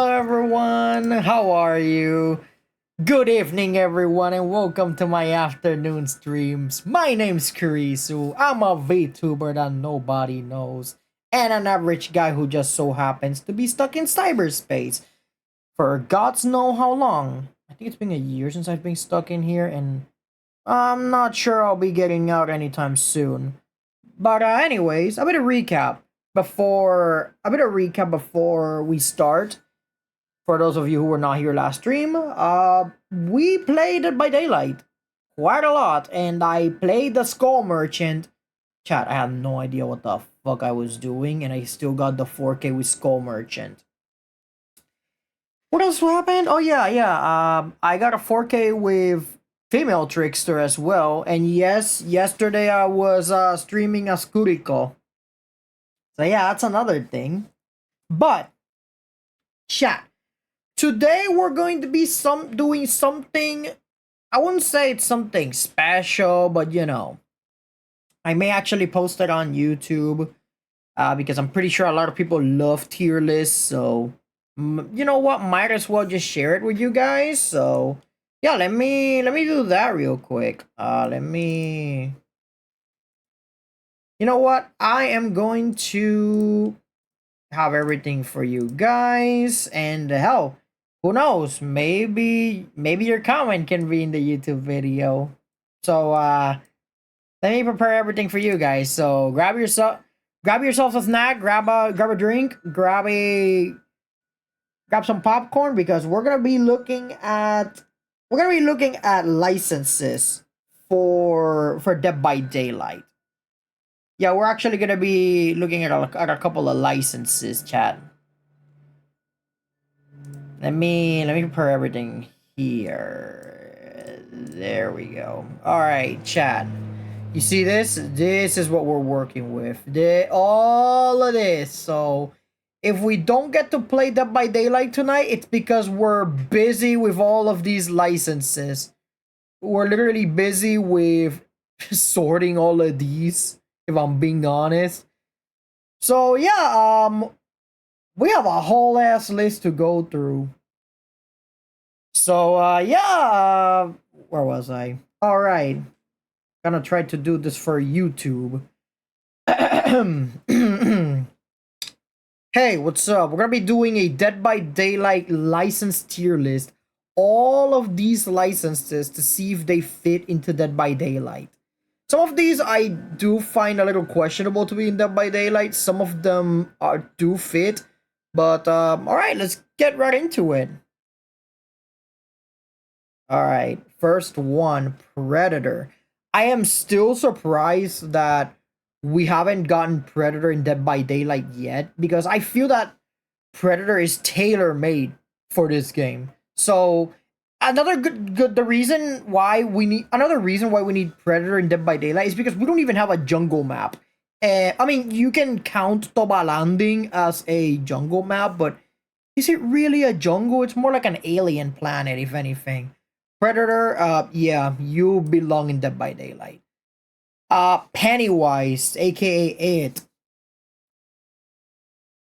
Hello everyone, how are you? Good evening everyone and welcome to my afternoon streams. My name's Kurisu, I'm a VTuber that nobody knows and an average guy who just so happens to be stuck in cyberspace for gods know how long. I think it's been a year since I've been stuck in here and I'm not sure I'll be getting out anytime soon. But anyways, a bit of recap before we start. For those of you who were not here last stream, we played Dead by Daylight quite a lot, and I played the Skull Merchant. Chat, I had no idea what the fuck I was doing, and I still got the 4K with Skull Merchant. What else happened? Oh yeah. I got a 4K with Female Trickster as well, and yes, yesterday I was streaming as Kuriko. So yeah, that's another thing. But chat, today we're going to be doing something. I wouldn't say it's something special, but I may actually post it on YouTube because I'm pretty sure a lot of people love tier lists. So you know what? Might as well just share it with you guys. So yeah, let me do that real quick. Let me. You know what? I am going to have everything for you guys, and hell, who knows? Maybe your comment can be in the YouTube video. So let me prepare everything for you guys. So grab yourself a snack, grab a drink, grab some popcorn because we're gonna be looking at licenses for Dead by Daylight. Yeah, we're actually gonna be looking at a couple of licenses, chat. Let me prepare everything here. There we go. All right, chat. You see this? This is what we're working with. All of this. So if we don't get to play Dead by Daylight tonight, it's because we're busy with all of these licenses. We're literally busy with sorting all of these, if I'm being honest. So yeah, we have a whole ass list to go through. So where was I? All right, gonna try to do this for YouTube. Hey, what's up? We're gonna be doing a Dead by Daylight license tier list. All of these licenses to see if they fit into Dead by Daylight. Some of these I do find a little questionable to be in Dead by Daylight. Some of them do fit, but all right, let's get right into it. All right, first one, Predator. I am still surprised that we haven't gotten Predator in Dead by Daylight yet because I feel that Predator is tailor made for this game. So another good the reason why we need Predator in Dead by Daylight is because we don't even have a jungle map. I mean, you can count Toba Landing as a jungle map, but is it really a jungle? It's more like an alien planet, if anything. Predator, yeah, you belong in Dead by Daylight. Pennywise, aka It.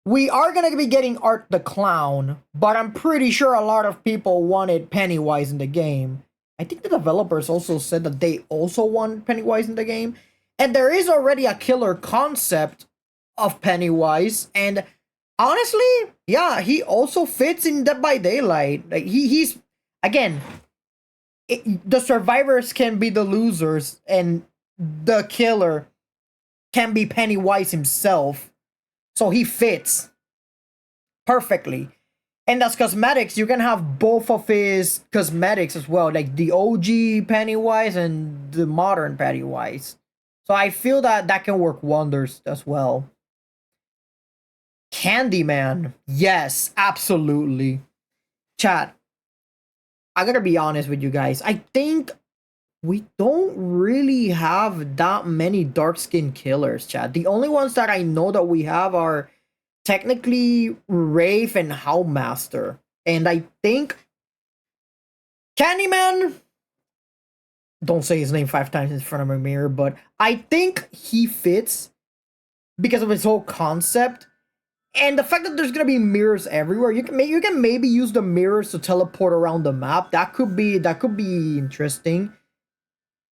We are gonna be getting Art the Clown, but I'm pretty sure a lot of people wanted Pennywise in the game. I think the developers also said that they also want Pennywise in the game. And there is already a killer concept of Pennywise, and honestly, yeah, he also fits in Dead by Daylight. Like he's again, the survivors can be the losers, and the killer can be Pennywise himself. So he fits perfectly. And as cosmetics, you can have both of his cosmetics as well, like the OG Pennywise and the modern Pennywise. So I feel that that can work wonders as well. Candyman. Yes, absolutely. Chat, I gotta be honest with you guys. I think we don't really have that many dark skin killers, chat. The only ones that I know that we have are technically Wraith and Howlmaster. And I think Candyman, don't say his name 5 times in front of a mirror, but I think he fits because of his whole concept. And the fact that there's gonna be mirrors everywhere, you can maybe use the mirrors to teleport around the map. That could be interesting.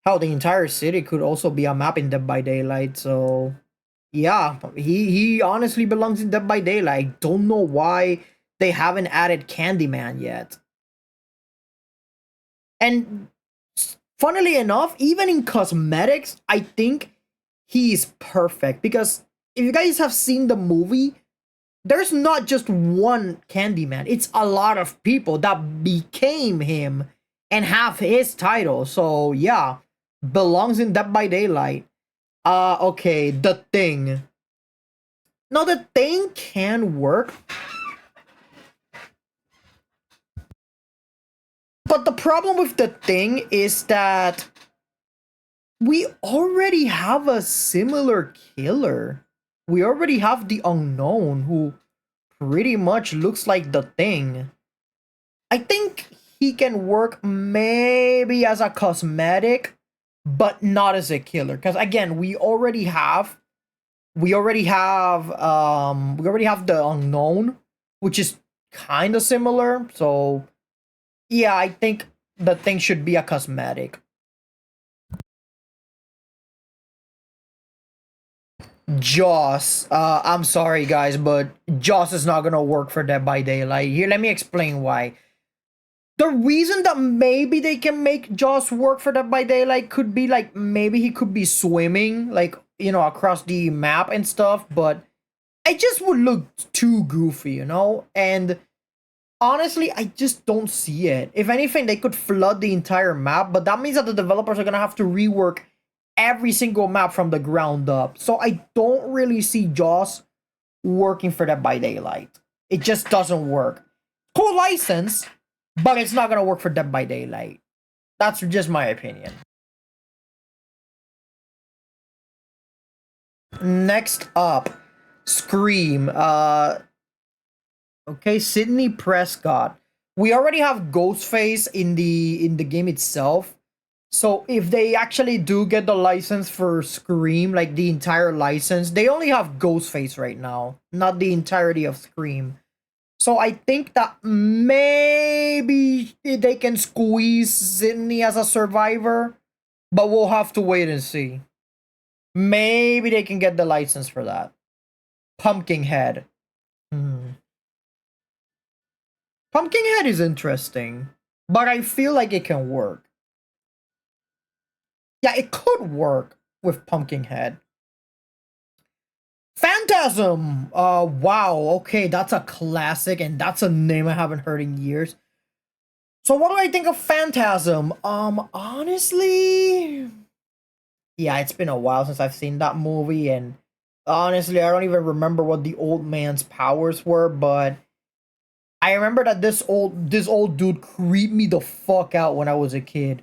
How the entire city could also be a map in Dead by Daylight. So yeah, he honestly belongs in Dead by Daylight. I don't know why they haven't added Candyman yet. And funnily enough, even in cosmetics, I think he's perfect because if you guys have seen the movie, there's not just one Candyman. It's a lot of people that became him and have his title. So yeah, belongs in Dead by Daylight. Okay, the Thing. Now the Thing can work, but the problem with the Thing is that we already have a similar killer. We already have the Unknown who pretty much looks like the Thing. I think he can work maybe as a cosmetic, but not as a killer. Because again, we already have the Unknown, which is kind of similar. So yeah, I think the Thing should be a cosmetic. Joss. I'm sorry guys, but Joss is not gonna work for Dead by Daylight. Here, let me explain why. The reason that maybe they can make Joss work for Dead by Daylight could be like maybe he could be swimming, like, you know, across the map and stuff, but it just would look too goofy, you know? And honestly, I just don't see it. If anything, they could flood the entire map, but that means that the developers are gonna have to rework every single map from the ground up. So I don't really see Joss working for Dead by Daylight. It just doesn't work. Cool license, but it's not gonna work for Dead by Daylight. That's just my opinion. Next up, Scream. Okay, Sidney Prescott. We already have Ghostface in the game itself. So if they actually do get the license for Scream, like the entire license, they only have Ghostface right now, not the entirety of Scream. So I think that maybe they can squeeze Sydney as a survivor, but we'll have to wait and see. Maybe they can get the license for that. Pumpkinhead. Hmm. Pumpkinhead is interesting, but I feel like it can work. Yeah, it could work with Pumpkinhead. Phantasm. Wow. Okay, that's a classic, and that's a name I haven't heard in years. So what do I think of Phantasm? Honestly, yeah, it's been a while since I've seen that movie, and honestly, I don't even remember what the old man's powers were, but I remember that this old dude creeped me the fuck out when I was a kid.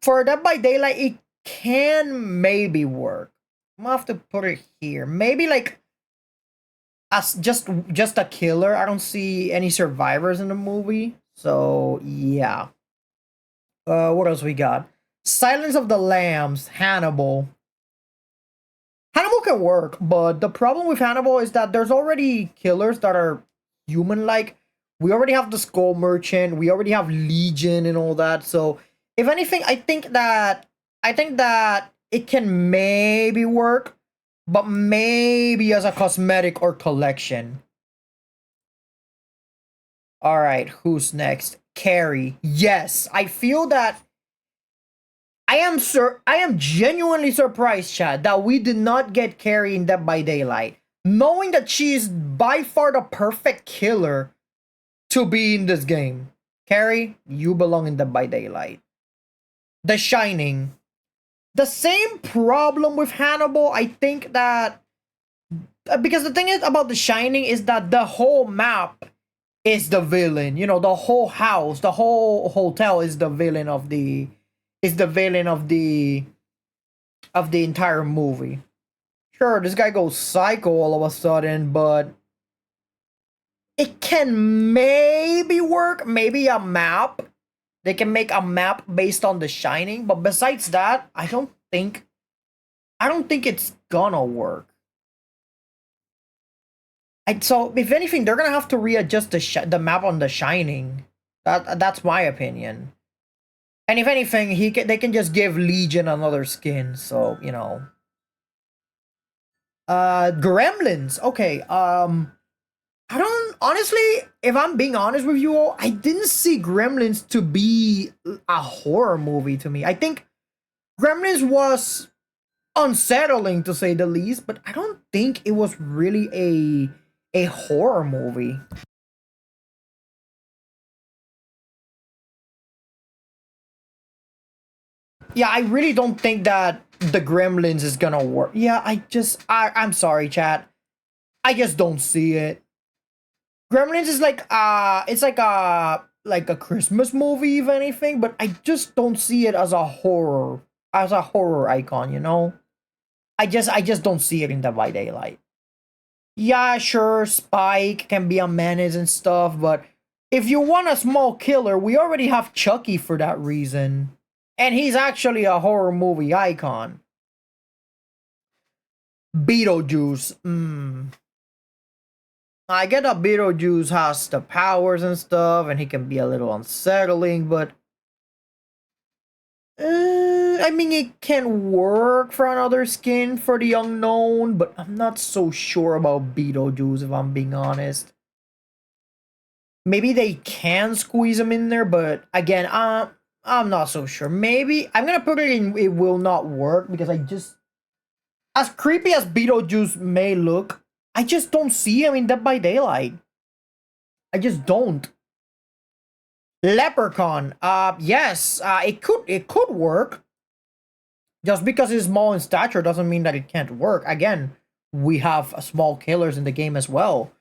For Dead by Daylight, it can maybe work. I'm gonna have to put it here. Maybe like as just a killer. I don't see any survivors in the movie. So yeah. What else we got? Silence of the Lambs, Hannibal. Hannibal can work, but the problem with Hannibal is that there's already killers that are human-like. We already have the Skull Merchant. We already have Legion and all that. So if anything, I think that it can maybe work, but maybe as a cosmetic or collection. All right, who's next? Carrie. Yes, I feel that I am genuinely surprised, Chad, that we did not get Carrie in Dead by Daylight, knowing that she is by far the perfect killer to be in this game. Carrie, you belong in Dead by Daylight. The Shining. The same problem with Hannibal. I think that because the thing is about The Shining is that the whole map is the villain. You know, the whole house, the whole hotel is the villain of the of the entire movie. Sure, this guy goes psycho all of a sudden, but it can maybe work. Maybe a map. They can make a map based on The Shining, but besides that, I don't think it's gonna work. So if anything, they're gonna have to readjust the map on The Shining. That's my opinion. And if anything, they can just give Legion another skin. So you know, Gremlins. Okay. I don't honestly. If I'm being honest with you all, I didn't see Gremlins to be a horror movie to me. I think Gremlins was unsettling to say the least, but I don't think it was really a horror movie. Yeah, I really don't think that the Gremlins is gonna work. Yeah, I'm sorry, chat. I just don't see it. Gremlins is it's like a Christmas movie, if anything, but I just don't see it as a horror icon, you know? I just don't see it in Dead by Daylight. Yeah, sure, Spike can be a menace and stuff, but if you want a small killer, we already have Chucky for that reason. And he's actually a horror movie icon. Beetlejuice. I get that Beetlejuice has the powers and stuff, and he can be a little unsettling, but I mean, it can work for another skin for the unknown, but I'm not so sure about Beetlejuice, if I'm being honest. Maybe they can squeeze him in there, but again, I'm not so sure. Maybe I'm gonna put it in. It will not work because as creepy as Beetlejuice may look, I just don't see him in Dead by Daylight. I just don't. Leprechaun. Yes. It could work. Just because it's small in stature doesn't mean that it can't work. Again, we have small killers in the game as well.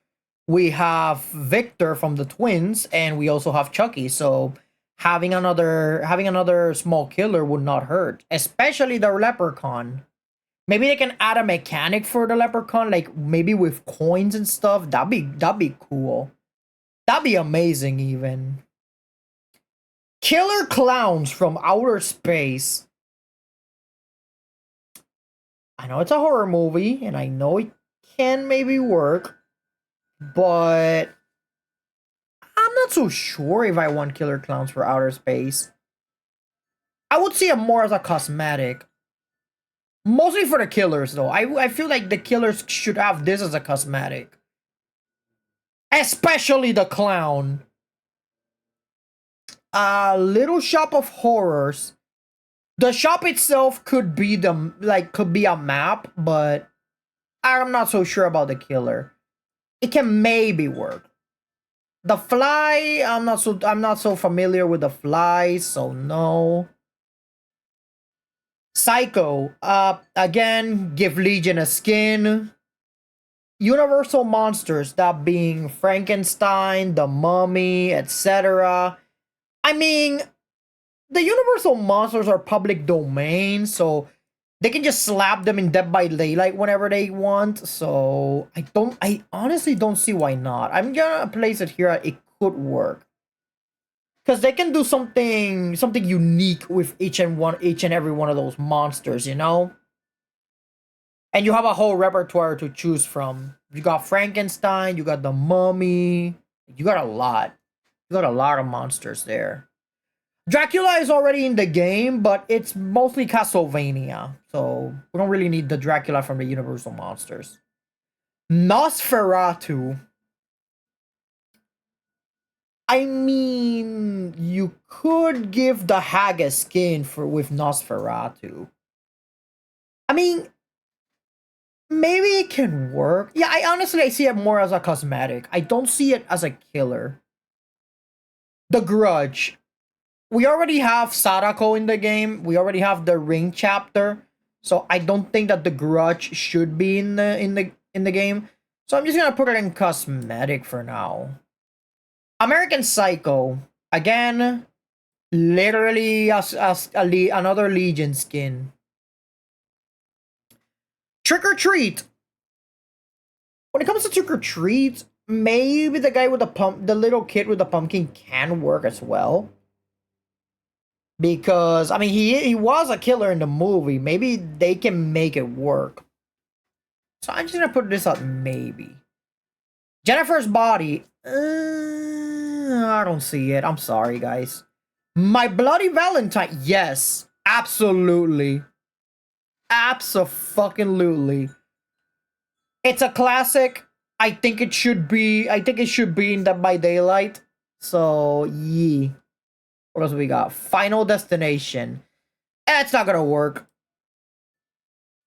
We have Victor from the twins, and we also have Chucky. So having another small killer would not hurt, especially the Leprechaun. Maybe they can add a mechanic for the Leprechaun, like maybe with coins and stuff. That'd be cool. That'd be amazing, even. Killer clowns from outer space. I know it's a horror movie, and I know it can maybe work, but I'm not so sure if I want killer clowns for outer space. I would see it more as a cosmetic. Mostly for the killers, though. I feel like the killers should have this as a cosmetic. Especially the clown. Little Shop of Horrors. The shop itself could be could be a map, but I'm not so sure about the killer. It can maybe work. The Fly, I'm not so familiar with the Fly, so no. Psycho, again, give Legion a skin. Universal monsters, that being Frankenstein, the Mummy, etc. I mean, the Universal monsters are public domain, so they can just slap them in Dead by Daylight whenever they want. So I honestly don't see why not. I'm gonna place it here. It could work because they can do something unique with each and every one of those monsters, you know. And you have a whole repertoire to choose from. You got Frankenstein, you got the Mummy, you got a lot. You got a lot of monsters there. Dracula is already in the game, but it's mostly Castlevania, so we don't really need the Dracula from the Universal Monsters. Nosferatu. I mean, you could give the hag a skin with Nosferatu. I mean, maybe it can work. Yeah, I see it more as a cosmetic. I don't see it as a killer. The Grudge. We already have Sadako in the game. We already have the Ring chapter. So I don't think that the Grudge should be in the game. So I'm just gonna put it in cosmetic for now. American Psycho. Again, literally another Legion skin. Trick or Treat. When it comes to Trick or Treat, maybe the guy with the little kid with the pumpkin can work as well. Because I mean, he was a killer in the movie. Maybe they can make it work. So I'm just gonna put this at maybe. Jennifer's body. I don't see it. I'm sorry, guys. My Bloody Valentine. Yes, absolutely, absolutely. It's a classic. I think it should be. I think it should be in Dead by Daylight. So yeah. What else we got? Final Destination. It's not gonna work.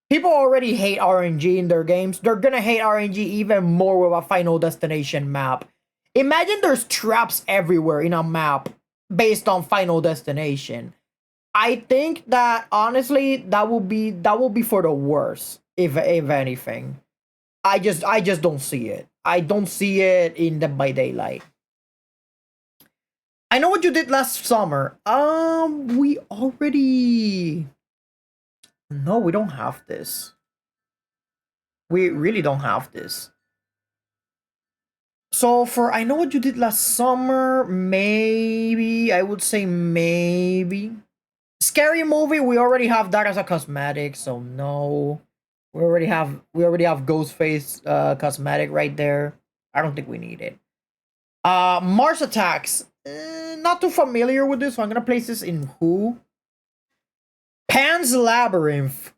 People already hate RNG in their games. They're gonna hate RNG even more with a Final Destination map. Imagine there's traps everywhere in a map based on Final Destination. I think that honestly that will be for the worst if anything. I just don't see it. I don't see it in Dead by Daylight. I know what you did last summer. We already. No, we don't have this. We really don't have this. So for I know what you did last summer, maybe I would say maybe. Scary movie, we already have that as a cosmetic, so no. We already have Ghostface cosmetic right there. I don't think we need it. Mars Attacks. Not too familiar with this, so I'm gonna place this in who? Pan's Labyrinth.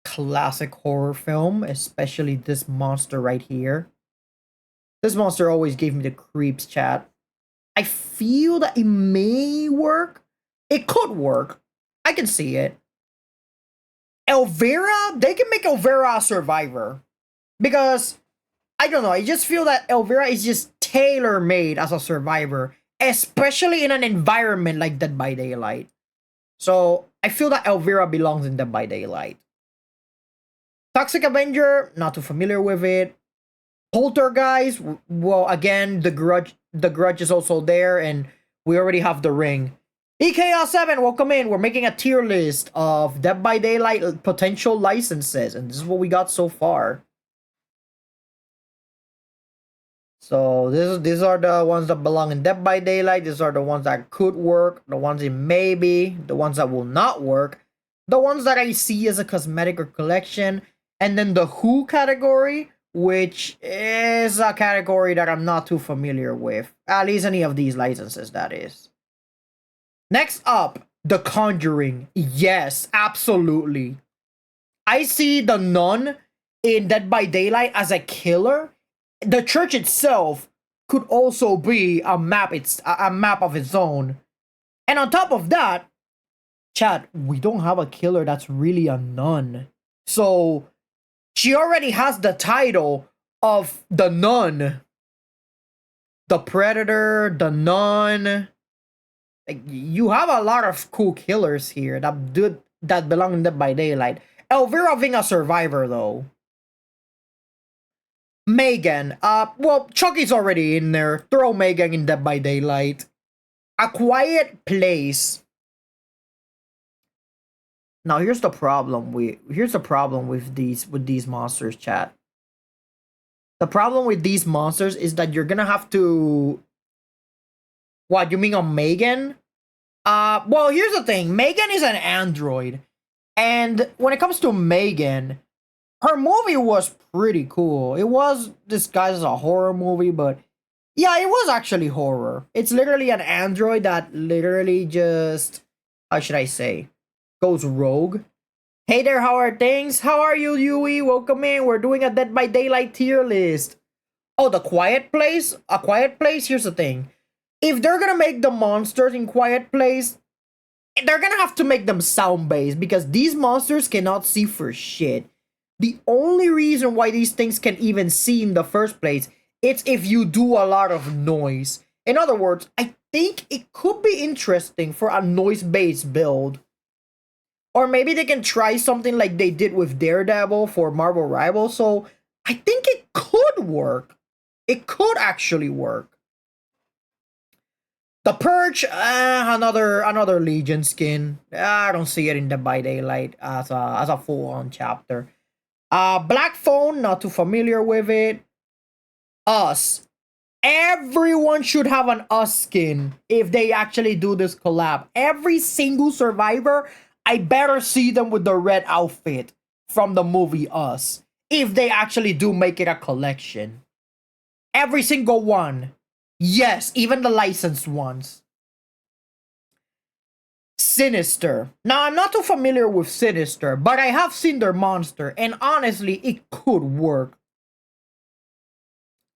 Classic horror film, especially this monster right here. This monster always gave me the creeps, chat. I feel that it may work. It could work. I can see it. Elvira, they can make Elvira a survivor. Because, I don't know, I just feel that Elvira is just tailor-made as a survivor. Especially in an environment like Dead by Daylight. So, I feel that Elvira belongs in Dead by Daylight. Toxic Avenger, not too familiar with it. Poltergeist, well, again, the grudge is also there, and we already have the ring. EKL7, welcome in. We're making a tier list of Dead by Daylight potential licenses, and this is what we got so far. So these are the ones that belong in Dead by Daylight. These are the ones that could work, the ones in maybe, the ones that will not work, the ones that I see as a cosmetic or collection, and then the who category, which is a category that I'm not too familiar with. At least any of these licenses, that is. Next up, The Conjuring. Yes, absolutely. I see the nun in Dead by Daylight as a killer. The church itself could also be a map. It's a map of its own. And on top of that, chat, we don't have a killer that's really a nun. So she already has the title of the nun. The Predator, the nun. Like, you have a lot of cool killers here that belong in Dead by Daylight. Elvira being a survivor though. Megan. Well, Chucky's already in there. Throw Megan in Dead by Daylight. A Quiet Place. Now here's the problem with these monsters, chat. The problem with these monsters is that you're gonna have to. What, you mean on Megan? Well, here's the thing. Megan is an android. And when it comes to Megan, her movie was pretty cool. It was disguised as a horror movie, but yeah, it was actually horror. It's literally an android that literally just, how should I say, goes rogue. Hey there, how are things? How are you, Yui? Welcome in. We're doing a Dead by Daylight tier list. Oh, The Quiet Place? A Quiet Place? Here's the thing. If they're gonna make the monsters in Quiet Place, they're gonna have to make them sound-based because these monsters cannot see for shit. The only reason why these things can even see in the first place, it's if you do a lot of noise. In other words, I think it could be interesting for a noise-based build. Or maybe they can try something like they did with Daredevil for Marvel Rivals. So I think it could work. It could actually work. The Purge, another Legion skin. I don't see it in Dead by Daylight as a full-on chapter. Black Phone, not too familiar with it. Us. Everyone should have an Us skin if they actually do this collab. Every single survivor, I better see them with the red outfit from the movie Us. if they actually do make it a collection. Every single one. Yes, even the licensed ones. Sinister. Now, I'm not too familiar with Sinister, but I have seen their monster, and honestly, it could work.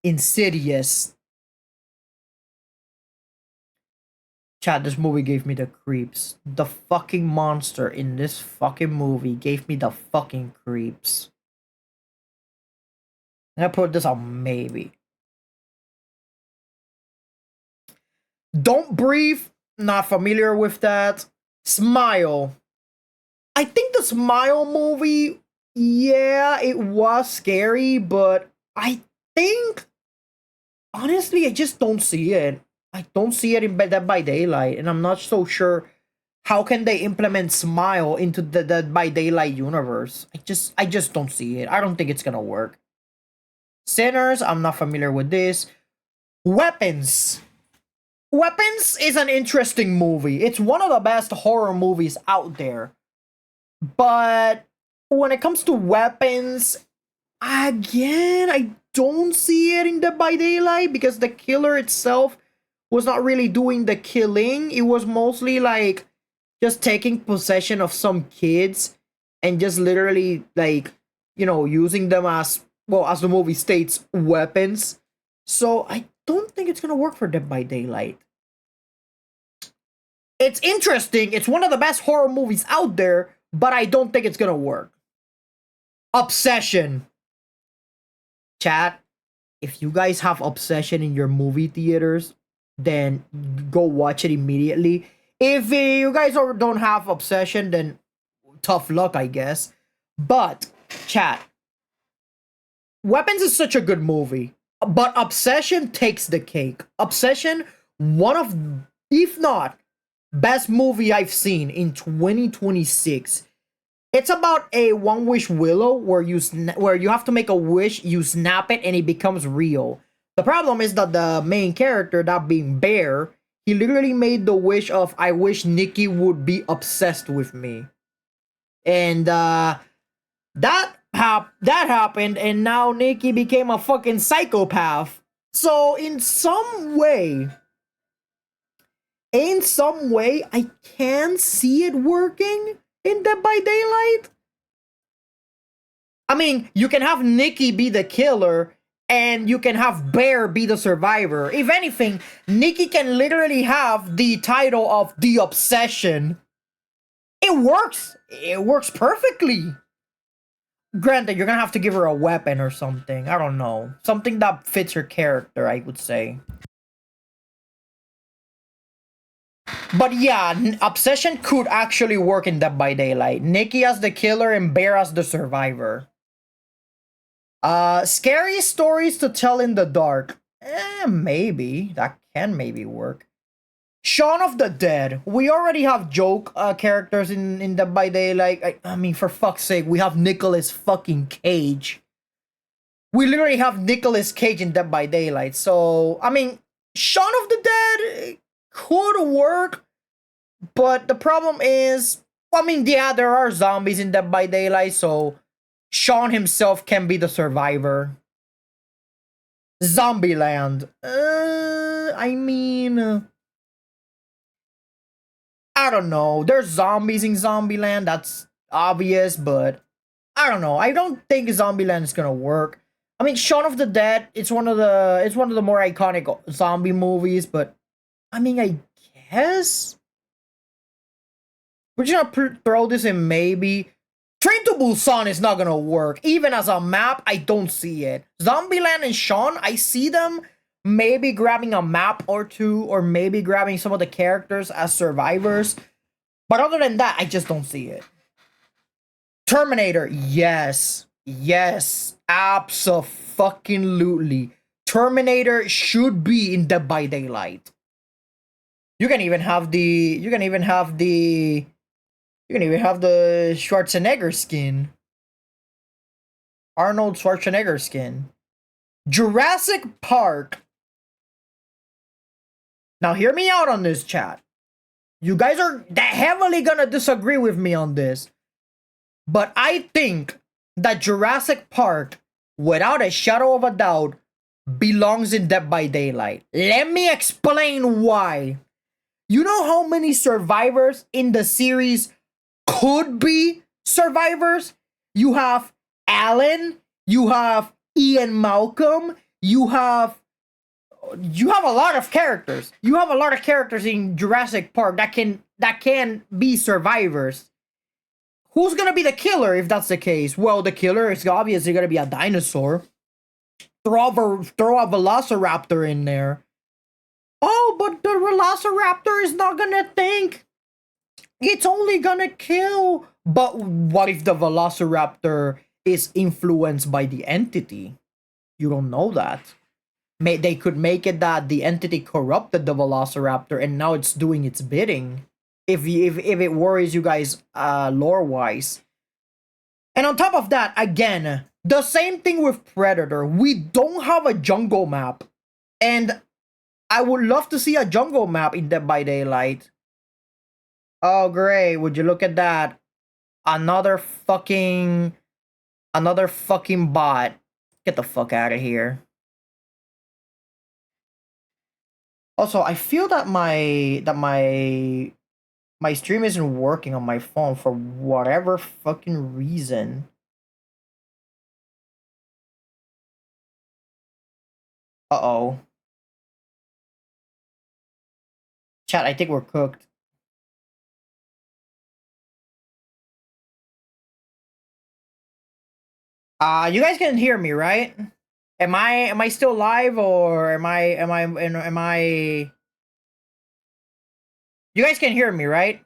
Insidious. Chad, this movie gave me the creeps. The fucking monster in this fucking movie gave me the fucking creeps. I'm gonna put this on maybe. Don't Breathe. Not familiar with that. Smile. I think the Smile movie, yeah, it was scary, but I think, honestly, I just don't see it. I don't see it in Dead by Daylight, and I'm not so sure how can they implement Smile into the Dead by Daylight universe. I just don't see it. I don't think it's gonna work. Sinners, I'm not familiar with this. Weapons. Weapons is an interesting movie. It's one of the best horror movies out there. But when it comes to weapons, again, I don't see it in Dead by Daylight because the killer itself was not really doing the killing. It was mostly like just taking possession of some kids and just literally like, you know, using them as, well, as the movie states, weapons. So I don't think it's gonna work for Dead by Daylight. It's interesting. It's one of the best horror movies out there, but I don't think it's gonna work. Obsession. Chat, if you guys have Obsession in your movie theaters, then go watch it immediately. If you guys don't have Obsession, then tough luck, I guess. But, chat, Weapons is such a good movie, but Obsession takes the cake. Obsession, one of, if not, best movie I've seen in 2026. It's about a one wish willow where you have to make a wish, you snap it, and it becomes real. The problem is that the main character, that being Bear, he literally made the wish of, I wish Nikki would be obsessed with me. And that happened, and now Nikki became a fucking psychopath. So in some way, I can see it working in Dead by Daylight. I mean, you can have Nikki be the killer, and you can have Bear be the survivor. If anything, Nikki can literally have the title of The Obsession. It works. It works perfectly. Granted, you're gonna have to give her a weapon or something. I don't know. Something that fits her character, I would say. But yeah, Obsession could actually work in Dead by Daylight. Nikki as the killer and Bear as the survivor. Scary stories to tell in the dark. Maybe. That can maybe work. Shaun of the Dead. We already have joke characters in Dead by Daylight. I mean, for fuck's sake, we have Nicolas fucking Cage. We literally have Nicolas Cage in Dead by Daylight. So, I mean, Shaun of the Dead could work, but the problem is, I mean, yeah, there are zombies in Dead by Daylight, so Shaun himself can be the survivor. Zombieland. I mean, I don't know. There's zombies in Zombieland. That's obvious, but I don't know. I don't think Zombieland is gonna work. I mean, Shaun of the Dead. It's one of the more iconic zombie movies, but I mean, I guess we're just gonna throw this in maybe. Train to Busan is not gonna work. Even as a map, I don't see it. Zombieland and Shaun, I see them maybe grabbing a map or two, or maybe grabbing some of the characters as survivors. But other than that, I just don't see it. Terminator, yes. Yes. Abso-fucking-lutely. Terminator should be in Dead by Daylight. You can even have the Schwarzenegger skin. Arnold Schwarzenegger skin. Jurassic Park. Now hear me out on this, chat. You guys are heavily gonna disagree with me on this. But I think that Jurassic Park, without a shadow of a doubt, belongs in Dead by Daylight. Let me explain why. You know how many survivors in the series could be survivors? You have Alan, you have Ian Malcolm, you have a lot of characters. You have a lot of characters in Jurassic Park that can be survivors. Who's gonna be the killer if that's the case? Well, the killer is obviously gonna be a dinosaur. Throw a velociraptor in there. Oh, but the velociraptor is not gonna think. It's only gonna kill. But what if the velociraptor is influenced by the entity? You don't know that. They could make it that the entity corrupted the velociraptor and now it's doing its bidding. If it worries you guys lore wise. And on top of that, again, the same thing with Predator. We don't have a jungle map. And I would love to see a jungle map in Dead by Daylight. Oh, great. Would you look at that? Another fucking bot. Get the fuck out of here. Also, I feel that my stream isn't working on my phone for whatever fucking reason. Uh-oh. Chat, I think we're cooked. You guys can hear me, right? Am I still live or am I You guys can hear me, right?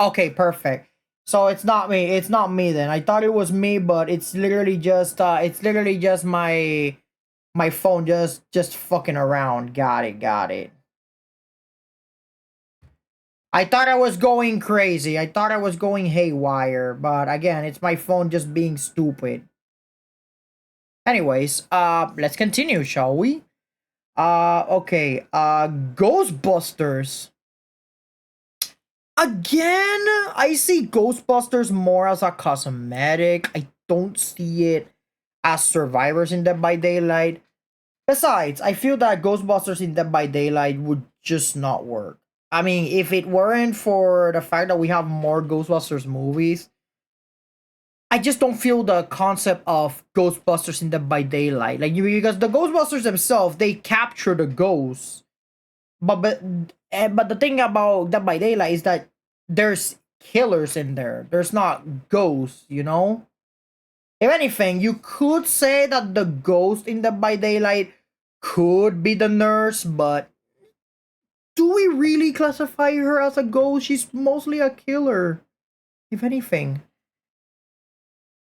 Okay, perfect. So it's not me. It's not me then. I thought it was me, but it's literally just my phone just fucking around. Got it. I thought I was going crazy. I thought I was going haywire, but again, it's my phone just being stupid. Anyways, let's continue, shall we? Okay. Ghostbusters. Again, I see Ghostbusters more as a cosmetic. I don't see it as survivors in Dead by Daylight. Besides, I feel that Ghostbusters in Dead by Daylight would just not work. I mean, if it weren't for the fact that we have more Ghostbusters movies, I just don't feel the concept of Ghostbusters in Dead by Daylight. Because the Ghostbusters themselves, they capture the ghosts. But the thing about Dead by Daylight is that there's killers in there. There's not ghosts, you know? If anything, you could say that the ghost in Dead by Daylight could be the nurse, but do we really classify her as a ghost? She's mostly a killer, if anything.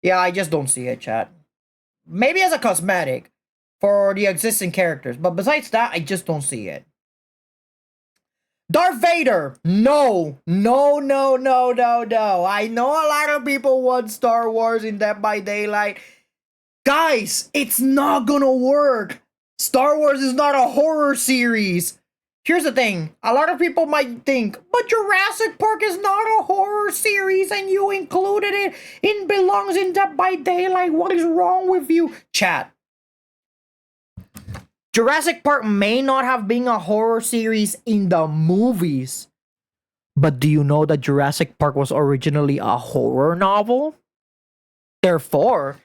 Yeah, I just don't see it, chat. Maybe as a cosmetic for the existing characters, but besides that, I just don't see it. Darth Vader! No! No. I know a lot of people want Star Wars in Dead by Daylight. Guys, it's not gonna work. Star Wars is not a horror series. Here's the thing. A lot of people might think, but Jurassic Park is not a horror series and you included it in belongs in Dead by Daylight. What is wrong with you? Chat. Jurassic Park may not have been a horror series in the movies, but do you know that Jurassic Park was originally a horror novel? Therefore,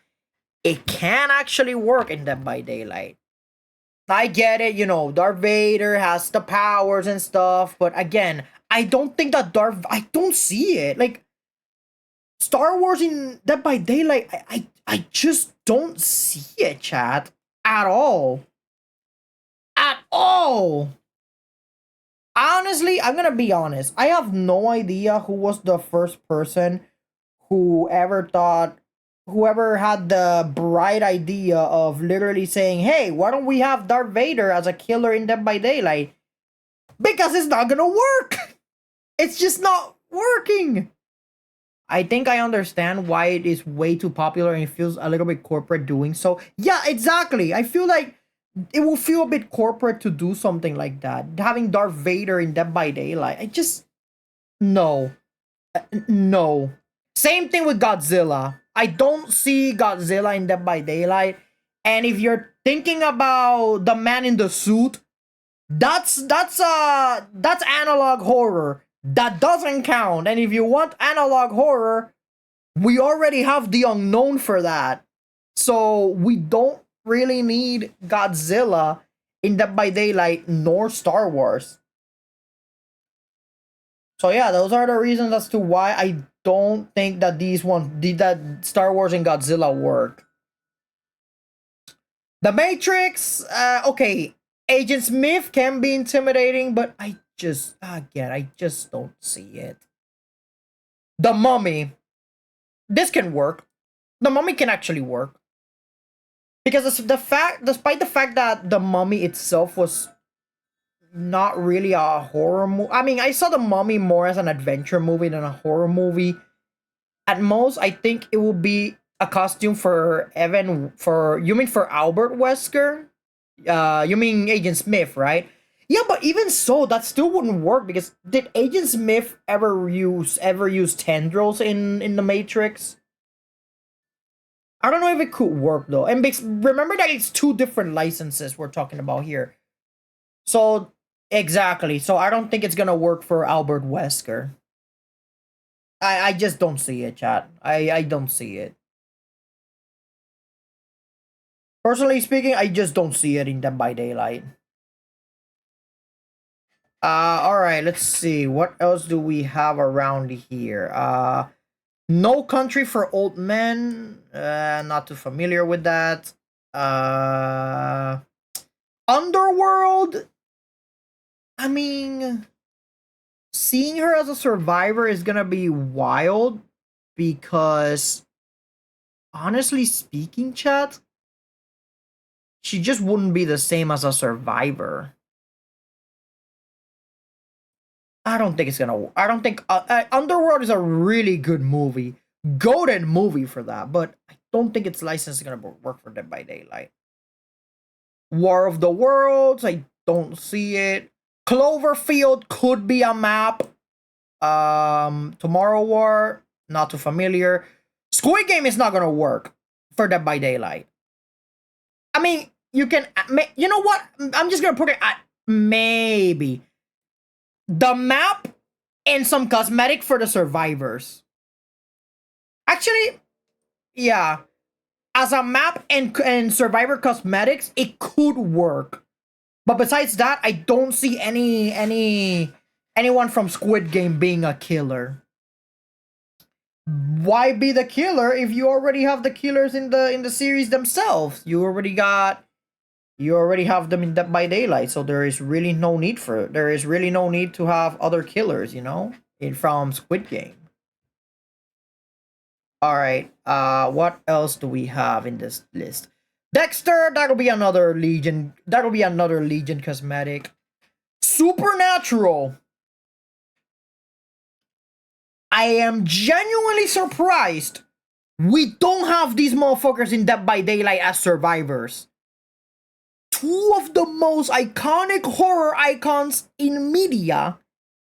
it can actually work in Dead by Daylight. I get it, you know, Darth Vader has the powers and stuff, but again, I don't think that I don't see it. Like, Star Wars in Dead by Daylight, I just don't see it, chat, at all. At all. Honestly, I'm gonna be honest. I have no idea who was the first person whoever had the bright idea of literally saying, hey, why don't we have Darth Vader as a killer in Dead by Daylight? Because it's not gonna work. It's just not working. I think I understand why it is way too popular and it feels a little bit corporate doing so. Yeah, exactly. I feel like it will feel a bit corporate to do something like that. Having Darth Vader in Dead by Daylight. No. No. Same thing with Godzilla. I don't see Godzilla in Dead by Daylight. And if you're thinking about the man in the suit, that's analog horror. That doesn't count. And if you want analog horror, we already have the unknown for that. So we don't really need Godzilla in Dead by Daylight nor Star Wars. So yeah, those are the reasons as to why I don't think that that Star Wars and Godzilla work. The Matrix, okay, Agent Smith can be intimidating, but I just don't see it. The Mummy, this can work. The Mummy can actually work because despite the fact that the Mummy itself was not really a horror movie. I mean, I saw the Mummy more as an adventure movie than a horror movie. At most, I think it will be a costume for for Albert Wesker? You mean Agent Smith, right? Yeah, but even so, that still wouldn't work because did Agent Smith ever use tendrils in the Matrix? I don't know if it could work though. And remember that it's two different licenses we're talking about here. So exactly. So I don't think it's gonna work for Albert Wesker. I just don't see it, chat. I don't see it. Personally speaking, I just don't see it in Dead by Daylight. Alright, let's see. What else do we have around here? No Country for Old Men. Not too familiar with that. Underworld. I mean, seeing her as a survivor is gonna be wild because, honestly speaking, chat, she just wouldn't be the same as a survivor. I don't think it's gonna. I don't think Underworld is a really good movie, goated movie for that. But I don't think its license is gonna work for Dead by Daylight. War of the Worlds, I don't see it. Cloverfield could be a map. Tomorrow War, not too familiar. Squid Game is not gonna work for Dead by Daylight. I mean, you can. You know what? I'm just gonna put it at maybe the map and some cosmetic for the survivors. Actually, yeah, as a map and survivor cosmetics, it could work. But besides that, I don't see anyone from Squid Game being a killer. Why be the killer if you already have the killers in the series themselves? You already have them in Dead by Daylight, so there is really no need to have other killers, from Squid Game. All right. What else do we have in this list? Dexter, that'll be another Legion. That'll be another Legion cosmetic. Supernatural. I am genuinely surprised we don't have these motherfuckers in Dead by Daylight as survivors. Two of the most iconic horror icons in media,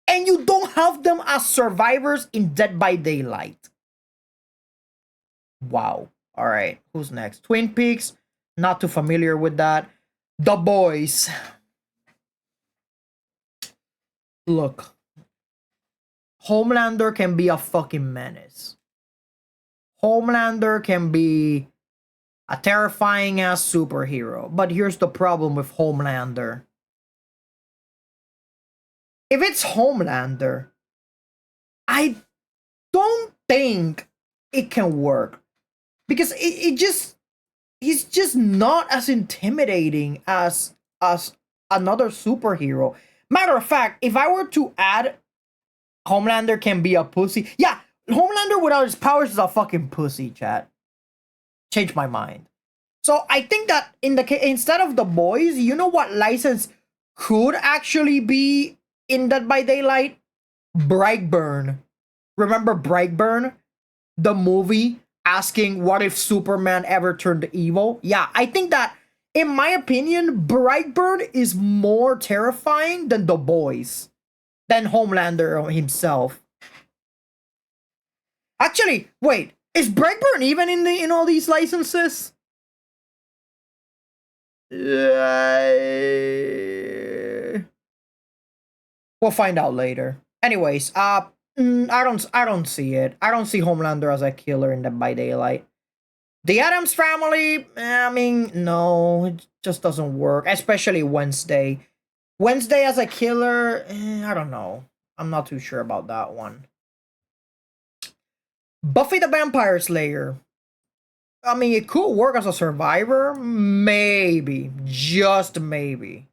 and you don't have them as survivors in Dead by Daylight. Wow. All right. Who's next? Twin Peaks. Not too familiar with that. The Boys. Look. Homelander can be a fucking menace. Homelander can be a terrifying ass superhero. But here's the problem with Homelander. If it's Homelander, I don't think it can work. Because he's just not as intimidating as another superhero. Matter of fact, if I were to add Homelander can be a pussy. Yeah, Homelander without his powers is a fucking pussy, chat. Change my mind. So I think that instead of The Boys, you know what license could actually be in Dead by Daylight? Brightburn. Remember Brightburn? The movie asking what if Superman ever turned evil? Yeah, I think that, in my opinion, Brightburn is more terrifying than The Boys. Than Homelander himself. Actually, wait. Is Breakburn even in all these licenses? We'll find out later. Anyways, I don't see it. I don't see Homelander as a killer in Dead by Daylight. The Addams Family, I mean, no, it just doesn't work. Especially Wednesday. Wednesday as a killer, I don't know. I'm not too sure about that one. Buffy the Vampire Slayer. I mean, it could work as a survivor, maybe, just maybe.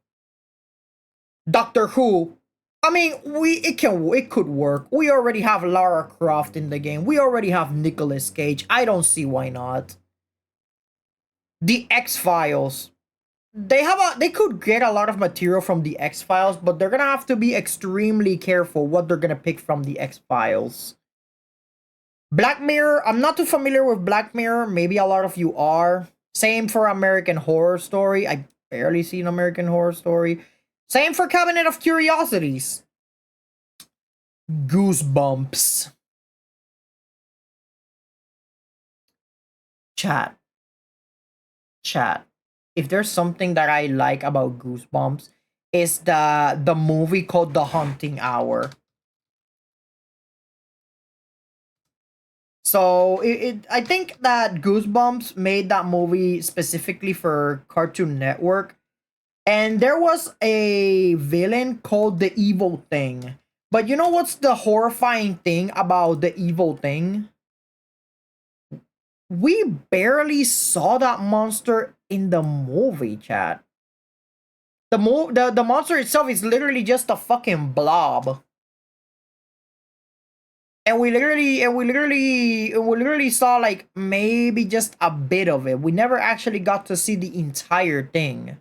Doctor Who. I mean, it could work. We already have Lara Croft in the game. We already have Nicolas Cage. I don't see why not. The X-Files. They could get a lot of material from the X-Files, but they're gonna have to be extremely careful what they're gonna pick from the X-Files. Black Mirror, I'm not too familiar with Black Mirror. Maybe a lot of you are. Same for American Horror Story. I barely seen American Horror Story. Same for Cabinet of Curiosities. Goosebumps. Chat. If there's something that I like about Goosebumps, is the movie called The Haunting Hour. So I think that Goosebumps made that movie specifically for Cartoon Network. And there was a villain called the Evil Thing. But you know what's the horrifying thing about the Evil Thing? We barely saw that monster in the movie, chat. The monster itself is literally just a fucking blob. And we literally saw like maybe just a bit of it. We never actually got to see the entire thing.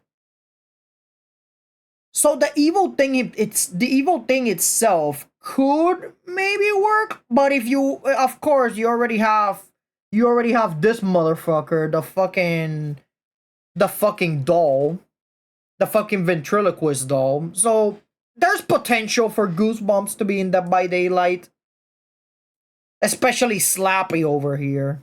So the evil thing, the evil thing itself could maybe work, but if you, of course, you already have this motherfucker, the fucking doll, the fucking ventriloquist doll. So there's potential for Goosebumps to be in Dead by Daylight. Especially Slappy over here.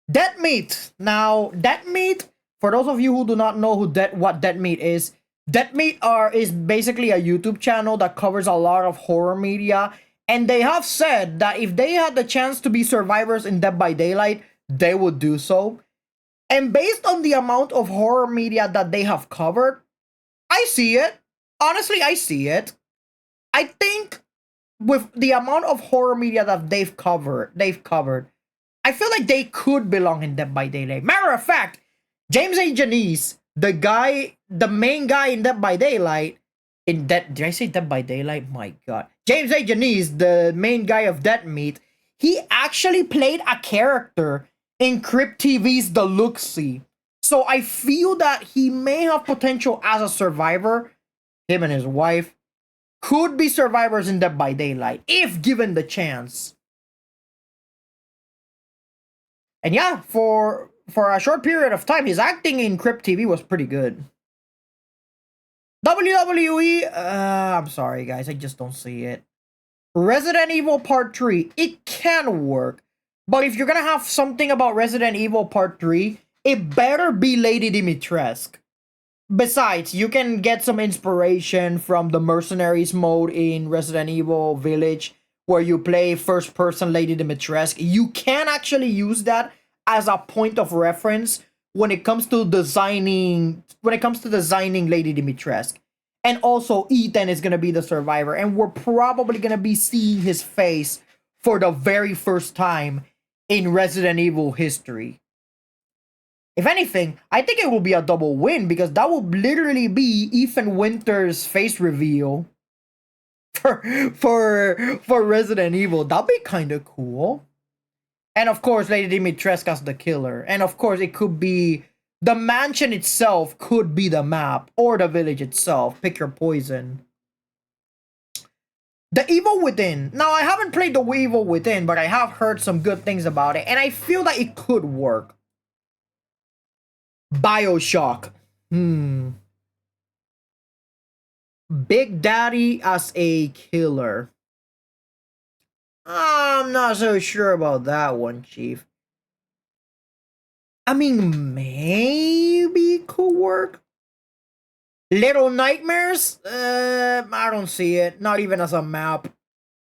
Dead Meat. Now, Dead Meat, for those of you who do not know what Dead Meat is is basically a YouTube channel that covers a lot of horror media. And they have said that if they had the chance to be survivors in Dead by Daylight, they would do so. And based on the amount of horror media that they have covered, I see it. Honestly, I see it. I think with the amount of horror media that they've covered, I feel like they could belong in Dead by Daylight. Matter of fact, James A. Janice, the main guy in Dead by Daylight, did I say Dead by Daylight? My God. James A. Janice, the main guy of Dead Meat, he actually played a character in Crypt TV's The Look-See. So I feel that he may have potential as a survivor. Him and his wife could be survivors in Dead by Daylight if given the chance. And yeah, for a short period of time, his acting in Crypt TV was pretty good. WWE, I'm sorry guys, I just don't see it. Resident Evil Part 3, it can work. But if you're gonna have something about Resident Evil Part 3, it better be Lady Dimitrescu. Besides, you can get some inspiration from the Mercenaries mode in Resident Evil Village, where you play first-person Lady Dimitrescu. You can actually use that as a point of reference when it comes to designing Lady Dimitrescu. And also, Ethan is gonna be the survivor, and we're probably gonna be seeing his face for the very first time in Resident Evil history. If anything, I think it will be a double win because that will literally be Ethan Winters' face reveal for Resident Evil. That'd be kind of cool. And of course, Lady Dimitrescu as the killer. And of course, it could be the mansion itself, could be the map or the village itself. Pick your poison. The Evil Within. Now, I haven't played The Evil Within, but I have heard some good things about it, and I feel that it could work. BioShock. Big Daddy as a killer. I'm not so sure about that one, Chief. I mean, maybe it could work. Little Nightmares? I don't see it. Not even as a map.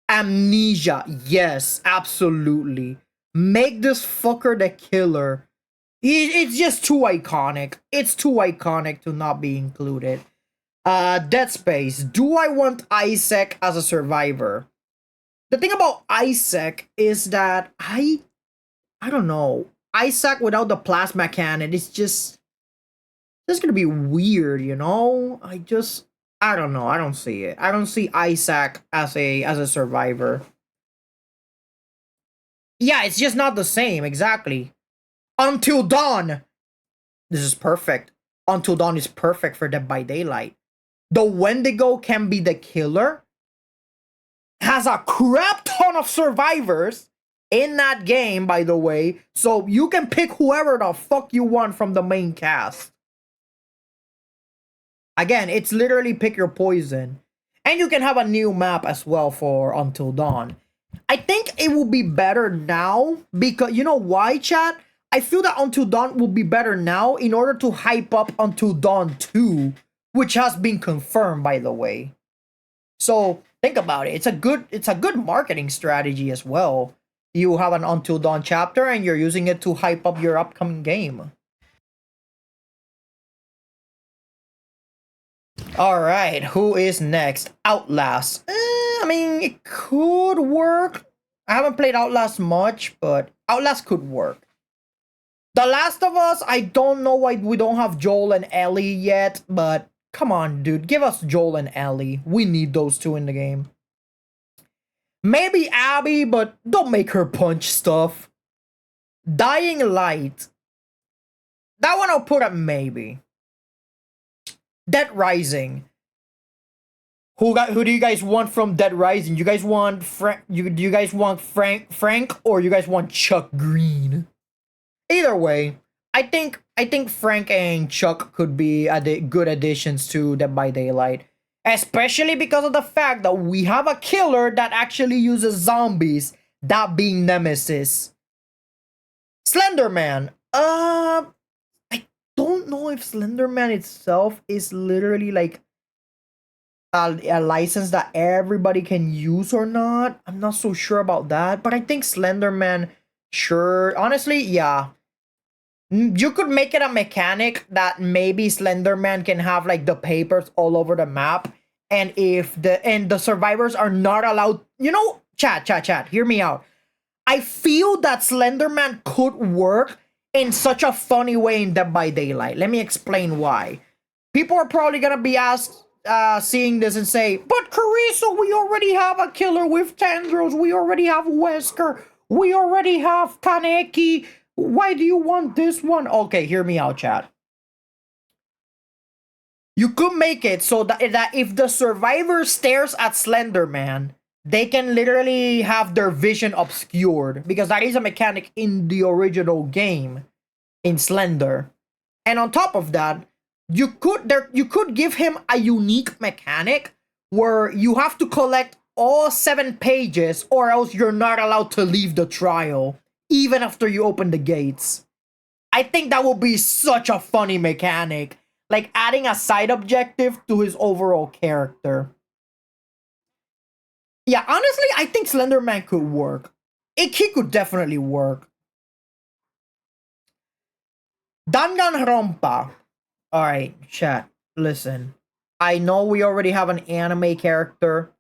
Amnesia. Yes, absolutely. Make this fucker the killer. It's just too iconic. It's too iconic to not be included. Dead Space. Do I want Isaac as a survivor? The thing about Isaac is that I don't know. Isaac without the plasma cannon is just gonna be weird, you know? I don't know. I don't see it. I don't see Isaac as a survivor. Yeah, it's just not the same, exactly. Until Dawn. This is perfect. Until Dawn is perfect for Dead by Daylight. The Wendigo can be the killer. Has a crap ton of survivors in that game, by the way. So you can pick whoever the fuck you want from the main cast. Again, it's literally pick your poison. And you can have a new map as well for Until Dawn. I think it will be better now because, you know why, chat? I feel that Until Dawn will be better now in order to hype up Until Dawn 2, which has been confirmed, by the way. So think about it. It's a good marketing strategy as well. You have an Until Dawn chapter and you're using it to hype up your upcoming game. Alright, who is next? Outlast. I mean, it could work. I haven't played Outlast much, but Outlast could work. The Last of Us, I don't know why we don't have Joel and Ellie yet, but come on, dude. Give us Joel and Ellie. We need those two in the game. Maybe Abby, but don't make her punch stuff. Dying Light. That one I'll put at maybe. Dead Rising. Who do you guys want from Dead Rising? You guys want do you guys want Frank or you guys want Chuck Green? Either way, I think Frank and Chuck could be good additions to Dead by Daylight, especially because of the fact that we have a killer that actually uses zombies, that being Nemesis. Slenderman. I don't know if Slenderman itself is literally like a license that everybody can use or not. I'm not so sure about that, but I think Slenderman, sure. Honestly, yeah. You could make it a mechanic that maybe Slenderman can have like the papers all over the map, and if the survivors are not allowed, you know, chat, hear me out. I feel that Slenderman could work in such a funny way in Dead by Daylight. Let me explain why. People are probably gonna be asked, seeing this and say, but Carissa, we already have a killer with Tendrils. We already have Wesker. We already have Kaneki. Why do you want this one? Okay, hear me out, chat. You could make it so that if the survivor stares at Slenderman, they can literally have their vision obscured, because that is a mechanic in the original game in Slender. And on top of that, you could give him a unique mechanic where you have to collect all 7 pages or else you're not allowed to leave the trial even after you open the gates. I think that would be such a funny mechanic, like adding a side objective to his overall character. Yeah, honestly, I think Slenderman could work. He could definitely work. Danganronpa. Alright, chat, listen. I know we already have an anime character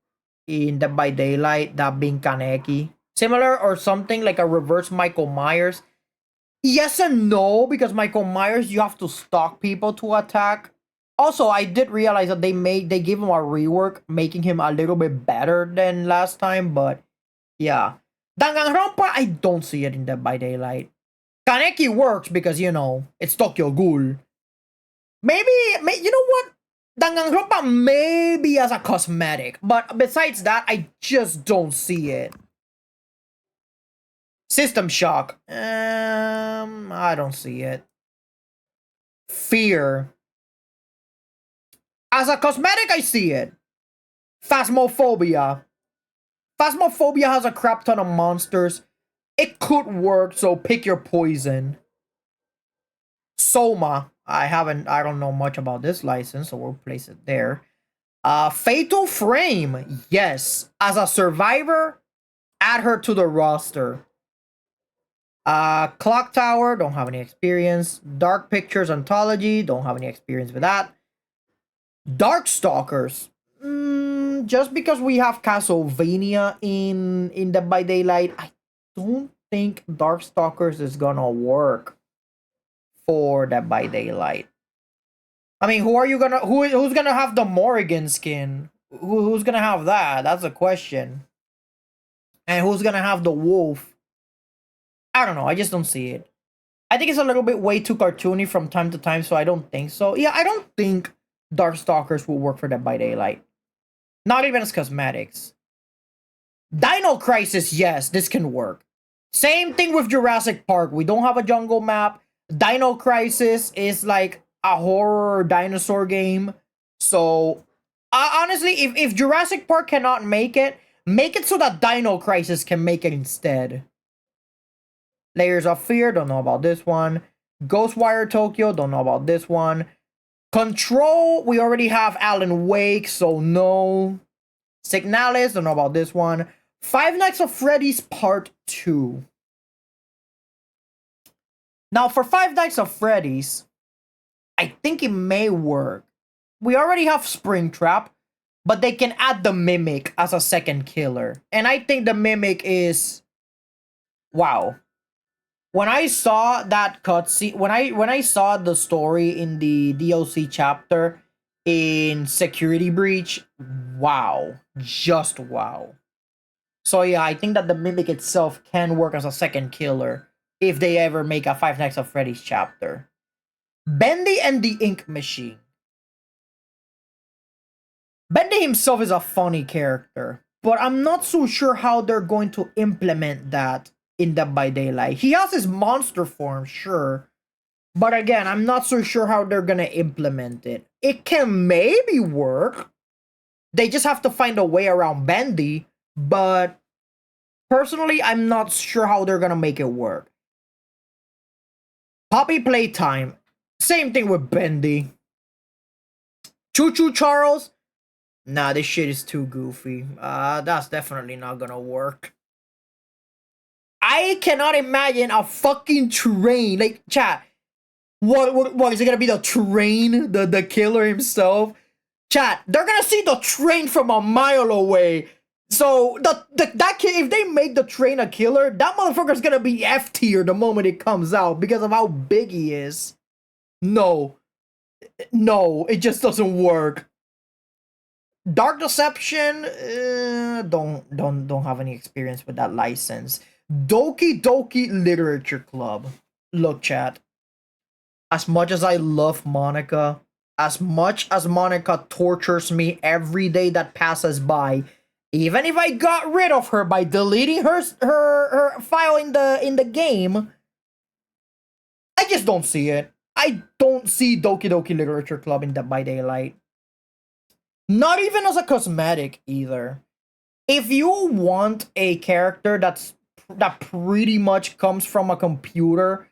in Dead by Daylight, that being Kaneki. Similar or something like a reverse Michael Myers. Yes and no, because Michael Myers, you have to stalk people to attack. Also, I did realize that they gave him a rework, making him a little bit better than last time, but yeah. Danganronpa, I don't see it in Dead by Daylight. Kaneki works because, you know, it's Tokyo Ghoul. Maybe, you know what? Danganronpa maybe as a cosmetic, but besides that, I just don't see it. System Shock. I don't see it. Fear. As a cosmetic, I see it. Phasmophobia. Phasmophobia has a crap ton of monsters. It could work, so pick your poison. Soma. I don't know much about this license, so we'll place it there. Fatal Frame. Yes. As a survivor, add her to the roster. Clock Tower, don't have any experience. Dark Pictures Anthology, don't have any experience with that. Darkstalkers. Just because we have Castlevania in Dead by Daylight, I don't think Darkstalkers is gonna work for Dead by Daylight. I mean, who's gonna have the Morrigan skin? Who's gonna have that? That's a question. And who's gonna have the wolf? I don't know. I just don't see it. I think it's a little bit way too cartoony from time to time, so I don't think so. Yeah, I don't think Darkstalkers will work for Dead by Daylight. Not even as cosmetics. Dino Crisis, yes, this can work. Same thing with Jurassic Park. We don't have a jungle map. Dino Crisis is like a horror dinosaur game. So, honestly, if Jurassic Park cannot make it so that Dino Crisis can make it instead. Layers of Fear, don't know about this one. Ghostwire Tokyo, don't know about this one. Control, we already have Alan Wake, so no. Signalis, don't know about this one. Five Nights at Freddy's Part 2. Now, for Five Nights at Freddy's, I think it may work. We already have Springtrap, but they can add the Mimic as a second killer. And I think the Mimic is... wow. When I saw that cutscene, when I saw the story in the DLC chapter in Security Breach, wow. Just wow. So yeah, I think that the Mimic itself can work as a second killer if they ever make a Five Nights at Freddy's chapter. Bendy and the Ink Machine. Bendy himself is a funny character, but I'm not so sure how they're going to implement that in Dead by Daylight. He has his monster form, sure. But again, I'm not so sure how they're gonna implement it. It can maybe work. They just have to find a way around Bendy. But personally, I'm not sure how they're gonna make it work. Poppy Playtime. Same thing with Bendy. Choo Choo Charles. Nah, this shit is too goofy. That's definitely not gonna work. I cannot imagine a fucking train. Like, chat. What is it gonna be, the train? The killer himself? Chat, they're gonna see the train from a mile away. So that kid, if they make the train a killer, that motherfucker's gonna be F tier the moment it comes out because of how big he is. No, it just doesn't work. Dark Deception, don't have any experience with that license. Doki Doki Literature Club. Look, chat. As much as I love Monica, as much as Monica tortures me every day that passes by, even if I got rid of her by deleting her file in the game, I just don't see it. I don't see Doki Doki Literature Club in Dead by Daylight. Not even as a cosmetic either. If you want a character that pretty much comes from a computer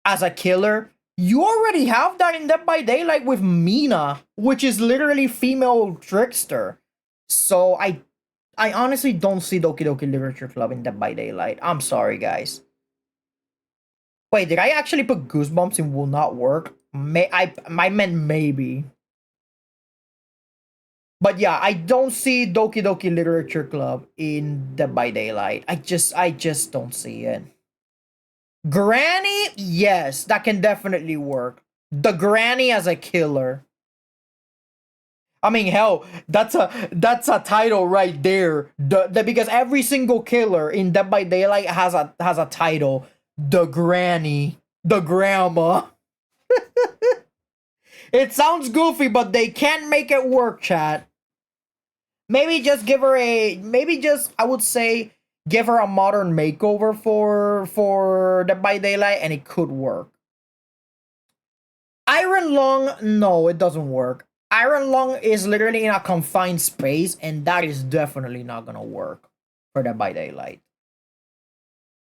as a killer, you already have that in Dead by Daylight with Mina, which is literally female trickster. So I honestly don't see Doki Doki Literature Club in Dead by Daylight. I'm sorry, guys. Wait, did I actually put Goosebumps in will not work? I meant maybe. But yeah, I don't see Doki Doki Literature Club in Dead by Daylight. I just don't see it. Granny, yes, that can definitely work. The Granny as a killer. I mean, hell, that's a title right there. Because every single killer in Dead by Daylight has a title. The Granny, the Grandma. It sounds goofy, but they can't make it work, chat. Maybe just give her I would say, give her a modern makeover for Dead by Daylight, and it could work. Iron Lung, no, it doesn't work. Iron Lung is literally in a confined space, and that is definitely not gonna work for Dead by Daylight.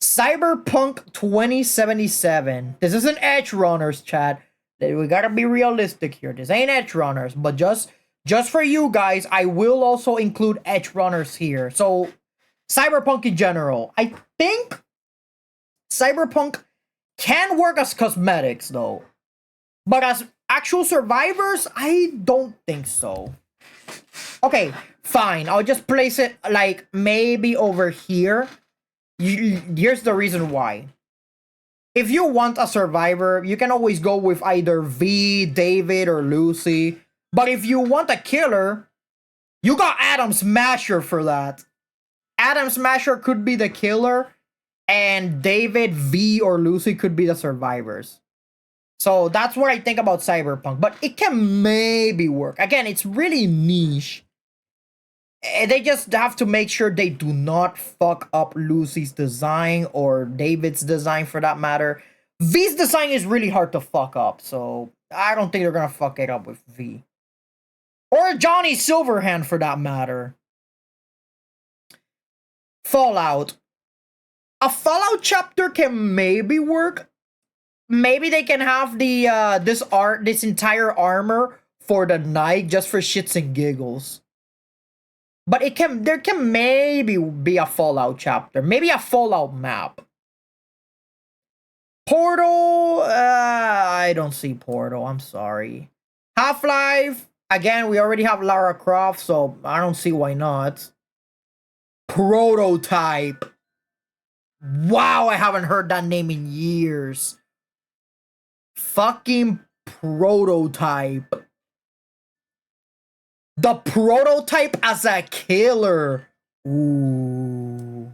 Cyberpunk 2077. This isn't Edge Runners, chat. We gotta be realistic here. This ain't Edge Runners, but just for you guys, I will also include Edge Runners here. So, Cyberpunk in general. I think Cyberpunk can work as cosmetics, though. But as actual survivors, I don't think so. Okay, fine. I'll just place it, like, maybe over here. Here's the reason why. If you want a survivor, you can always go with either V, David, or Lucy. But if you want a killer, you got Adam Smasher for that. Adam Smasher could be the killer, and David, V, or Lucy could be the survivors. So that's what I think about Cyberpunk. But it can maybe work. Again, it's really niche. They just have to make sure they do not fuck up Lucy's design or David's design for that matter. V's design is really hard to fuck up, so I don't think they're gonna fuck it up with V. Or Johnny Silverhand for that matter. Fallout. A Fallout chapter can maybe work. Maybe they can have the this entire armor for the night just for shits and giggles. But there can maybe be a Fallout chapter. Maybe a Fallout map. Portal, I don't see Portal, I'm sorry. Half-Life, again, we already have Lara Croft, so I don't see why not. Prototype. Wow, I haven't heard that name in years. Fucking Prototype. The Prototype as a killer. Ooh.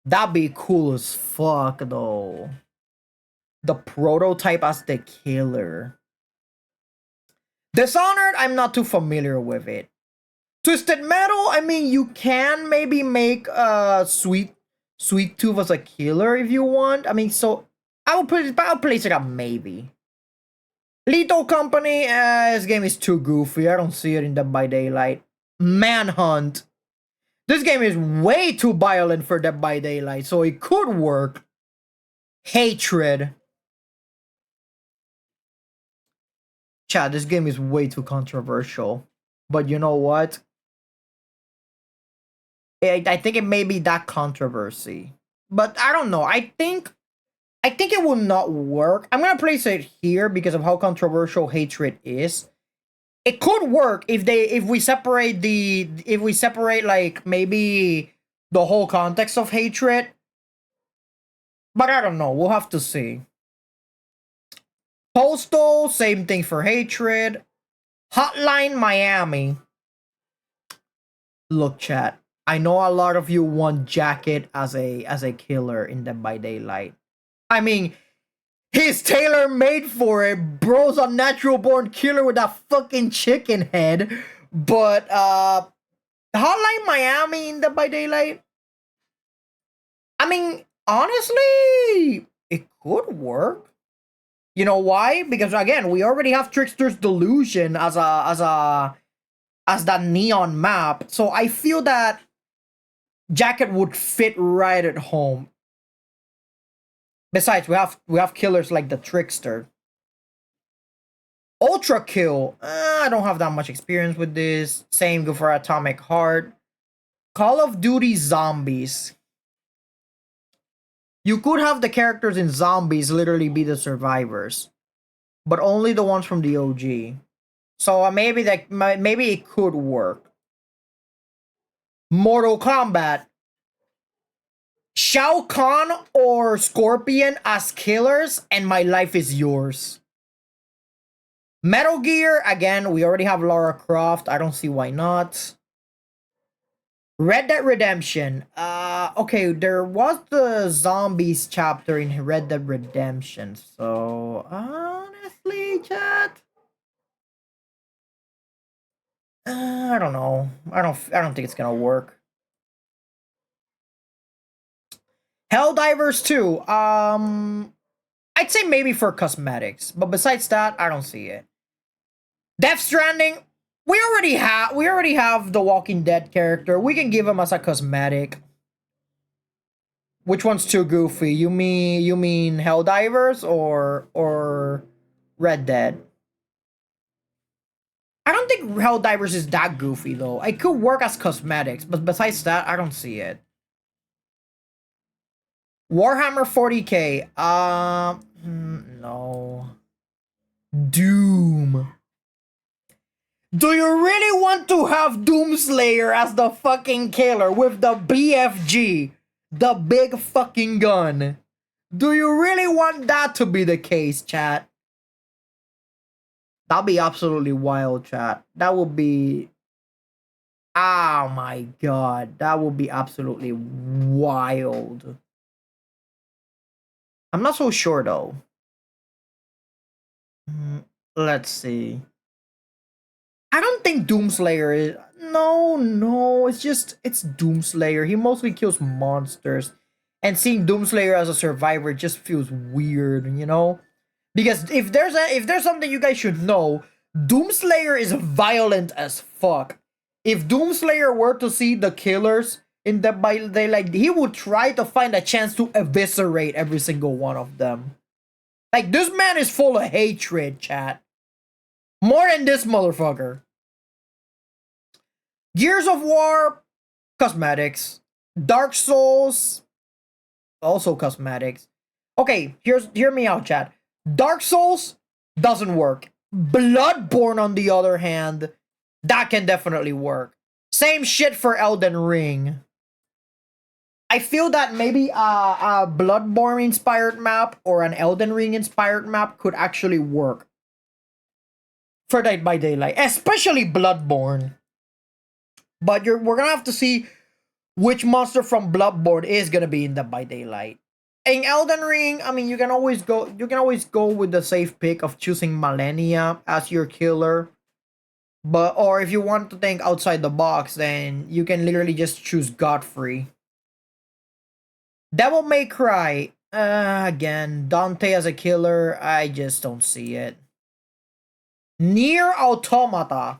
That'd be cool as fuck, though. The Prototype as the killer. Dishonored, I'm not too familiar with it. Twisted Metal, I mean, you can maybe make Sweet Tooth as a killer if you want. I mean, so I'll place it at maybe. Lethal Company, this game is too goofy. I don't see it in Dead by Daylight. Manhunt. This game is way too violent for Dead by Daylight, so it could work. Hatred. Chat, this game is way too controversial. But you know what? I think it may be that controversy. But I don't know. I think it will not work. I'm gonna place it here because of how controversial Hatred is. It could work if we separate like maybe the whole context of Hatred. But I don't know. We'll have to see. Postal, same thing for Hatred. Hotline Miami. Look, chat. I know a lot of you want Jacket as a killer in Dead by Daylight. I mean, he's tailor-made for it. Bro's a natural-born killer with a fucking chicken head. But, Hotline Miami in Dead by Daylight? I mean, honestly, it could work. You know why? Because, again, we already have Trickster's Delusion as that neon map. So I feel that Jacket would fit right at home. Besides, we have killers like the Trickster. Ultra Kill. I don't have that much experience with this. Same go for Atomic Heart. Call of Duty Zombies. You could have the characters in Zombies literally be the survivors, but only the ones from the OG. So maybe it could work. Mortal Kombat. Shao Kahn or Scorpion as killers, and my life is yours. Metal Gear, again, we already have Lara Croft. I don't see why not. Red Dead Redemption. Okay, there was the Zombies chapter in Red Dead Redemption. So, honestly, chat, I don't know. I don't think it's gonna work. Helldivers 2. I'd say maybe for cosmetics, but besides that, I don't see it. Death Stranding. We already have the Walking Dead character. We can give him as a cosmetic. Which one's too goofy? You mean Helldivers or Red Dead? I don't think Helldivers is that goofy though. It could work as cosmetics, but besides that, I don't see it. Warhammer 40k. No. Doom. Do you really want to have Doomslayer as the fucking killer with the BFG? The big fucking gun. Do you really want that to be the case, chat? That'll be absolutely wild, chat. That would be... Oh my god. That would be absolutely wild. I'm not so sure, though. Let's see. I don't think Doomslayer is... No, it's Doomslayer. He mostly kills monsters. And seeing Doomslayer as a survivor just feels weird, you know? Because if there's something you guys should know, Doomslayer is violent as fuck. If Doomslayer were to see the killers in Dead by Daylight, he would try to find a chance to eviscerate every single one of them. Like, this man is full of hatred, chat. More than this motherfucker. Gears of War, cosmetics. Dark Souls, also cosmetics. Okay, hear me out, chat. Dark Souls doesn't work. Bloodborne, on the other hand, that can definitely work. Same shit for Elden Ring. I feel that maybe a Bloodborne inspired map or an Elden Ring inspired map could actually work for Dead by Daylight, especially Bloodborne. But we're gonna have to see which monster from Bloodborne is gonna be in Dead by Daylight. In Elden Ring, I mean, you can always go with the safe pick of choosing Malenia as your killer. Or if you want to think outside the box, then you can literally just choose Godfrey. Devil May Cry, again, Dante as a killer, I just don't see it. Nier Automata.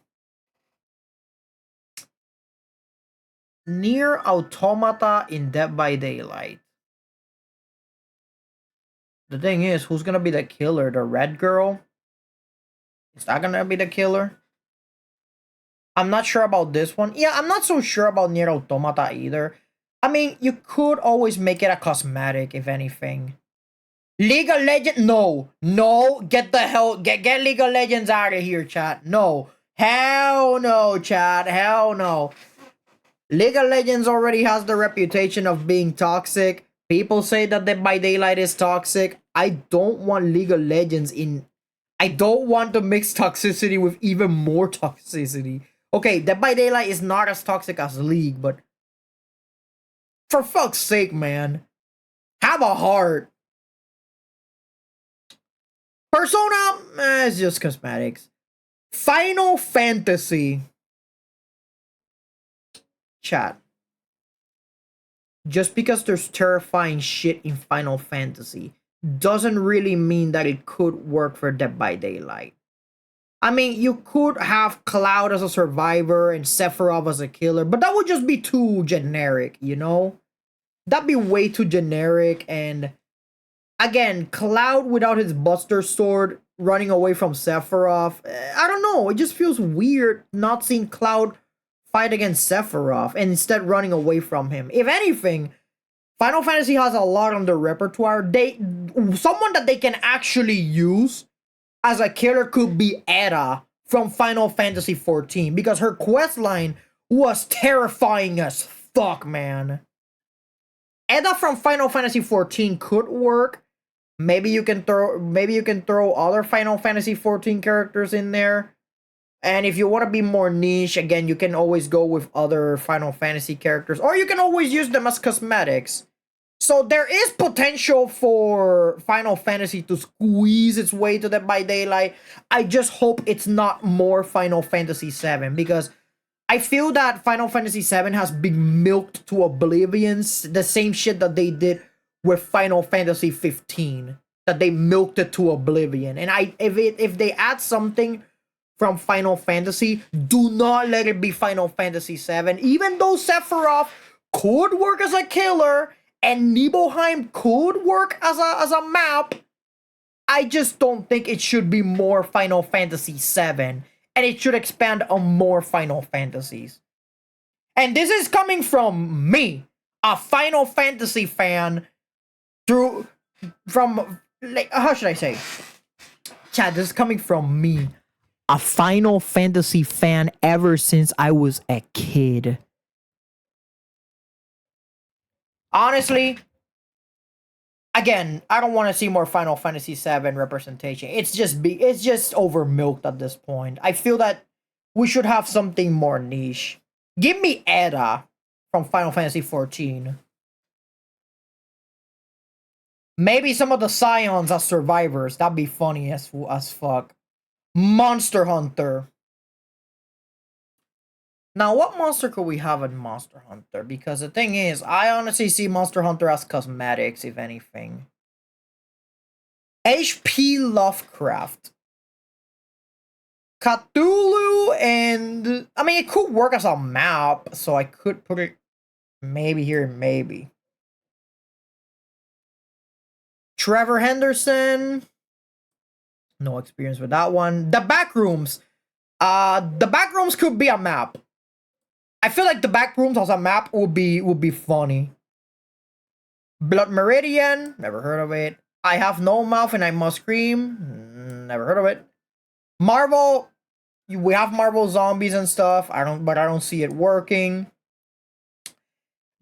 Nier Automata in Dead by Daylight. The thing is, who's gonna be the killer? The red girl? Is that gonna be the killer? I'm not sure about this one. Yeah, I'm not so sure about Nier Automata either. I mean, you could always make it a cosmetic, if anything. League of Legends? No. Get League of Legends out of here, chat. No. Hell no, chat. Hell no. League of Legends already has the reputation of being toxic. People say that Dead by Daylight is toxic. I don't want League of Legends in... I don't want to mix toxicity with even more toxicity. Okay, Dead by Daylight is not as toxic as League, but... For fuck's sake, man. Have a heart. Persona, it's just cosmetics. Final Fantasy. Chat. Just because there's terrifying shit in Final Fantasy doesn't really mean that it could work for Dead by Daylight. I mean, you could have Cloud as a survivor and Sephiroth as a killer, but that would just be too generic, you know? That'd be way too generic, and again, Cloud without his Buster Sword running away from Sephiroth, I don't know, it just feels weird not seeing Cloud fight against Sephiroth and instead running away from him. If anything, Final Fantasy has a lot on their repertoire. Someone that they can actually use as a killer could be Ada from Final Fantasy XIV, because her questline was terrifying as fuck, man. Ada from Final Fantasy XIV could work. Maybe you can throw other Final Fantasy XIV characters in there. And if you want to be more niche, again, you can always go with other Final Fantasy characters, or you can always use them as cosmetics. So there is potential for Final Fantasy to squeeze its way to Dead by Daylight. I just hope it's not more Final Fantasy VII, because I feel that Final Fantasy VII has been milked to oblivion. The same shit that they did with Final Fantasy 15, that they milked it to oblivion. And if they add something from Final Fantasy, do not let it be Final Fantasy VII. Even though Sephiroth could work as a killer and Nibelheim could work as a map. I just don't think it should be more Final Fantasy VII, and it should expand on more Final Fantasies. And this is coming from me, a Final Fantasy fan, from, like, how should I say? Chad, this is coming from me, a Final Fantasy fan ever since I was a kid. Honestly, again, I don't want to see more Final Fantasy VII representation. It's just over milked at this point. I feel that we should have something more niche. Give me Edda from Final Fantasy XIV. Maybe some of the Scions as survivors. That'd be funny as fuck. Monster Hunter. Now, what monster could we have in Monster Hunter? Because the thing is, I honestly see Monster Hunter as cosmetics, if anything. H.P. Lovecraft. Cthulhu and... I mean, it could work as a map, so I could put it maybe here, maybe. Trevor Henderson. No experience with that one. The Backrooms. The Backrooms could be a map. I feel like the Backrooms as a map would be funny. Blood Meridian. Never heard of it. I Have No Mouth and I Must Scream. Never heard of it. Marvel, we have Marvel Zombies and stuff. I don't see it working.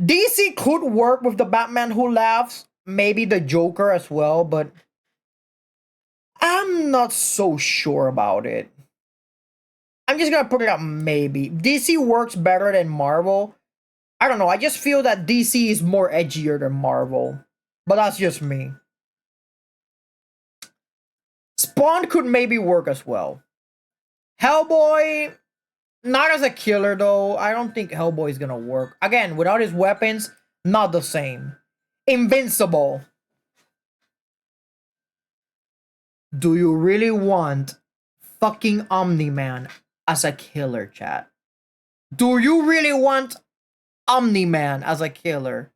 DC could work with the Batman Who Laughs, maybe the Joker as well, but I'm not so sure about it. I'm just gonna put it up maybe. DC works better than Marvel. I don't know, I just feel that DC is more edgier than Marvel, but that's just me. Spawn could maybe work as well. Hellboy, not as a killer though. I don't think Hellboy is gonna work. Again, without his weapons, not the same. Invincible. Do you really want fucking Omni-Man as a killer, chat? Do you really want Omni-Man as a killer?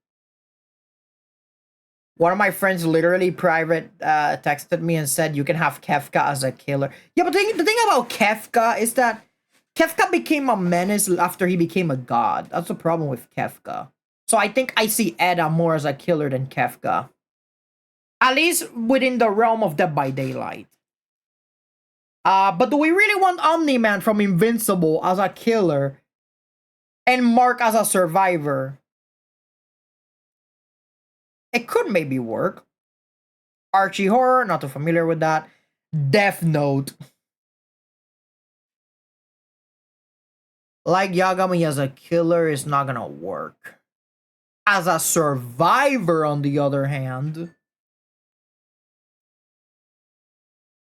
One of my friends literally private texted me and said you can have Kefka as a killer. Yeah, but the thing about Kefka is that Kefka became a menace after he became a god. That's the problem with Kefka. So I think I see Edda more as a killer than Kefka. At least within the realm of Dead by Daylight. But do we really want Omni-Man from Invincible as a killer and Mark as a survivor? It could maybe work. Archie Horror, not too familiar with that. Death Note. Like Yagami as a killer is not gonna work. As a survivor, on the other hand,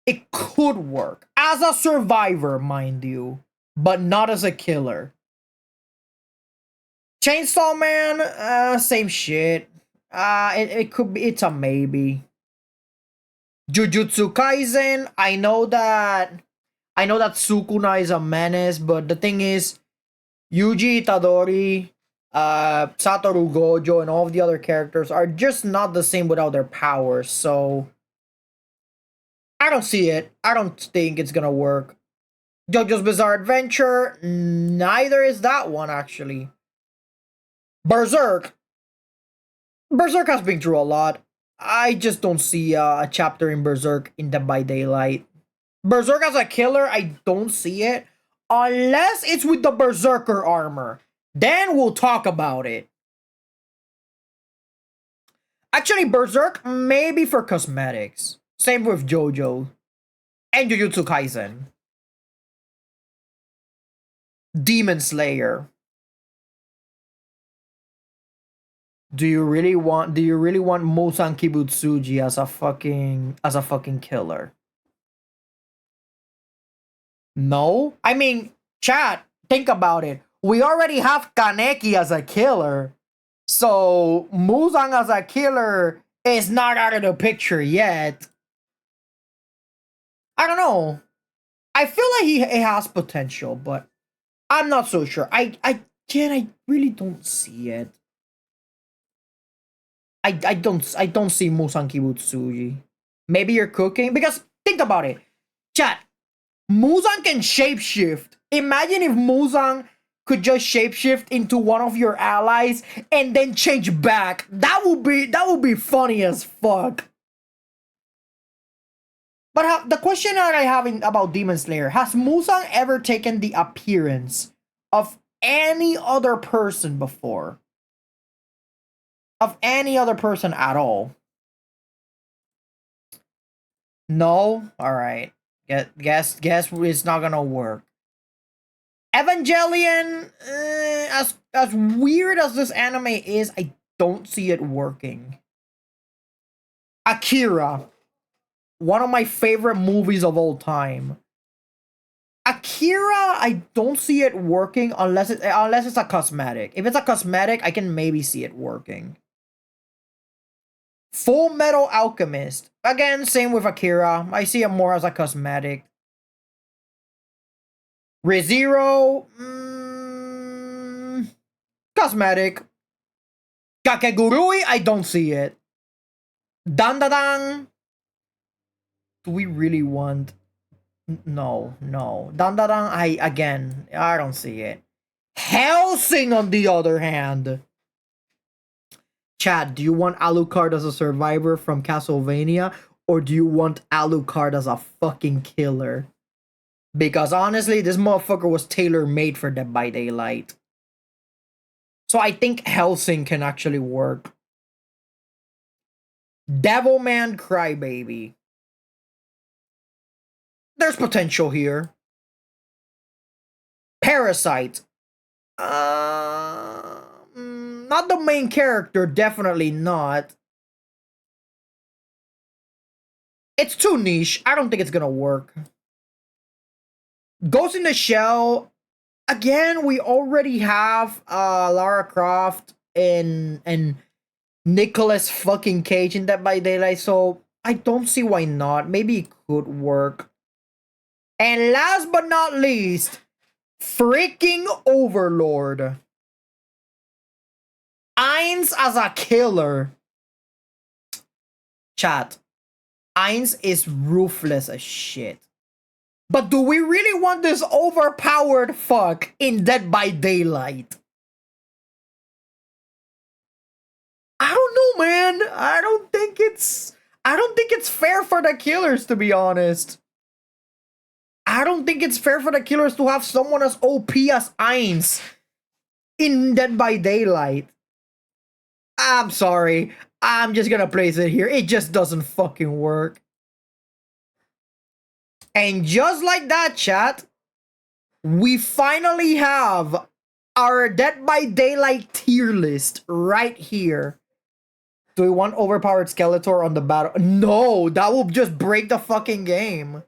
it could work. As a survivor, mind you, but not as a killer. Chainsaw Man, same shit. It could be, it's a maybe. Jujutsu Kaisen, I know that Sukuna is a menace, but the thing is, Yuji Itadori, Satoru Gojo, and all of the other characters are just not the same without their powers, so I don't see it. I don't think it's gonna work. JoJo's Bizarre Adventure, neither is that one, actually. Berserk. Berserk has been through a lot. I just don't see a chapter in Berserk in Dead by Daylight. Berserk as a killer, I don't see it. Unless it's with the Berserker armor. Then we'll talk about it. Actually, Berserk maybe for cosmetics. Same with JoJo. And Jujutsu Kaisen. Demon Slayer. Do you really want Musan Kibutsuji as a fucking killer? No? I mean, chat, think about it. We already have Kaneki as a killer. So Muzan as a killer is not out of the picture yet. I don't know. I feel like he has potential, but I'm not so sure. I really don't see it. I don't see Musan Kibutsuji. Maybe you're cooking because think about it, chat. Muzan can shapeshift. Imagine if Muzan could just shapeshift into one of your allies and then change back. That would be funny as fuck. But the question that I have about Demon Slayer, has Muzan ever taken the appearance of any other person before? Of any other person at all? No? Alright. Guess it's not gonna work. Evangelion, as weird as this anime is, I don't see it working. Akira, one of my favorite movies of all time. Akira, I don't see it working unless it's a cosmetic. If it's a cosmetic, I can maybe see it working. Full Metal Alchemist, again, same with Akira. I see it more as a cosmetic. ReZero, cosmetic. Kakegurui, I don't see it. Dandadan, do we really want? No. Dandadan, I don't see it. Hellsing, on the other hand. Chad, do you want Alucard as a survivor from Castlevania, or do you want Alucard as a fucking killer? Because honestly, this motherfucker was tailor-made for Dead by Daylight. So I think Hellsing can actually work. Devilman Crybaby. There's potential here. Parasite. Not the main character, definitely not. It's too niche. I don't think it's gonna work. Ghost in the Shell. Again, we already have Lara Croft and Nicolas fucking Cage in Dead by Daylight, so I don't see why not. Maybe it could work. And last but not least, freaking Overlord. Ainz as a killer. Chat. Ainz is ruthless as shit. But do we really want this overpowered fuck in Dead by Daylight? I don't know, man. I don't think it's fair for the killers, to be honest. I don't think it's fair for the killers to have someone as OP as Ainz in Dead by Daylight. I'm sorry. I'm just gonna place it here. It just doesn't fucking work. And just like that, chat, we finally have our Dead by Daylight tier list right here. Do we want overpowered Skeletor on the battle? No, that will just break the fucking game.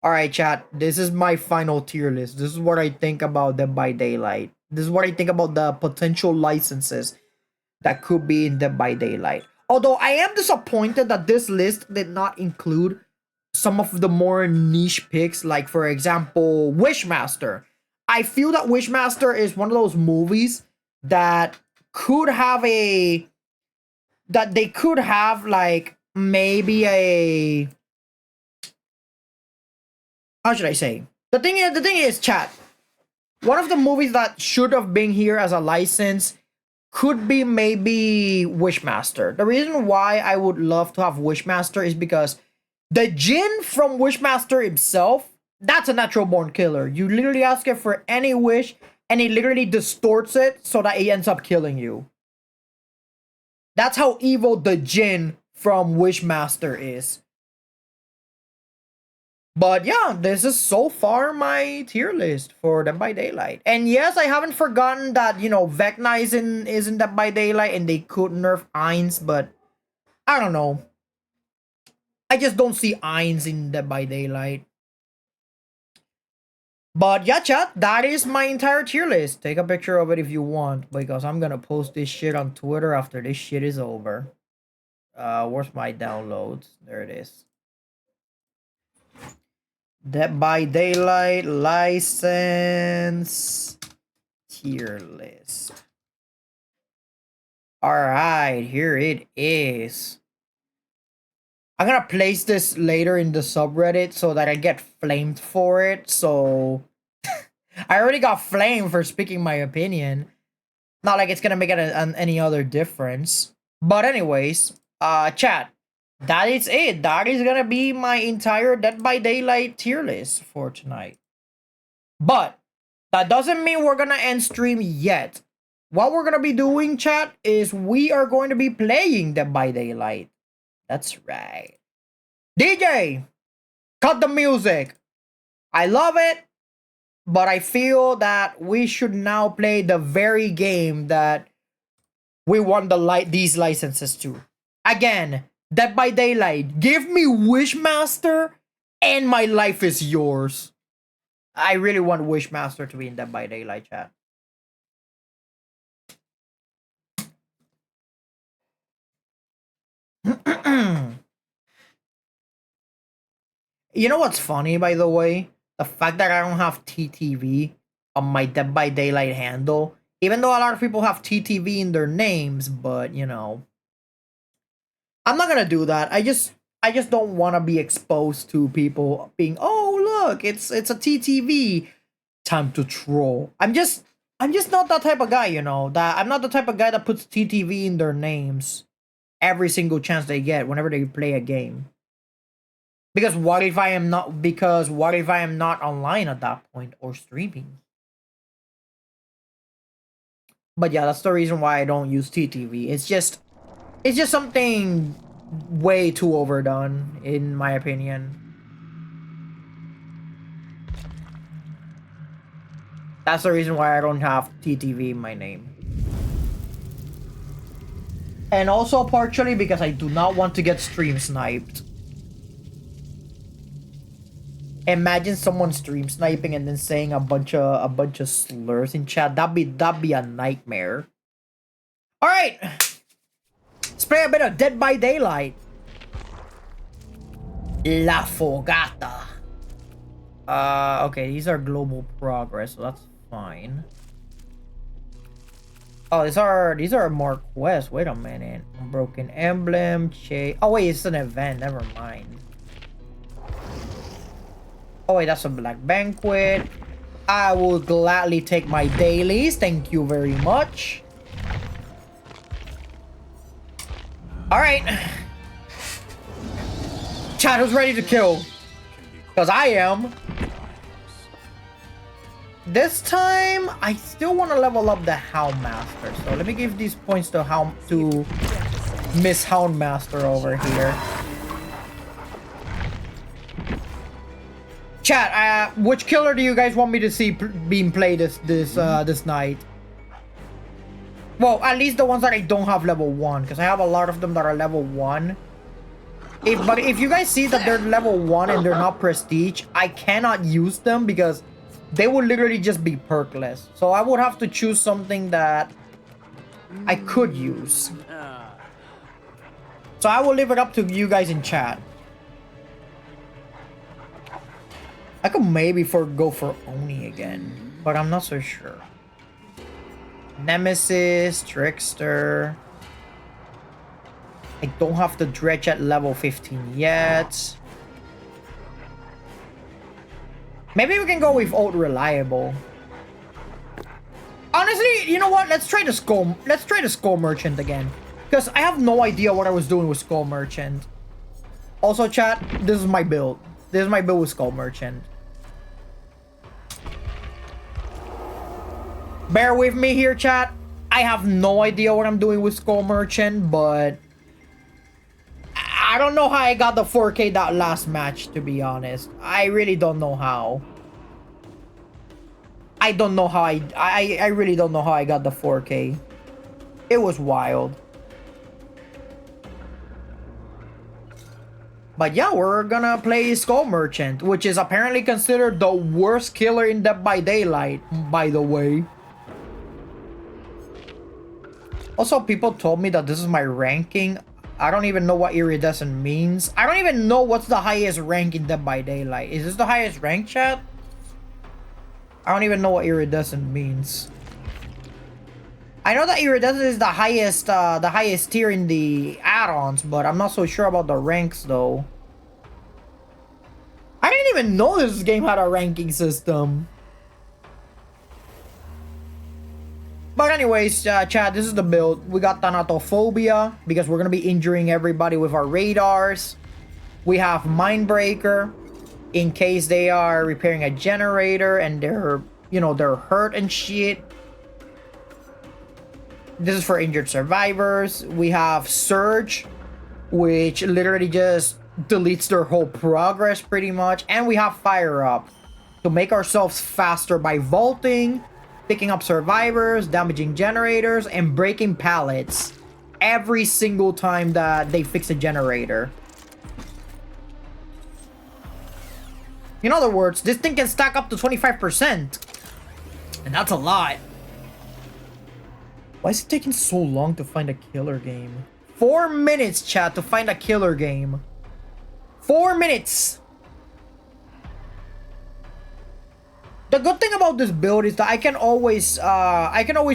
Alright, chat, this is my final tier list. This is what I think about Dead by Daylight. This is what I think about the potential licenses that could be in Dead by Daylight. Although I am disappointed that this list did not include some of the more niche picks, like for example, Wishmaster. I feel that Wishmaster is one of those movies that could have like maybe a, how should I say? The thing is, chat. One of the movies that should have been here as a license could be maybe Wishmaster. The reason why I would love to have Wishmaster is because the Jin from Wishmaster himself, that's a natural born killer. You literally ask it for any wish, and it literally distorts it so that it ends up killing you. That's how evil the Jin from Wishmaster is. But yeah, this is so far my tier list for Dead by Daylight. And yes, I haven't forgotten that, you know, Vecna is in Dead by Daylight and they could nerf Ainz, but I don't know. I just don't see Ainz in Dead by Daylight. But yeah, chat, that is my entire tier list. Take a picture of it if you want, because I'm gonna post this shit on Twitter after this shit is over. Where's my downloads? There it is. Dead by Daylight license tier list. Alright, here it is. I'm gonna place this later in the subreddit so that I get flamed for it. So I already got flamed for speaking my opinion. Not like it's gonna make any other difference. But anyways, chat. That is it. That is gonna be my entire Dead by Daylight tier list for tonight. But that doesn't mean we're gonna end stream yet. What we're gonna be doing, chat, is we are going to be playing Dead by Daylight. That's right. DJ, cut the music. I love it, but I feel that we should now play the very game that we won these licenses to. Again, Dead by Daylight. Give me Wishmaster and my life is yours. I really want Wishmaster to be in Dead by Daylight, chat. You know what's funny, by the way? The fact that I don't have TTV on my Dead by Daylight handle. Even though a lot of people have TTV in their names, but, you know. I'm not gonna do that. I just don't want to be exposed to people being, oh, look, it's a TTV. Time to troll. I'm just not that type of guy, you know. That I'm not the type of guy that puts TTV in their names every single chance they get whenever they play a game. Because what if I am not online at that point or streaming? But yeah, that's the reason why I don't use TTV. It's just something way too overdone, in my opinion. That's the reason why I don't have TTV in my name. And also partially because I do not want to get stream sniped. Imagine someone stream sniping and then saying a bunch of slurs in chat. That'd be a nightmare. All right, let's play a bit of Dead by Daylight. La Fogata. Okay, these are global progress, so that's fine. Oh, these are more quests. Wait a minute. Broken Emblem, oh wait, it's an event. Never mind. Oh wait, that's a Black Banquet. I will gladly take my dailies. Thank you very much. Alright. Chat, who's ready to kill? Because I am. This time, I still want to level up the Houndmaster. So let me give these points to Miss Houndmaster over here. Chat, which killer do you guys want me to see being played this night? Well, at least the ones that I don't have level 1, because I have a lot of them that are level 1. But if you guys see that they're level 1 and they're not prestige, I cannot use them because they will literally just be perkless. So I would have to choose something that I could use. So I will leave it up to you guys in chat. I could maybe go for Oni again, but I'm not so sure. Nemesis, Trickster. I don't have the Dredge at level 15 yet. Maybe we can go with Old Reliable. Honestly, you know what? Let's try the Skull Merchant again. Because I have no idea what I was doing with Skull Merchant. Also, chat, this is my build. This is my build with Skull Merchant. Bear with me here, chat. I have no idea what I'm doing with Skull Merchant, but I don't know how I got the 4K that last match, to be honest. I really don't know how. I don't know how I really don't know how I got the 4K. It was wild. But yeah, we're gonna play Skull Merchant, which is apparently considered the worst killer in Dead by Daylight, by the way. Also, people told me that this is my ranking. I don't even know what iridescent means. I don't even know what's the highest rank in Dead by Daylight. Is this the highest rank, chat? I don't even know what iridescent means. I know that iridescent is the highest tier in the add-ons, but I'm not so sure about the ranks though. I didn't even know this game had a ranking system. But anyways, chat, this is the build. We got Thanatophobia because we're gonna be injuring everybody with our radars. We have Mindbreaker in case they are repairing a generator and they're, you know, they're hurt and shit. This is for injured survivors. We have Surge, which literally just deletes their whole progress pretty much. And we have Fire Up to make ourselves faster by vaulting, picking up survivors, damaging generators, and breaking pallets every single time that they fix a generator. In other words, this thing can stack up to 25%. And that's a lot. Why is it taking so long to find a killer game? 4 minutes, chat, to find a killer game. 4 minutes! The good thing about this build is that I can always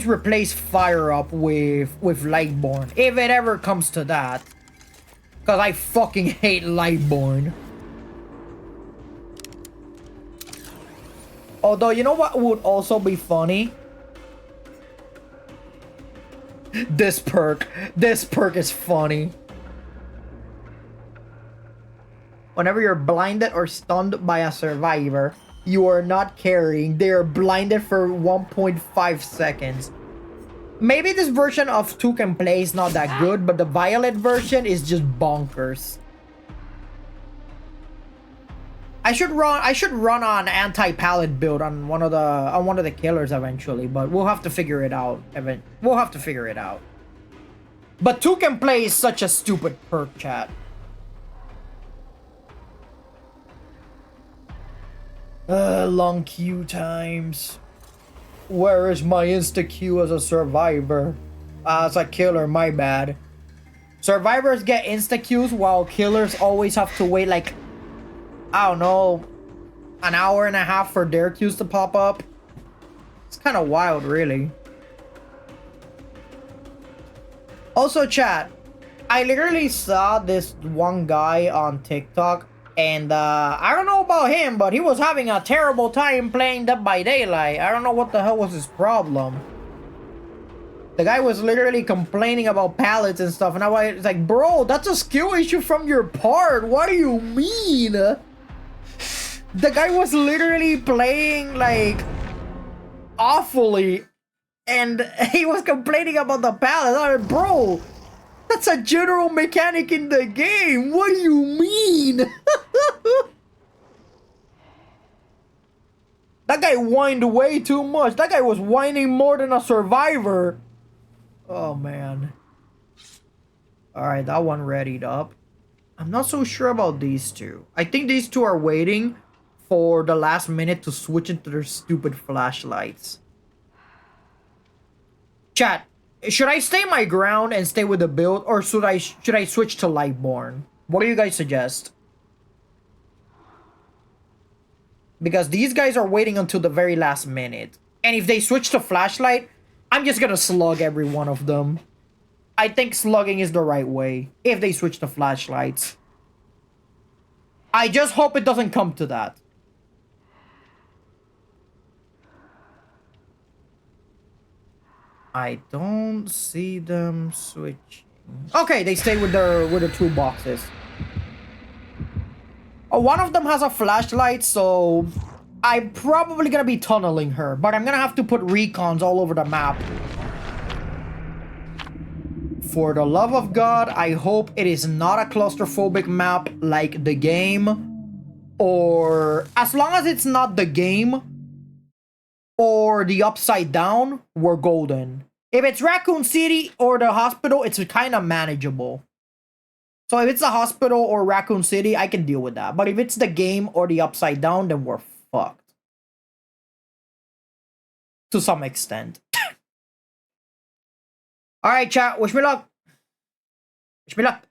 replace Fire Up with Lightborn if it ever comes to that. Cause I fucking hate Lightborn. Although, you know what would also be funny? This perk is funny. Whenever you're blinded or stunned by a survivor, you are not carrying. They are blinded for 1.5 seconds. Maybe this version of 2 can play is not that good, but the Violet version is just bonkers. I should run on anti-pallet build on one of the killers eventually, but we'll have to figure it out. We'll have to figure it out. But 2 can play is such a stupid perk, chat. Long queue times. Where is my insta queue as a survivor? As a killer, my bad. Survivors get insta queues while killers always have to wait like, I don't know, an hour and a half for their queues to pop up. It's kind of wild, really. Also, chat, I literally saw this one guy on TikTok, and I don't know about him, but he was having a terrible time playing Dead by Daylight. I don't know what the hell was his problem. The guy was literally complaining about pallets and stuff, and I was like, bro, that's a skill issue from your part. What do you mean? The guy was literally playing, like, awfully, and he was complaining about the pallets. I was like, bro, that's a general mechanic in the game. What do you mean? That guy whined way too much. That guy was whining more than a survivor. Oh, man. Alright, that one readied up. I'm not so sure about these two. I think these two are waiting for the last minute to switch into their stupid flashlights. Chat, should I stay my ground and stay with the build, or should I switch to Lightborn? What do you guys suggest? Because these guys are waiting until the very last minute. And if they switch to flashlight, I'm just gonna slug every one of them. I think slugging is the right way if they switch to flashlights. I just hope it doesn't come to that. I don't see them switching. Okay, they stay with their 2 boxes. Oh, one of them has a flashlight, so I'm probably gonna be tunneling her, but I'm gonna have to put recons all over the map. For the love of God, I hope it is not a claustrophobic map like the game, or as long as it's not the game or the Upside Down, we're golden. If it's Raccoon City or the hospital, it's kind of manageable. So if it's the hospital or Raccoon City, I can deal with that. But if it's the game or the Upside Down, then we're fucked. To some extent. Alright, chat. Wish me luck. Wish me luck.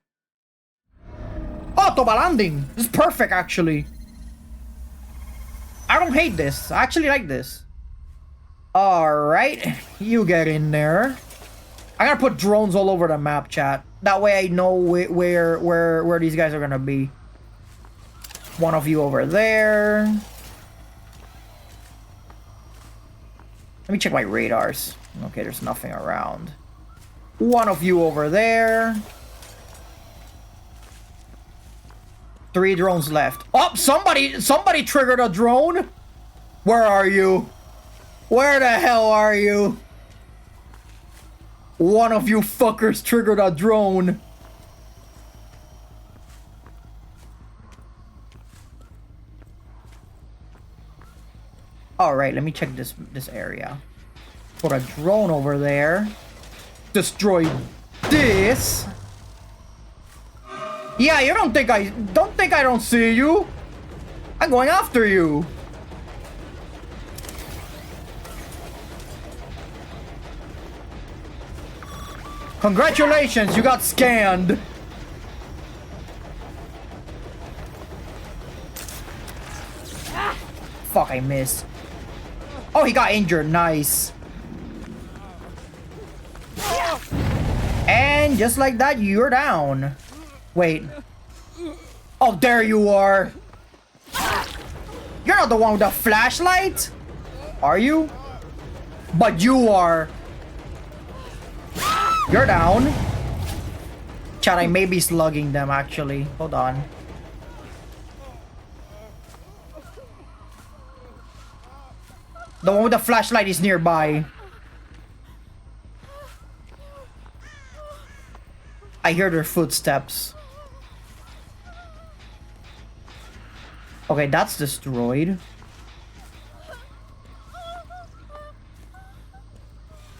Oh, Toba landing. This is perfect, actually. I don't hate this. I actually like this. Alright. You get in there. I gotta put drones all over the map, chat. That way I know where these guys are gonna be. One of you over there. Let me check my radars. Okay, there's nothing around. One of you over there. 3 drones left. Oh, somebody triggered a drone. Where are you? Where the hell are you? One of you fuckers triggered a drone. Alright, let me check this area. Put a drone over there. Destroy this. Yeah, you don't think I don't see you. I'm going after you. Congratulations, you got scanned. Fuck, I missed. Oh, he got injured. Nice. And just like that, you're down. Wait. Oh, there you are. You're not the one with the flashlight? Are you? But you are. You're down. Chat, I may be slugging them actually. Hold on. The one with the flashlight is nearby. I hear their footsteps. Okay, that's destroyed.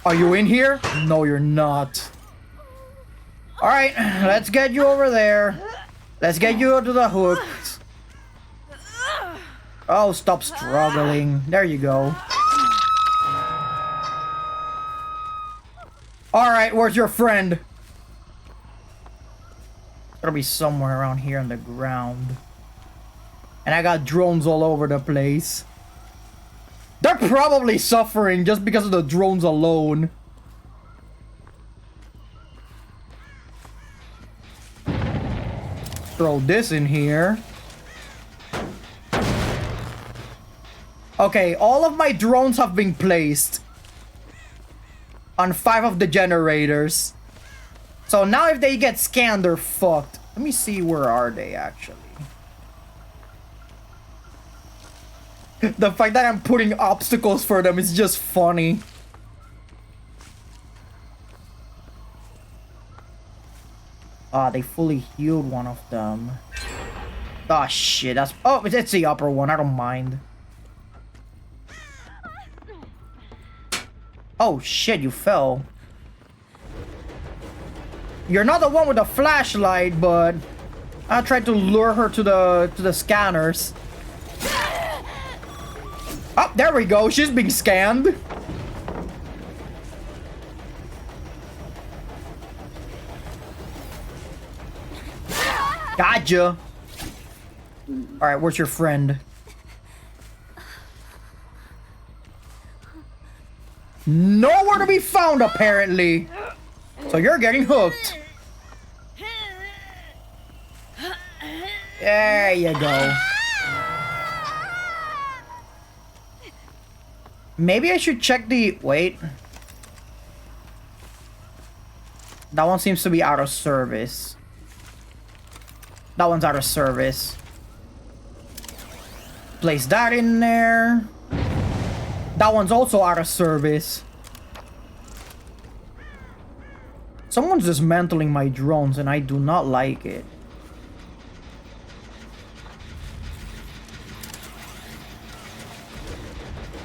Are you in here? No, you're not. Alright, let's get you over there. Let's get you to the hooks. Oh, stop struggling. There you go. Alright, where's your friend? Gotta be somewhere around here on the ground. And I got drones all over the place. They're probably suffering just because of the drones alone. Throw this in here. Okay, all of my drones have been placed on 5 of the generators. So now if they get scanned, they're fucked. Let me see, where are they actually? The fact that I'm putting obstacles for them is just funny. Ah, they fully healed one of them. Ah, shit, that's... Oh, it's the upper one, I don't mind. Oh, shit, you fell. You're not the one with the flashlight, but... I tried to lure her to the scanners. Oh, there we go. She's being scanned. Gotcha. Alright, where's your friend? Nowhere to be found, apparently. So you're getting hooked. There you go. Maybe I should check the... Wait. That one seems to be out of service. That one's out of service. Place that in there. That one's also out of service. Someone's dismantling my drones and I do not like it.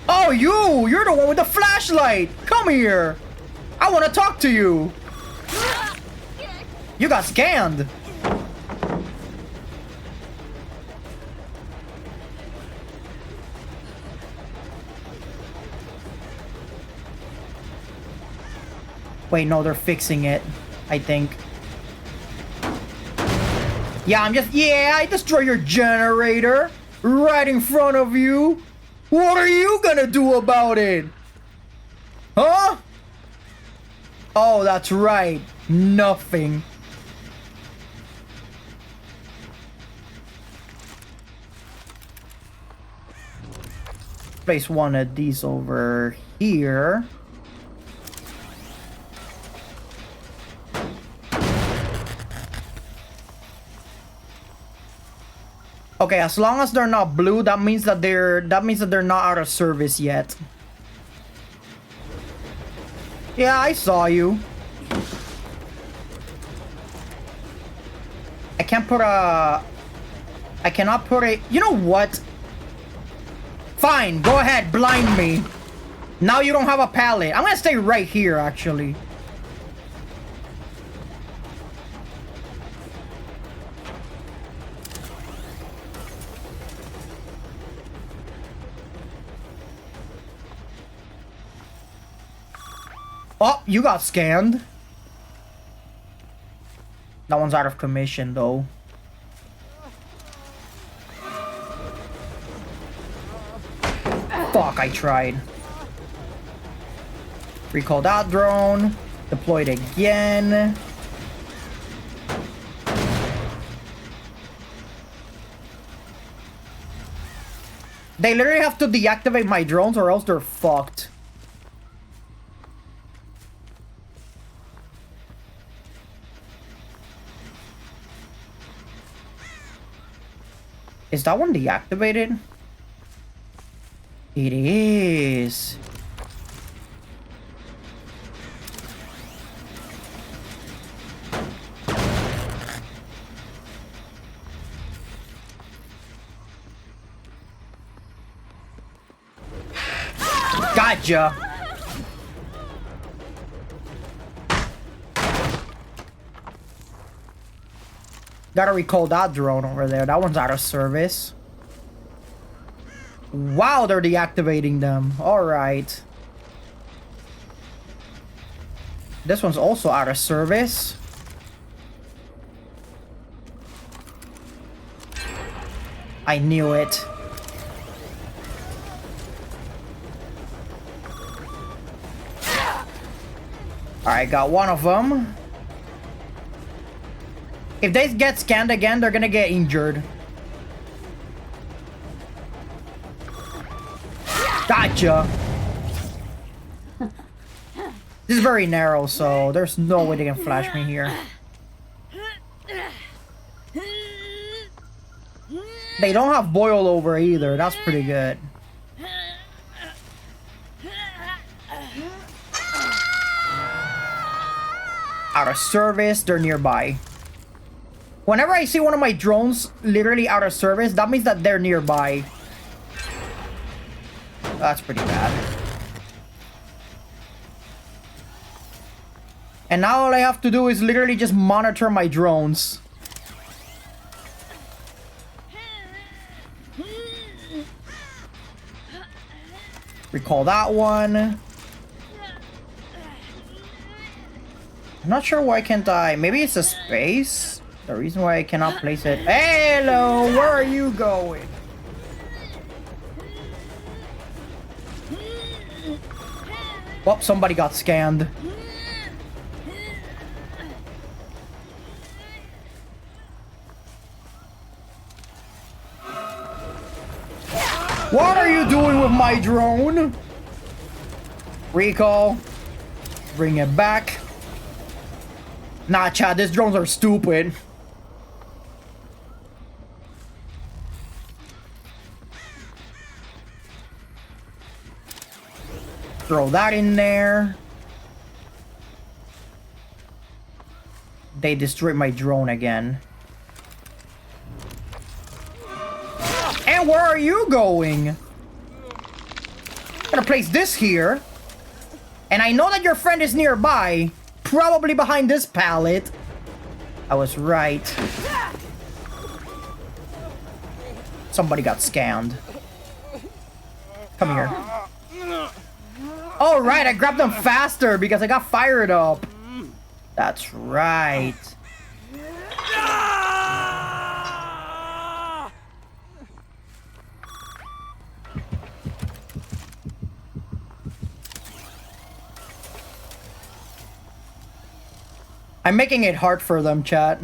Oh, you're the one with the flashlight. Come here. I want to talk to you. You got scanned. Wait, no, they're fixing it, I think. Yeah, I destroy your generator right in front of you. What are you gonna do about it? Huh? Oh, that's right. Nothing. Place one of these over here. Okay, as long as they're not blue, that means that they're not out of service yet. Yeah, I saw you. I can't put a... I cannot put a... You know what? Fine, go ahead, blind me. Now you don't have a pallet. I'm gonna stay right here, actually. Oh, you got scanned. That one's out of commission, though. Fuck, I tried. Recall that drone. Deployed again. They literally have to deactivate my drones or else they're fucked. Is that one deactivated? It is. Gotcha. Gotta recall that drone over there. That one's out of service. Wow, they're deactivating them. Alright. This one's also out of service. I knew it. Alright, got one of them. If they get scanned again, they're gonna get injured. Gotcha! This is very narrow, so there's no way they can flash me here. They don't have boil over either. That's pretty good. Out of service, they're nearby. Whenever I see one of my drones literally out of service, that means that they're nearby. That's pretty bad. And now all I have to do is literally just monitor my drones. Recall that one. I'm not sure why can't I... Maybe it's a space? The reason why I cannot place it... Hello! Where are you going? Oh, somebody got scanned. What are you doing with my drone? Recall. Bring it back. Nah, Chad, these drones are stupid. Throw that in there. They destroyed my drone again. And where are you going? I'm gonna place this here. And I know that your friend is nearby. Probably behind this pallet. I was right. Somebody got scanned. Come here. Alright, I grabbed them faster because I got fired up. That's right. I'm making it hard for them, chat.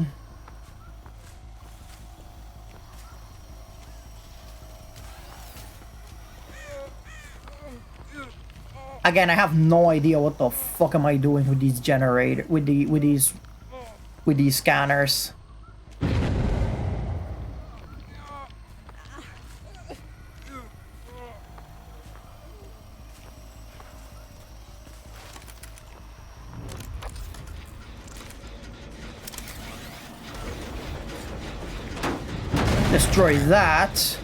Again, I have no idea what the fuck am I doing with these with these scanners. Destroy that.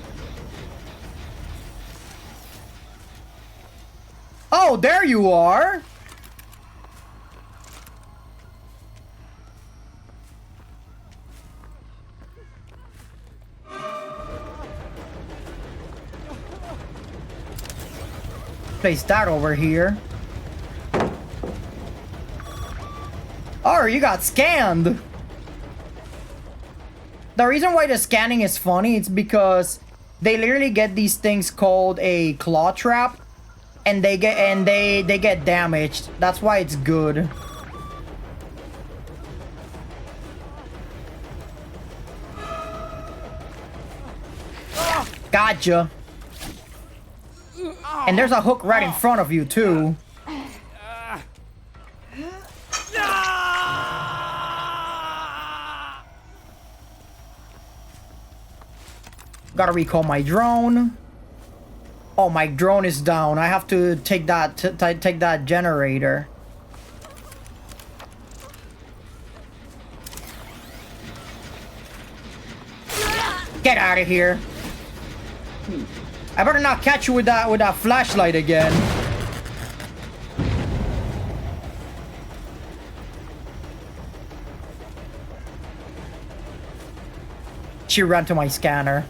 Oh, there you are. Place that over here. Oh, you got scanned. The reason why the scanning is funny is because they literally get these things called a claw trap, and they get damaged. That's why it's good. Gotcha. And there's a hook right in front of you too. Gotta recall my drone. Oh, my drone is down. I have to take that take that generator. Get out of here. I better not catch you with that flashlight again. She ran to my scanner.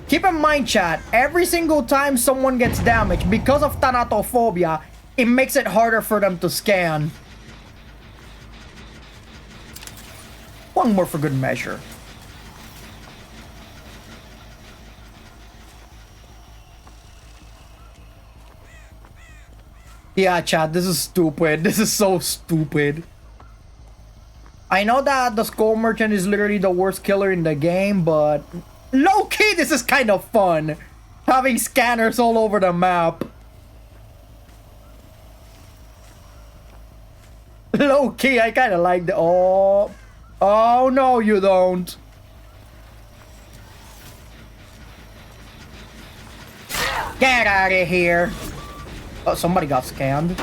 Keep in mind, chat, every single time someone gets damaged because of thanatophobia, it makes it harder for them to scan. One more for good measure. Yeah, chat, this is stupid. This is so stupid. I know that the Skull Merchant is literally the worst killer in the game, but low-key, this is kind of fun. Having scanners all over the map. Low-key, I kind of like the... Oh. Oh, no, you don't. Get out of here. Oh, somebody got scanned.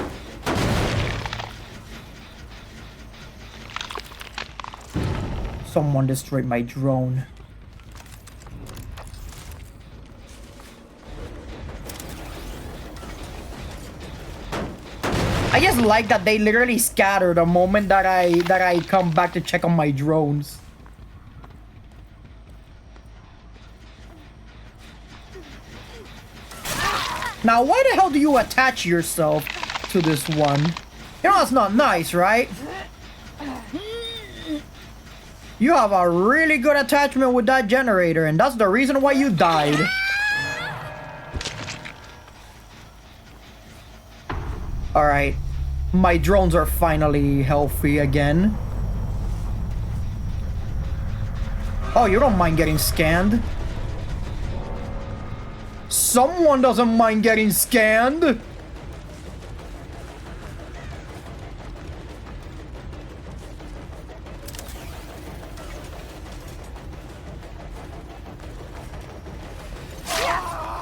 Someone destroyed my drone. I just like that they literally scatter the moment that I come back to check on my drones. Now, why the hell do you attach yourself to this one? You know, that's not nice, right? You have a really good attachment with that generator, and that's the reason why you died. Alright. My drones are finally healthy again. Oh, you don't mind getting scanned? Someone doesn't mind getting scanned.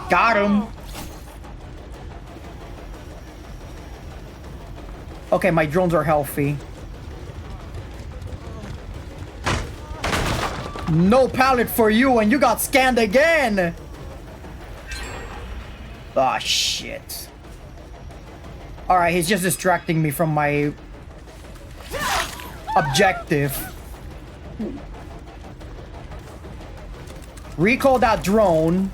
Got him. Okay, my drones are healthy. No pallet for you, and you got scanned again. Ah, shit. Alright, he's just distracting me from my objective. Recall that drone.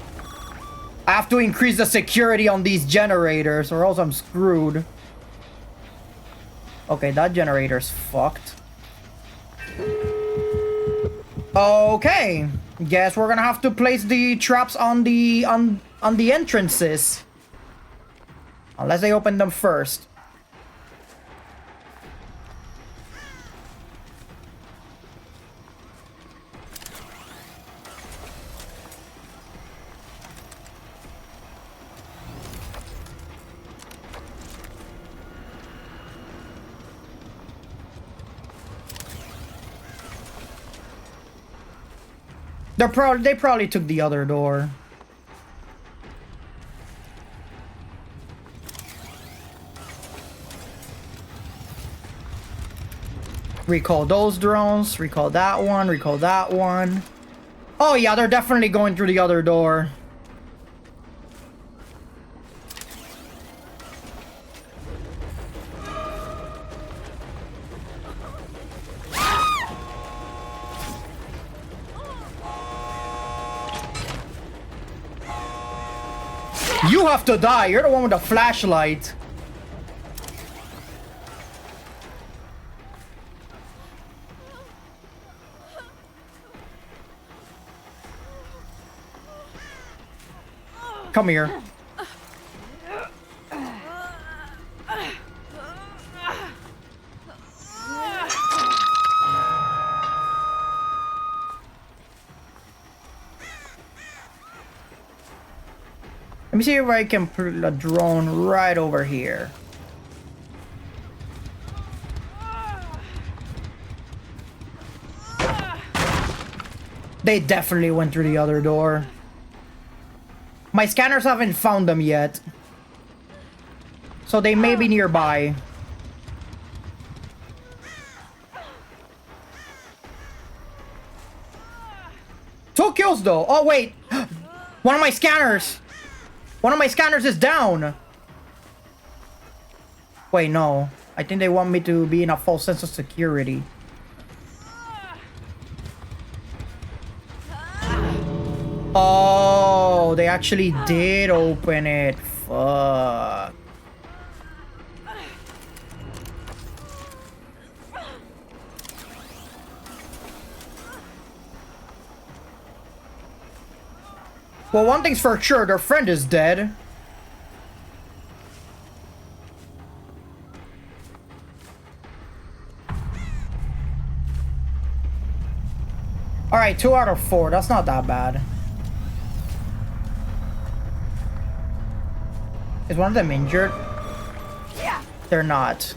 I have to increase the security on these generators, or else I'm screwed. Okay, that generator's fucked. Okay. Guess we're gonna have to place the traps on the entrances. Unless they open them first. They probably took the other door. Recall those drones, recall that one, recall that one. Oh yeah, they're definitely going through the other door. You have to die. You're the one with the flashlight. Come here. Let me see if I can put a drone right over here. They definitely went through the other door. My scanners haven't found them yet. So they may be nearby. Two kills though. Oh wait. One of my scanners. One of my scanners is down. Wait, no. I think they want me to be in a false sense of security. Oh, they actually did open it. Fuck. Well, one thing's for sure, their friend is dead. Alright, 2 out of 4. That's not that bad. Is one of them injured? Yeah. They're not.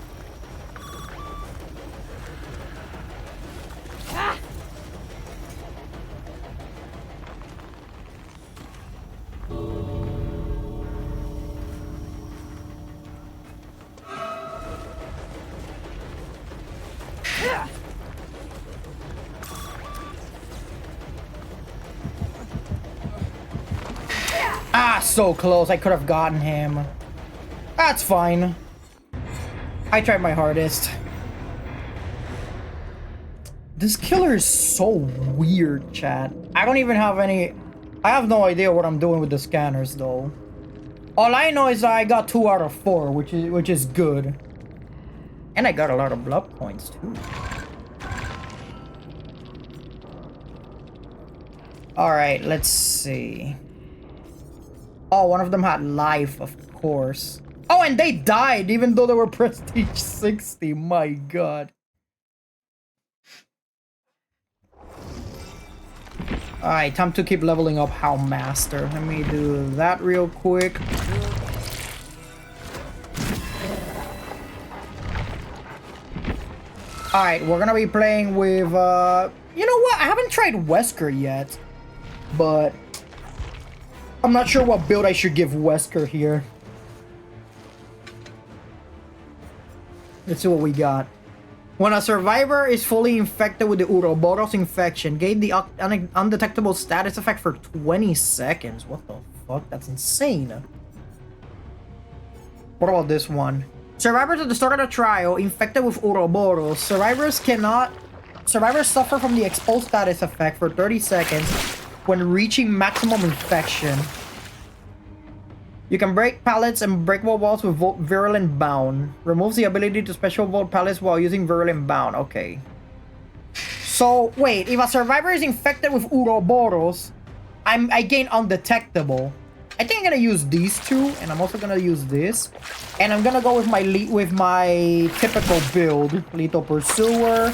Ah, so close. I could have gotten him. That's fine. I tried my hardest. This killer is so weird, chat. I don't even have any... I have no idea what I'm doing with the scanners, though. All I know is I got 2 out of 4, which is good. And I got a lot of blood points, too. Alright, let's see. Oh, one of them had life, of course. Oh, and they died, even though they were prestige 60. My god. Alright, time to keep leveling up Hound Master. Let me do that real quick. Alright, we're gonna be playing with, you know what? I haven't tried Wesker yet. But I'm not sure what build I should give Wesker here. Let's see what we got. When a survivor is fully infected with the Ouroboros infection, gain the undetectable status effect for 20 seconds. What the fuck? That's insane. What about this one? Survivors at the start of the trial infected with Ouroboros. Survivors suffer from the exposed status effect for 30 seconds when reaching maximum infection. You can break pallets and breakable walls with Virulent Bound. Removes the ability to special vault pallets while using Virulent Bound. Okay. So, wait. If a survivor is infected with Ouroboros, I gain Undetectable. I think I'm gonna use these two, and I'm also gonna use this. And I'm gonna go with my typical build. Lethal Pursuer.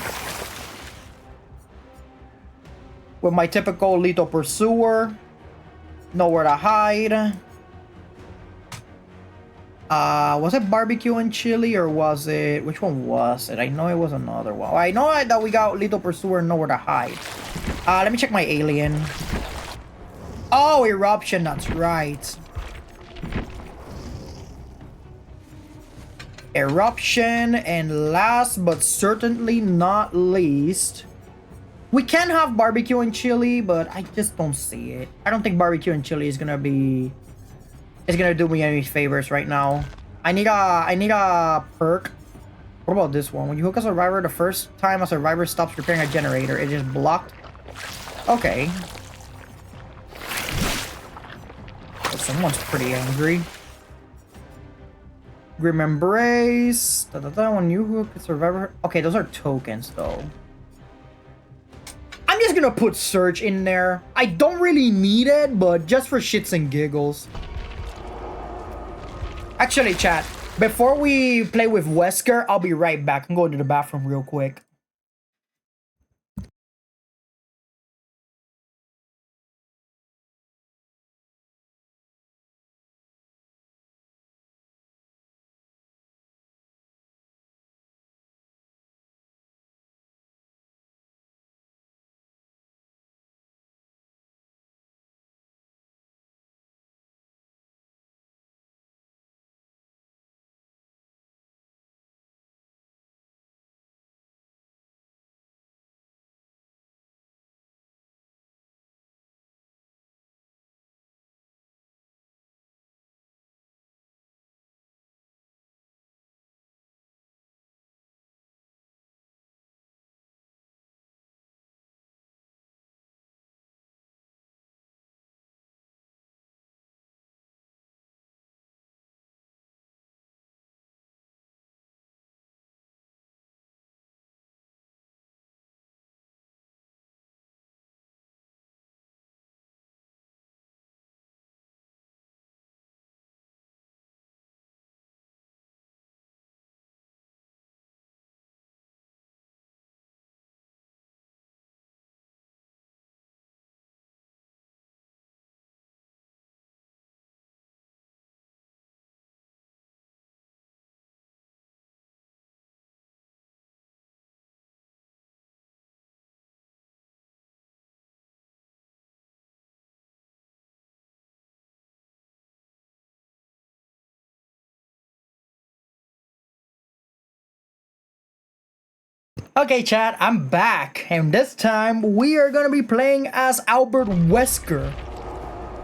With my typical Lethal Pursuer. Nowhere to hide. Was it barbecue and chili, or was it... Which one was it? I know it was another one. I know that we got Lethal Pursuer and Nowhere to Hide. Let me check my alien. Oh, eruption, that's right. Eruption, and last but certainly not least, we can have barbecue and chili, but I just don't see it. I don't think barbecue and chili is gonna do me any favors right now. I need a perk. What about this one? When you hook a survivor, the first time a survivor stops repairing a generator, it is blocked. Okay. Oh, someone's pretty angry. Grim Embrace. When you hook a survivor. Okay, those are tokens though. I'm just gonna put Search in there. I don't really need it, but just for shits and giggles. Actually, chat, before we play with Wesker, I'll be right back. I'm going to the bathroom real quick. Okay, chat, I'm back, and this time we are gonna be playing as Albert Wesker.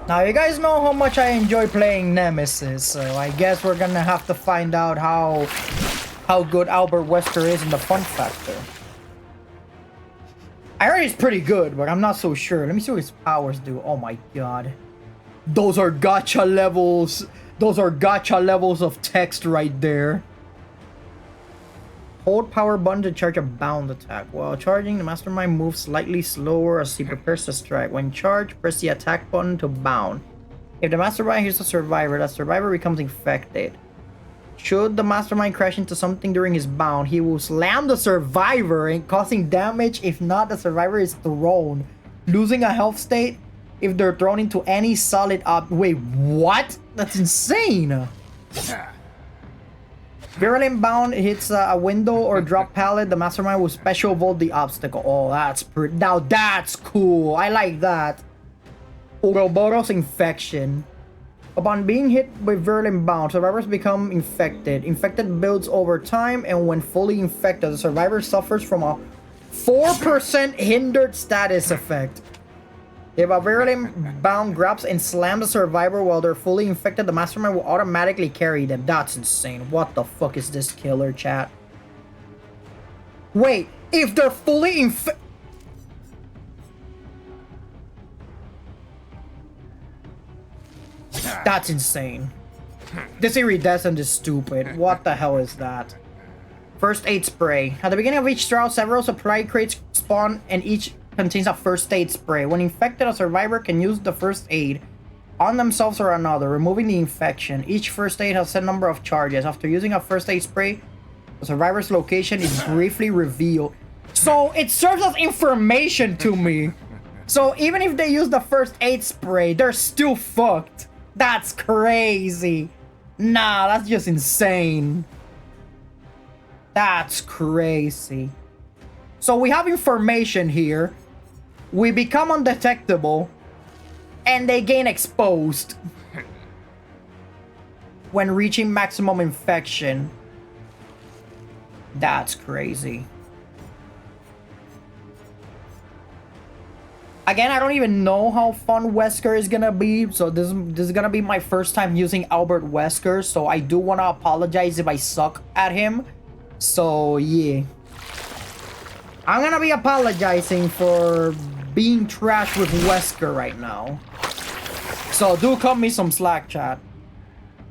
Now, you guys know how much I enjoy playing Nemesis, so I guess we're gonna have to find out how good Albert Wesker is in the fun factor. I heard he's pretty good, but I'm not so sure. Let me see what his powers do. Oh my god. Those are gacha levels. Those are gacha levels of text right there. Hold power button to charge a bound attack. While charging, the mastermind moves slightly slower as he prepares to strike. When charged, press the attack button to bound. If the mastermind hits a survivor, that survivor becomes infected. Should the mastermind crash into something during his bound, he will slam the survivor and causing damage. If not, the survivor is thrown, losing a health state if they're thrown into any solid Wait, what? That's insane! Virulent Bound hits a window or drop pallet, the mastermind will special vault the obstacle. Oh, that's pretty. Now that's cool. I like that. Ouroboros Infection. Upon being hit with Virulent Bound, survivors become infected. Infected builds over time, and when fully infected, the survivor suffers from a 4% hindered status effect. If a Virulent Bound grabs and slams the survivor while they're fully infected, the mastermind will automatically carry them. That's insane. What the fuck is this killer, chat? Wait, if they're fully infected... That's insane. This iridescent is stupid. What the hell is that? First aid spray. At the beginning of each trial, several supply crates spawn and each contains a first aid spray. When infected, a survivor can use the first aid on themselves or another, removing the infection. Each first aid has a set number of charges. After using a first aid spray, the survivor's location is briefly revealed. So it serves as information to me. So even if they use the first aid spray, they're still fucked. That's crazy. Nah, that's just insane. That's crazy. So we have information here. we become undetectable, and they gain exposed when reaching maximum infection. That's crazy. Again, I don't even know how fun Wesker is gonna be, so this is gonna be my first time using Albert Wesker, so I do want to apologize if I suck at him. So yeah, I'm gonna be apologizing for being trash with Wesker right now. So do cut me some slack, chat.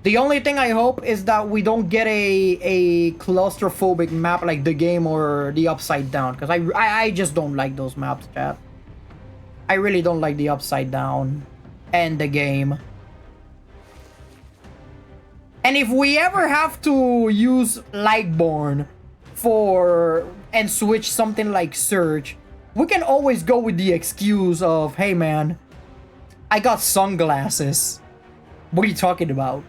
The only thing I hope is that we don't get a claustrophobic map like the game or the Upside Down, because I just don't like those maps, chat. I really don't like the Upside Down and the game. And if we ever have to use Lightborn and switch something like Surge, we can always go with the excuse of, hey man, I got sunglasses. What are you talking about?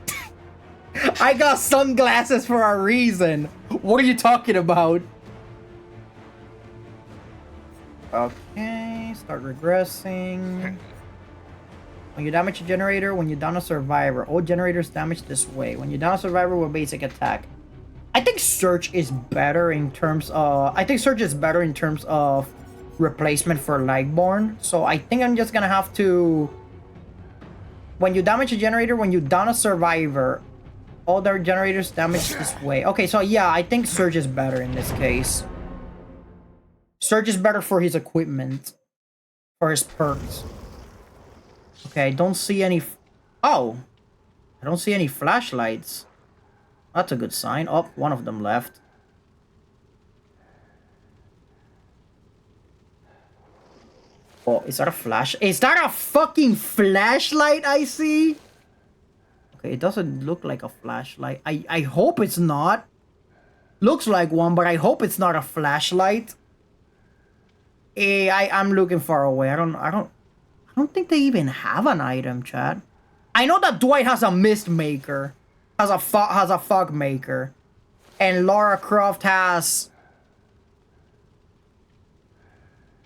I got sunglasses for a reason. What are you talking about? Okay, start regressing. When you damage a generator, when you down a survivor, all generators damage this way. When you down a survivor with basic attack. I think Surge is better in terms of... replacement for Lightborn. So I think I'm just gonna have to... When you damage a generator, when you down a survivor, all their generators damage this way. Okay, so yeah, I think Surge is better in this case. Surge is better for his equipment. For his perks. Okay, I don't see any... Oh! I don't see any flashlights. That's a good sign. Oh, one of them left. Oh, is that a flash? Is that a fucking flashlight I see? Okay, it doesn't look like a flashlight. I hope it's not. Looks like one, but I hope it's not a flashlight. I'm looking far away. I don't think they even have an item, chat. I know that Dwight has a mist maker, has a fog maker, and Lara Croft has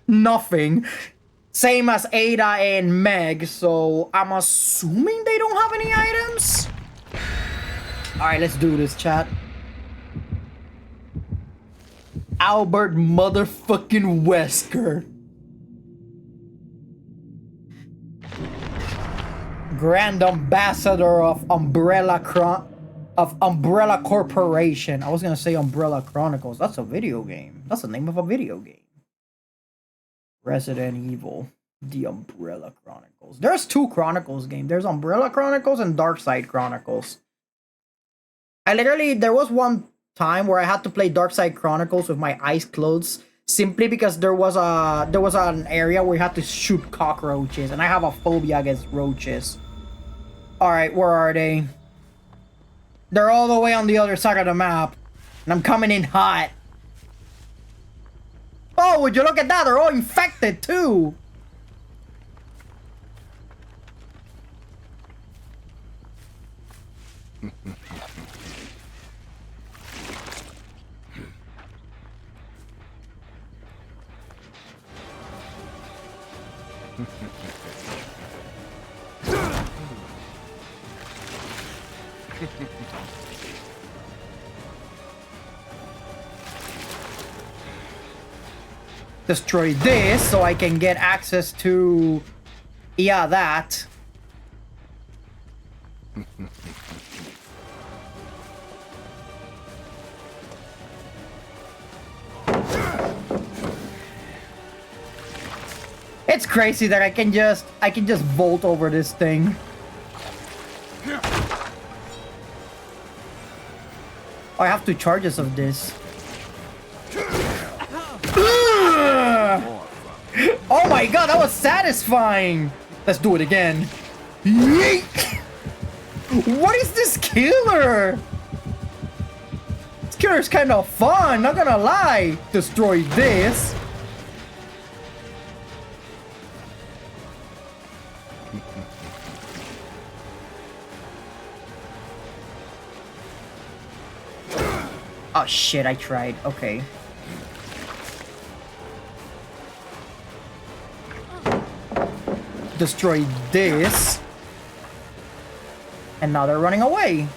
nothing. Same as Ada and Meg, so I'm assuming they don't have any items. All right, let's do this, chat. Albert motherfucking Wesker. Grand Ambassador of Umbrella Corporation. I was gonna say Umbrella Chronicles. That's a video game. That's the name of a video game. Resident Evil, The Umbrella Chronicles. There's two Chronicles games. There's Umbrella Chronicles and Darkside Chronicles. There was one time where I had to play Darkside Chronicles with my eyes closed, simply because there was an area where you had to shoot cockroaches, and I have a phobia against roaches. Alright, where are they? They're all the way on the other side of the map, and I'm coming in hot. Oh, would you look at that? They're all infected too. Destroy this so I can get access to... Yeah, that. It's crazy that I can just vault over this thing. Oh, I have 2 charges of this. Oh my god, that was satisfying! Let's do it again. Yeet! What is this killer? This killer's kind of fun, not gonna lie. Destroy this. Oh shit, I tried. Okay. destroy this. And now they're running away.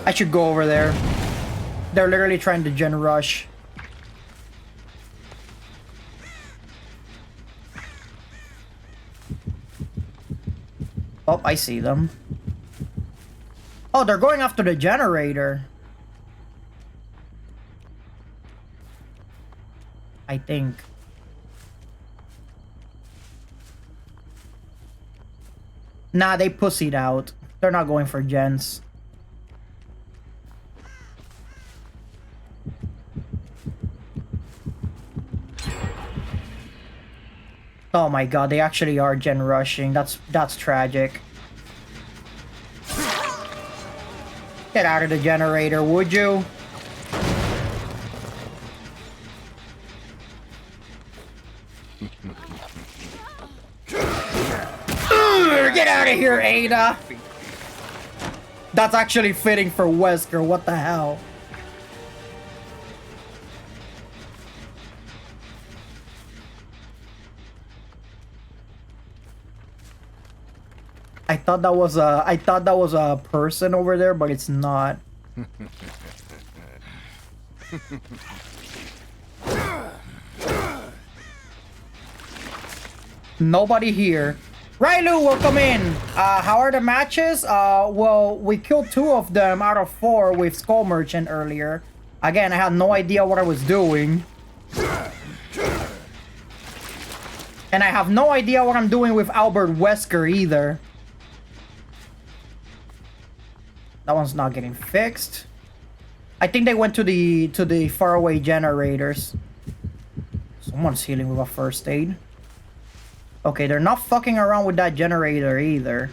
I should go over there. They're literally trying to gen rush. Oh, I see them. Oh, they're going after the generator. I think. Nah, they pussied out. They're not going for gens. Oh my god, they actually are gen rushing. That's tragic. Get out of the generator, would you? Get out of here, Ada! That's actually fitting for Wesker, what the hell? I thought that was a person over there, but it's not. Nobody here. Rylu, welcome in. How are the matches? Well, we killed 2 of them out of 4 with Skull Merchant earlier. Again, I had no idea what I was doing. And I have no idea what I'm doing with Albert Wesker either. That one's not getting fixed. I think they went to the faraway generators. Someone's healing with a first aid. Okay, they're not fucking around with that generator either.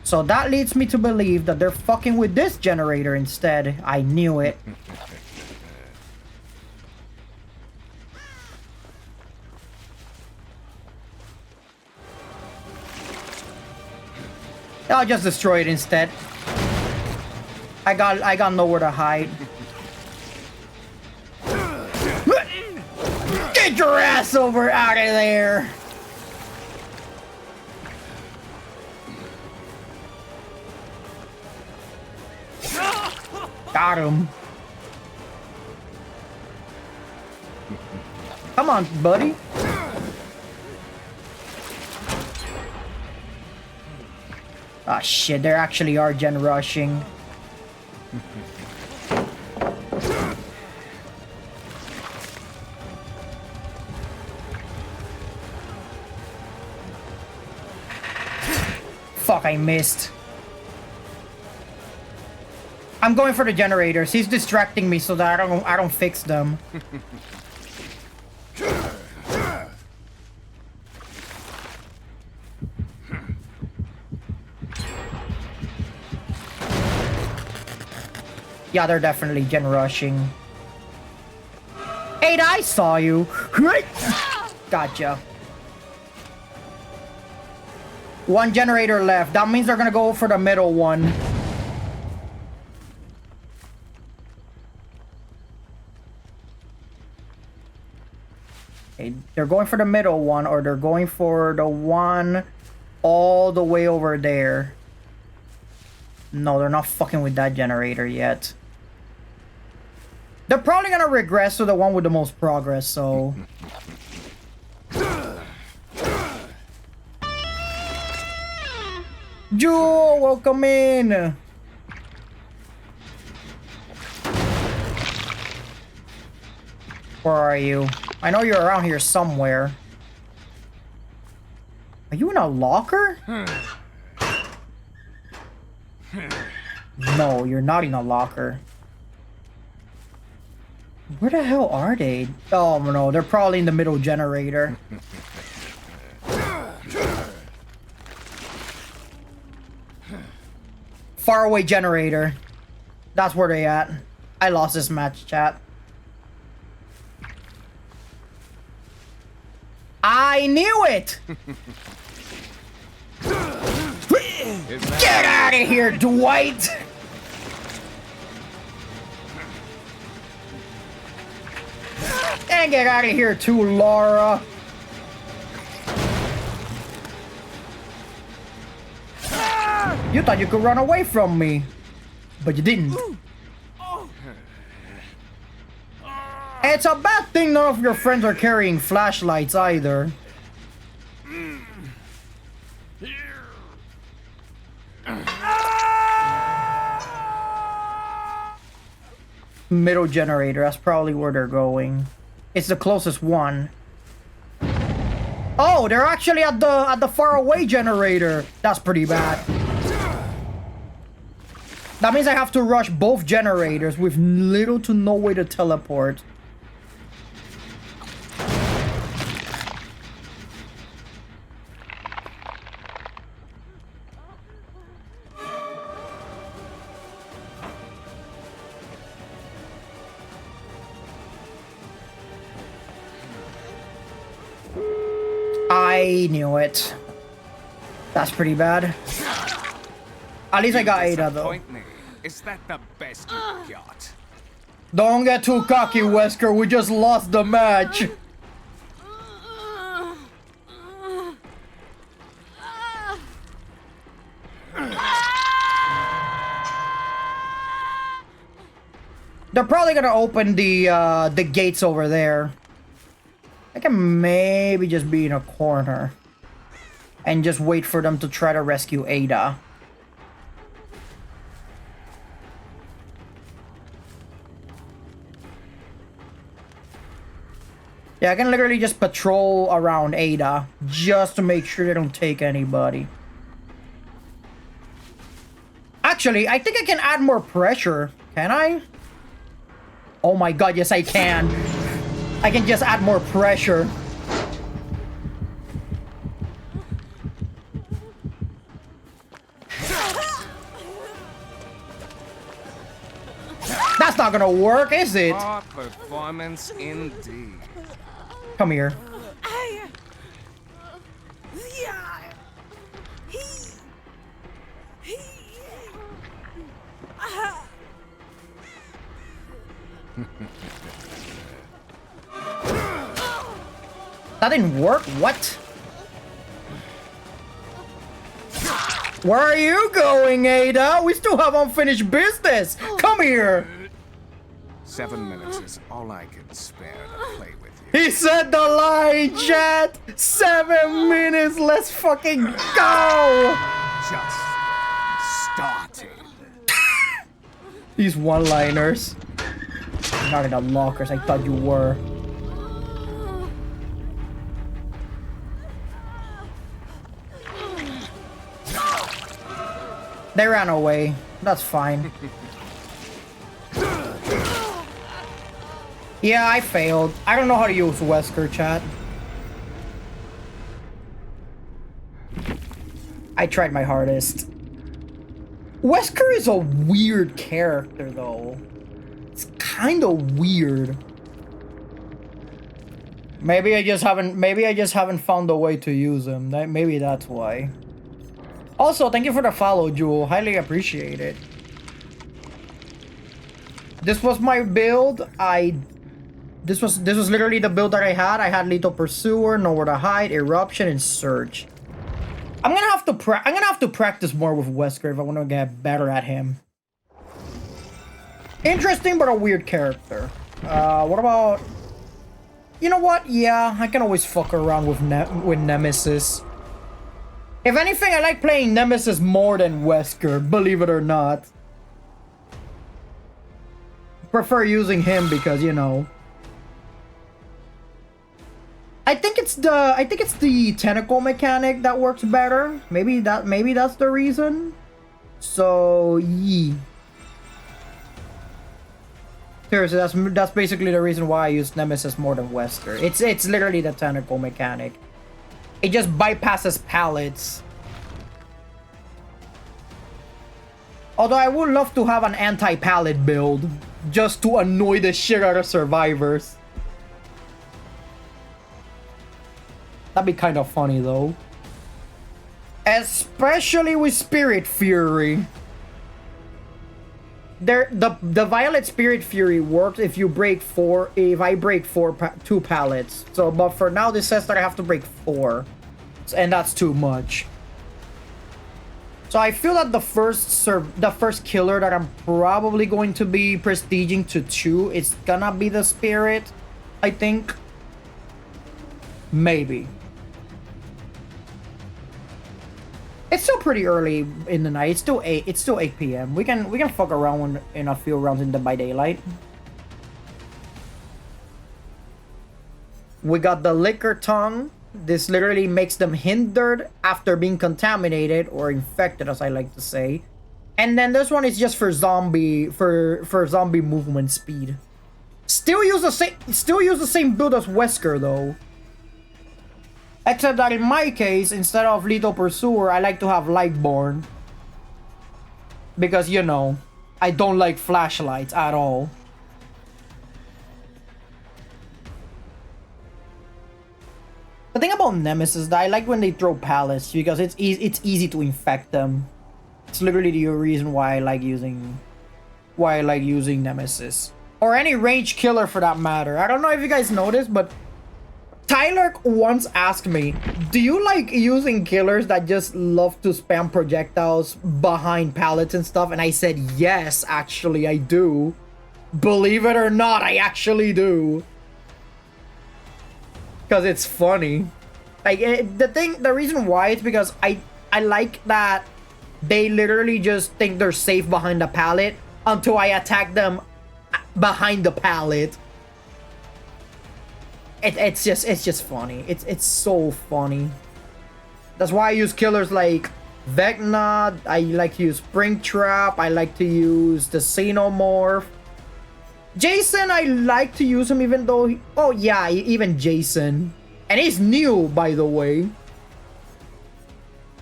So that leads me to believe that they're fucking with this generator instead. I knew it. I'll just destroy it instead. I got nowhere to hide. Get your ass over out of there! Got him. Come on, buddy. Ah, shit, they actually are gen rushing. Fuck, I missed. I'm going for the generators. He's distracting me so that I don't fix them. Yeah, they're definitely gen rushing. Ada, I saw you. Gotcha. 1 generator left. That means they're gonna go for the middle one. Okay, they're going for the middle one, or they're going for the one all the way over there. No, they're not fucking with that generator yet. They're probably gonna regress to the one with the most progress, so... Jewel, welcome in! Where are you? I know you're around here somewhere. Are you in a locker? No, you're not in a locker. Where the hell are they? Oh no, they're probably in the middle generator. Faraway generator. That's where they at. I lost this match, chat. I knew it! Get out of here, Dwight! And get out of here too, Laura. You thought you could run away from me, but you didn't. It's a bad thing none of your friends are carrying flashlights either. Middle generator, that's probably where they're going. It's the closest one. Oh, they're actually at the far away generator. That's pretty bad. That means I have to rush both generators with little to no way to teleport. I knew it. That's pretty bad. At least I got Ada though. Is that the best you got? Don't get too cocky, Wesker. We just lost the match. They're probably gonna open the gates over there. I can maybe just be in a corner and just wait for them to try to rescue Ada. Yeah, I can literally just patrol around Ada just to make sure they don't take anybody. Actually, I think I can add more pressure. Can I? Oh my god, yes I can. I can just add more pressure. That's not gonna work, is it? Hard performance indeed. Come here. That didn't work? What? Where are you going, Ada? We still have unfinished business. Come here. 7 minutes is all I can spare to play with you. He said the line, chat. 7 minutes. Let's fucking go. Just starting. These one-liners. You're not in the lockers. I thought you were. They ran away. That's fine. Yeah, I failed. I don't know how to use Wesker, chat. I tried my hardest. Wesker is a weird character, though. It's kind of weird. Maybe I just haven't found a way to use him. Maybe that's why. Also, thank you for the follow, Jewel. Highly appreciate it. This was my build. This was literally the build that I had. I had Lethal Pursuer, Nowhere to Hide, Eruption, and Surge. I'm gonna have to practice more with Wesker if I want to get better at him. Interesting, but a weird character. What about? You know what? Yeah, I can always fuck around with Nemesis. If anything, I like playing Nemesis more than Wesker, believe it or not. Prefer using him because, you know. I think it's the tentacle mechanic that works better. Maybe that's the reason. So, yeah. Seriously, that's basically the reason why I use Nemesis more than Wesker. It's literally the tentacle mechanic. It just bypasses pallets. Although I would love to have an anti-pallet build, just to annoy the shit out of survivors. That'd be kind of funny though. Especially with Spirit Fury. The Violet Spirit Fury works if you break 4. If I break 2 pallets. So, but for now, this says that I have to break 4, and that's too much. So I feel that the first killer that I'm probably going to be prestiging to 2 is gonna be the Spirit. I think. Maybe. It's still pretty early in the night. It's still 8. It's still 8 p.m. We can fuck around in a few rounds in Dead by Daylight. We got the Liquor Tongue. This literally makes them hindered after being contaminated or infected, as I like to say. And then this one is just for zombie zombie movement speed. Still use the same build as Wesker though. Except that in my case, instead of Lethal Pursuer, I like to have Lightborn. Because, you know, I don't like flashlights at all. The thing about Nemesis is that I like when they throw pallets because it's easy to infect them. It's literally the reason why I like using Nemesis. Or any range killer for that matter. I don't know if you guys noticed, but Tyler once asked me, do you like using killers that just love to spam projectiles behind pallets and stuff? And I said, yes, actually, I do. Believe it or not, I actually do. Because it's funny. Like, the reason why is because I like that they literally just think they're safe behind the pallet until I attack them behind the pallet. It's just funny. It's so funny. That's why I use killers like Vecna. I like to use Springtrap. I like to use the Xenomorph. Jason, I like to use him even though oh yeah, even Jason. And he's new, by the way.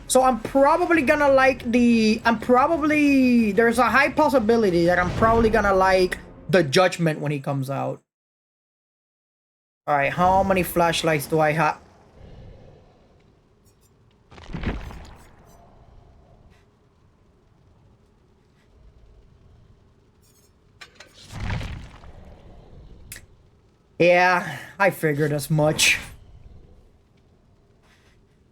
So I'm probably gonna like there's a high possibility that I'm probably gonna like the Judgment when he comes out. Alright, how many flashlights do I have? Yeah, I figured as much.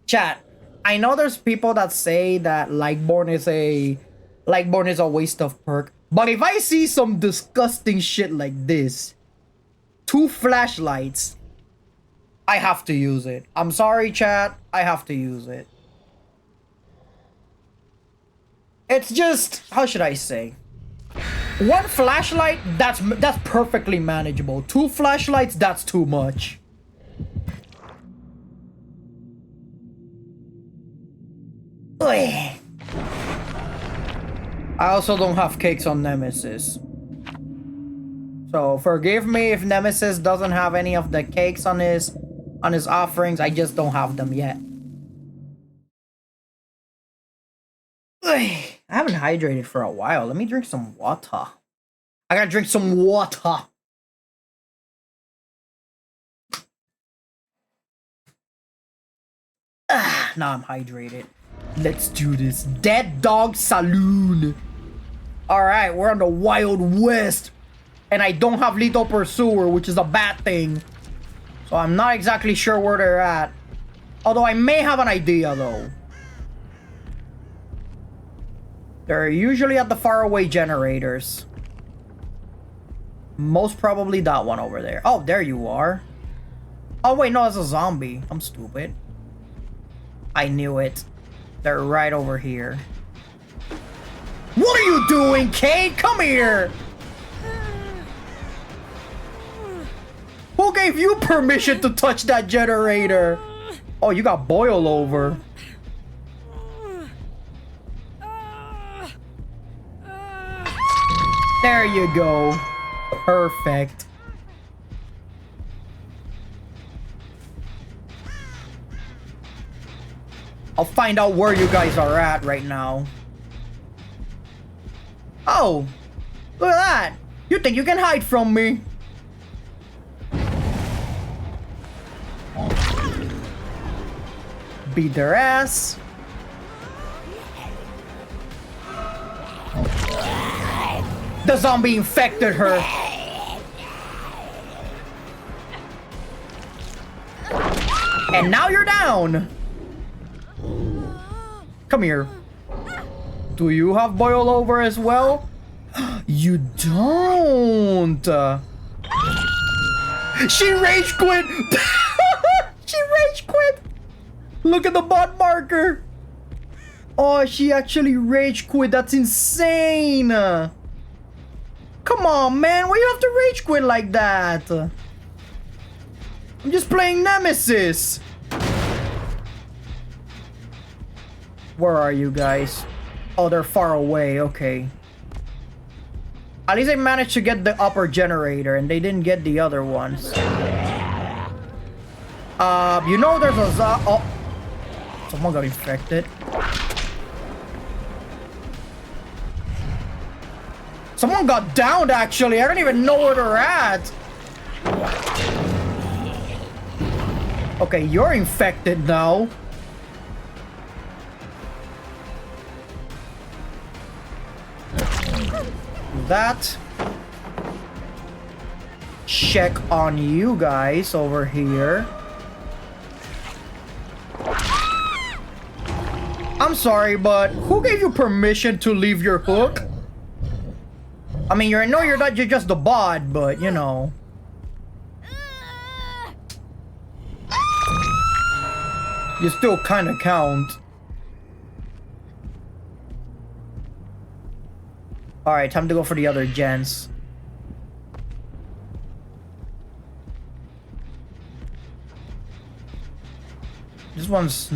Chat, I know there's people that say that Lightborn is a waste of perk, but if I see some disgusting shit like this, 2 flashlights, I have to use it. I'm sorry, chat. I have to use it. It's just, how should I say? 1 flashlight, that's perfectly manageable. 2 flashlights, that's too much. Ugh. I also don't have cakes on Nemesis. So forgive me if Nemesis doesn't have any of the cakes on his offerings. I just don't have them yet. Ugh. I haven't hydrated for a while. Let me drink some water. I gotta drink some water. Now I'm hydrated. Let's do this. Dead Dog Saloon. Alright, we're on the Wild West. And I don't have Lethal Pursuer, which is a bad thing. So I'm not exactly sure where they're at. Although I may have an idea, though. They're usually at the faraway generators. Most probably that one over there. Oh, there you are. Oh, wait, no, it's a zombie. I'm stupid. I knew it. They're right over here. What are you doing, Kate? Come here! Who gave you permission to touch that generator? Oh, you got boil over. There you go. Perfect. I'll find out where you guys are at right now. Oh, look at that. You think you can hide from me? Beat their ass. The zombie infected her. And now you're down. Come here. Do you have boil over as well? You don't. She rage quit. She rage quit. Look at the bot marker. Oh, she actually rage quit. That's insane. Come on, man. Why you have to rage quit like that? I'm just playing Nemesis. Where are you guys? Oh, they're far away. Okay. At least they managed to get the upper generator and they didn't get the other ones. You know there's a oh. Someone got infected. Someone got downed, actually. I don't even know where they're at. Okay, you're infected now. That. Check on you guys over here. I'm sorry, but who gave you permission to leave your hook? I mean, you're not, you're just the bot, but you know. You still kind of count. Alright, time to go for the other gens. This one's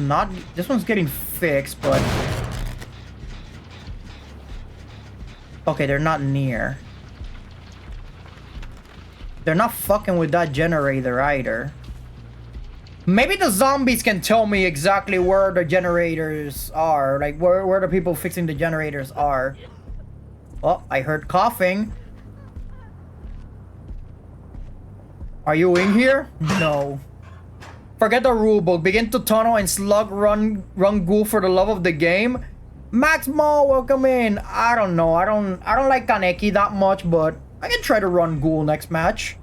getting fixed, but... Okay, they're not near. They're not fucking with that generator either. Maybe the zombies can tell me exactly where the generators are. Like, where the people fixing the generators are. Oh, I heard coughing. Are you in here? No. Forget the rulebook. Begin to tunnel and slug run ghoul for the love of the game. Max Mall, welcome in. I don't know. I don't like Kaneki that much, but I can try to run ghoul next match.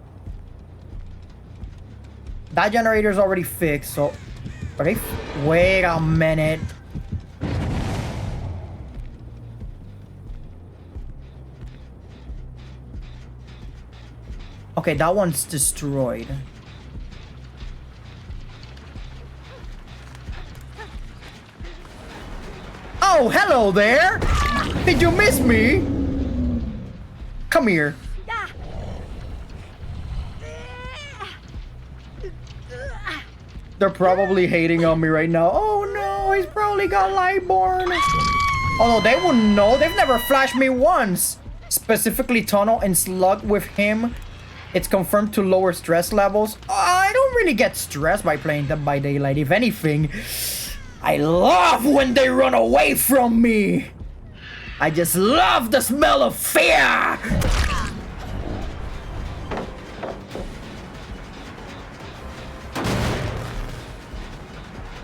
That generator's already fixed, so... Are they... Wait a minute. Okay, that one's destroyed. Oh, hello there! Did you miss me? Come here. They're probably hating on me right now. Oh no, he's probably got Lightborn. Although they wouldn't know. They've never flashed me once. Specifically tunnel and slug with him. It's confirmed to lower stress levels. I don't really get stressed by playing Dead by Daylight. If anything, I love when they run away from me. I just love the smell of fear.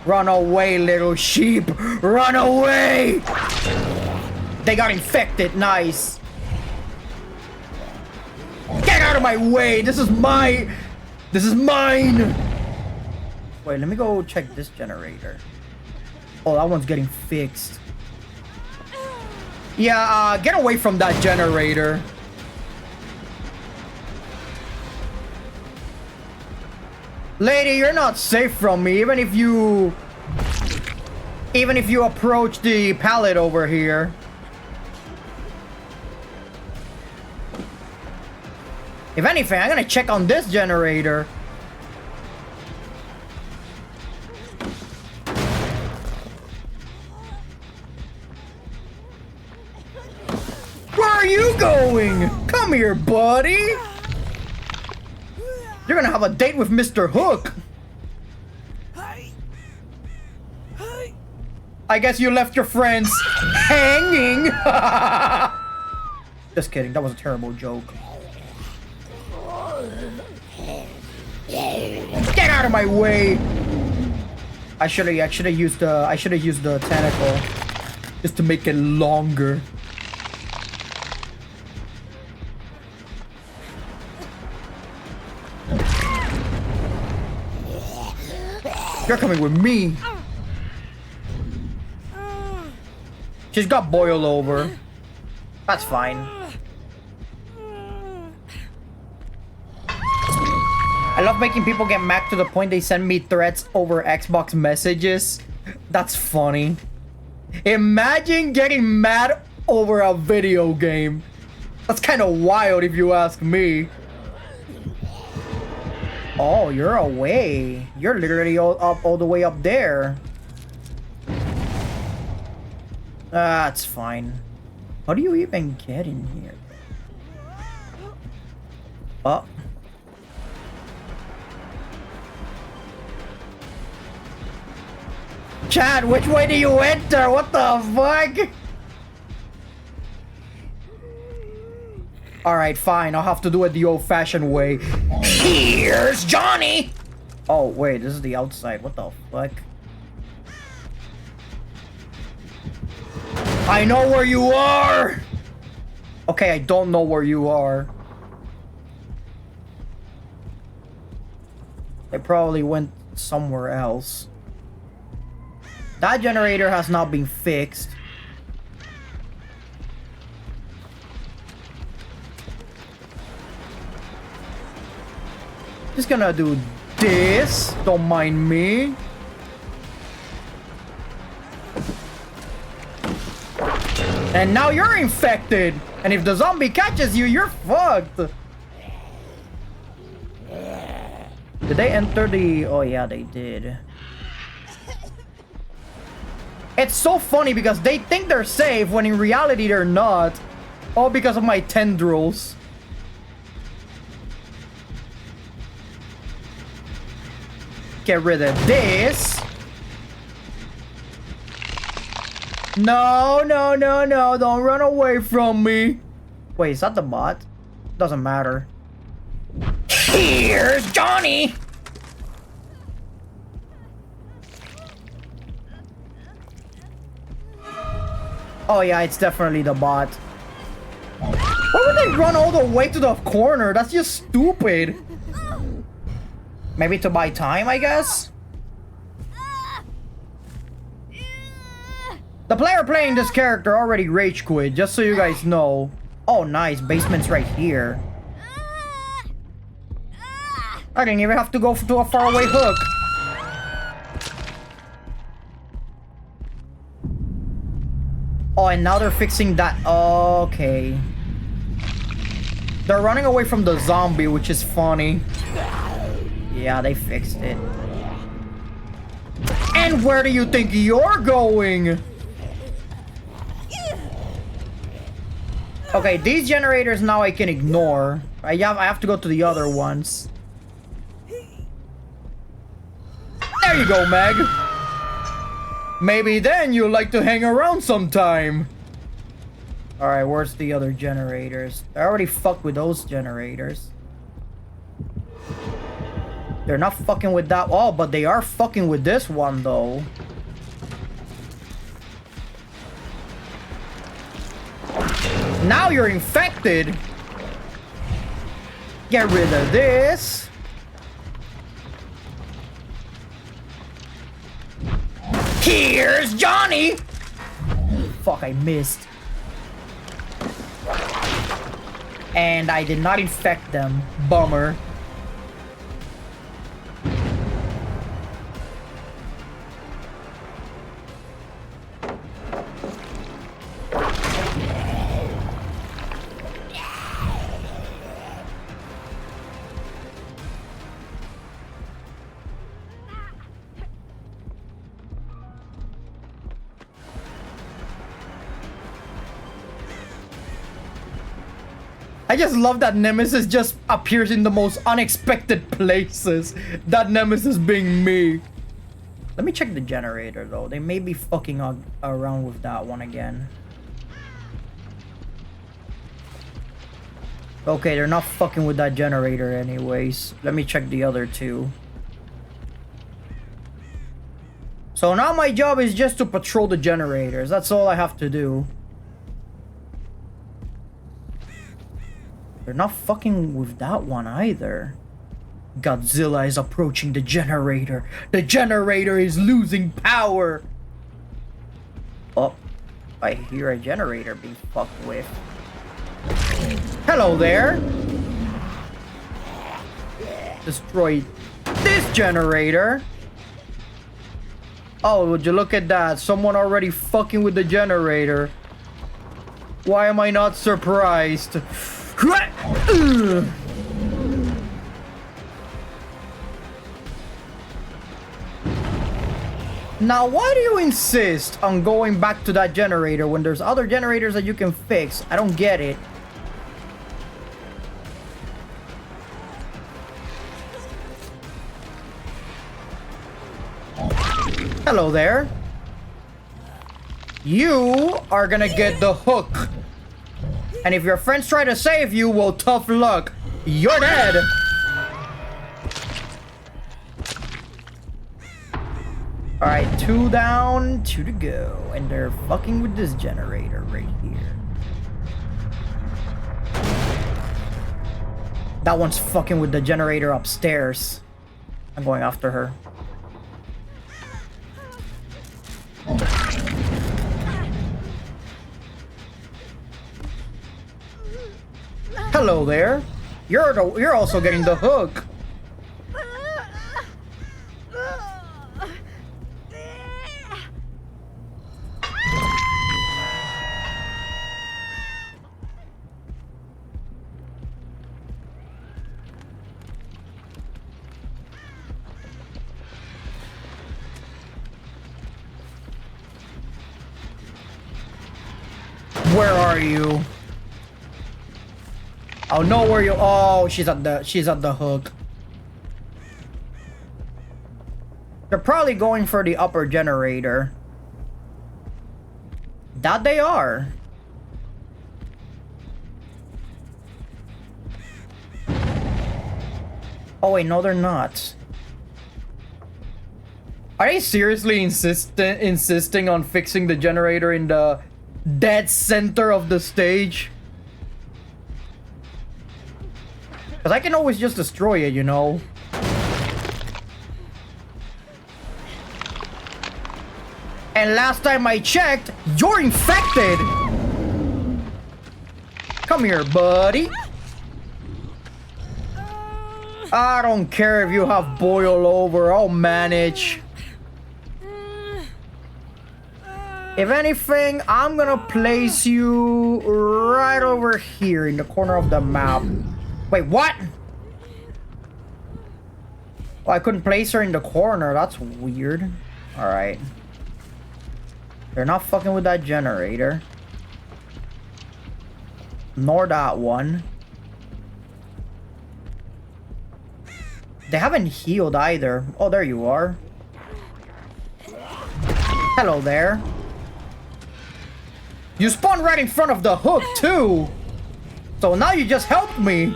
Run away, little sheep. Run away. They got infected. Nice. Get out of my way. This is mine. Wait, let me go check this generator. Oh, that one's getting fixed. Yeah, get away from that generator. Lady, you're not safe from me, even if you approach the pallet over here. If anything, I'm gonna check on this generator. Where are you going? Come here, buddy. You're gonna have a date with Mr. Hook. I guess you left your friends hanging. Just kidding. That was a terrible joke. Get out of my way! I should have used the tentacle just to make it longer. You're coming with me. She's got boil over. That's fine. I love making people get mad to the point they send me threats over Xbox messages. That's funny. Imagine getting mad over a video game. That's kind of wild if you ask me. Oh, you're away. You're literally all the way up there. That's fine. How do you even get in here? Oh. Chad, which way do you enter? What the fuck? Alright, fine. I'll have to do it the old-fashioned way. Here's Johnny! Oh, wait. This is the outside. What the fuck? I know where you are! Okay, I don't know where you are. They probably went somewhere else. That generator has not been fixed. Just gonna do this. Don't mind me. And now you're infected. And if the zombie catches you, you're fucked. Did they enter the... Oh yeah, they did. It's so funny because they think they're safe when in reality they're not. All because of my tendrils. Get rid of this. No, no, no, no. Don't run away from me. Wait, is that the bot? Doesn't matter. Here's Johnny. Oh yeah, it's definitely the bot. Why would they run all the way to the corner? That's just stupid. Maybe to buy time, I guess? The player playing this character already rage quit, just so you guys know. Oh, nice. Basement's right here. I didn't even have to go to a faraway hook. Oh, and now they're fixing that. Okay. They're running away from the zombie, which is funny. Yeah, they fixed it. And where do you think you're going? Okay, these generators now I can ignore. I have to go to the other ones. There you go, Meg. Maybe then you'll like to hang around sometime. Alright, where's the other generators? I already fucked with those generators. They're not fucking with that. Oh, but they are fucking with this one, though. Now you're infected. Get rid of this. Here's Johnny. Fuck, I missed. And I did not infect them. Bummer. I just love that Nemesis just appears in the most unexpected places. That Nemesis being me. Let me check the generator though. They may be fucking around with that one again. Okay, they're not fucking with that generator anyways. Let me check the other two. So now my job is just to patrol the generators. That's all I have to do. They're not fucking with that one either. Godzilla is approaching the generator. The generator is losing power. Oh, I hear a generator being fucked with. Hello there. Destroy this generator. Oh, would you look at that? Someone already fucking with the generator. Why am I not surprised? Now, why do you insist on going back to that generator when there's other generators that you can fix? I don't get it. Hello there. You are gonna get the hook. And if your friends try to save you, well, tough luck. You're dead. Alright, 2 down, 2 to go. And they're fucking with this generator right here. That one's fucking with the generator upstairs. I'm going after her. Hello there. You're also getting the hook. Where are you? Oh, know where you. Oh, she's at the hook. They're probably going for the upper generator. That they are. Oh wait, no, they're not. Are they seriously insisting on fixing the generator in the dead center of the stage? Because I can always just destroy it, you know. And last time I checked, you're infected! Come here, buddy. I don't care if you have boil over, I'll manage. If anything, I'm gonna place you right over here in the corner of the map. Wait, what? Oh, I couldn't place her in the corner. That's weird. Alright. They're not fucking with that generator. Nor that one. They haven't healed either. Oh, there you are. Hello there. You spawned right in front of the hook, too. So now you just helped me.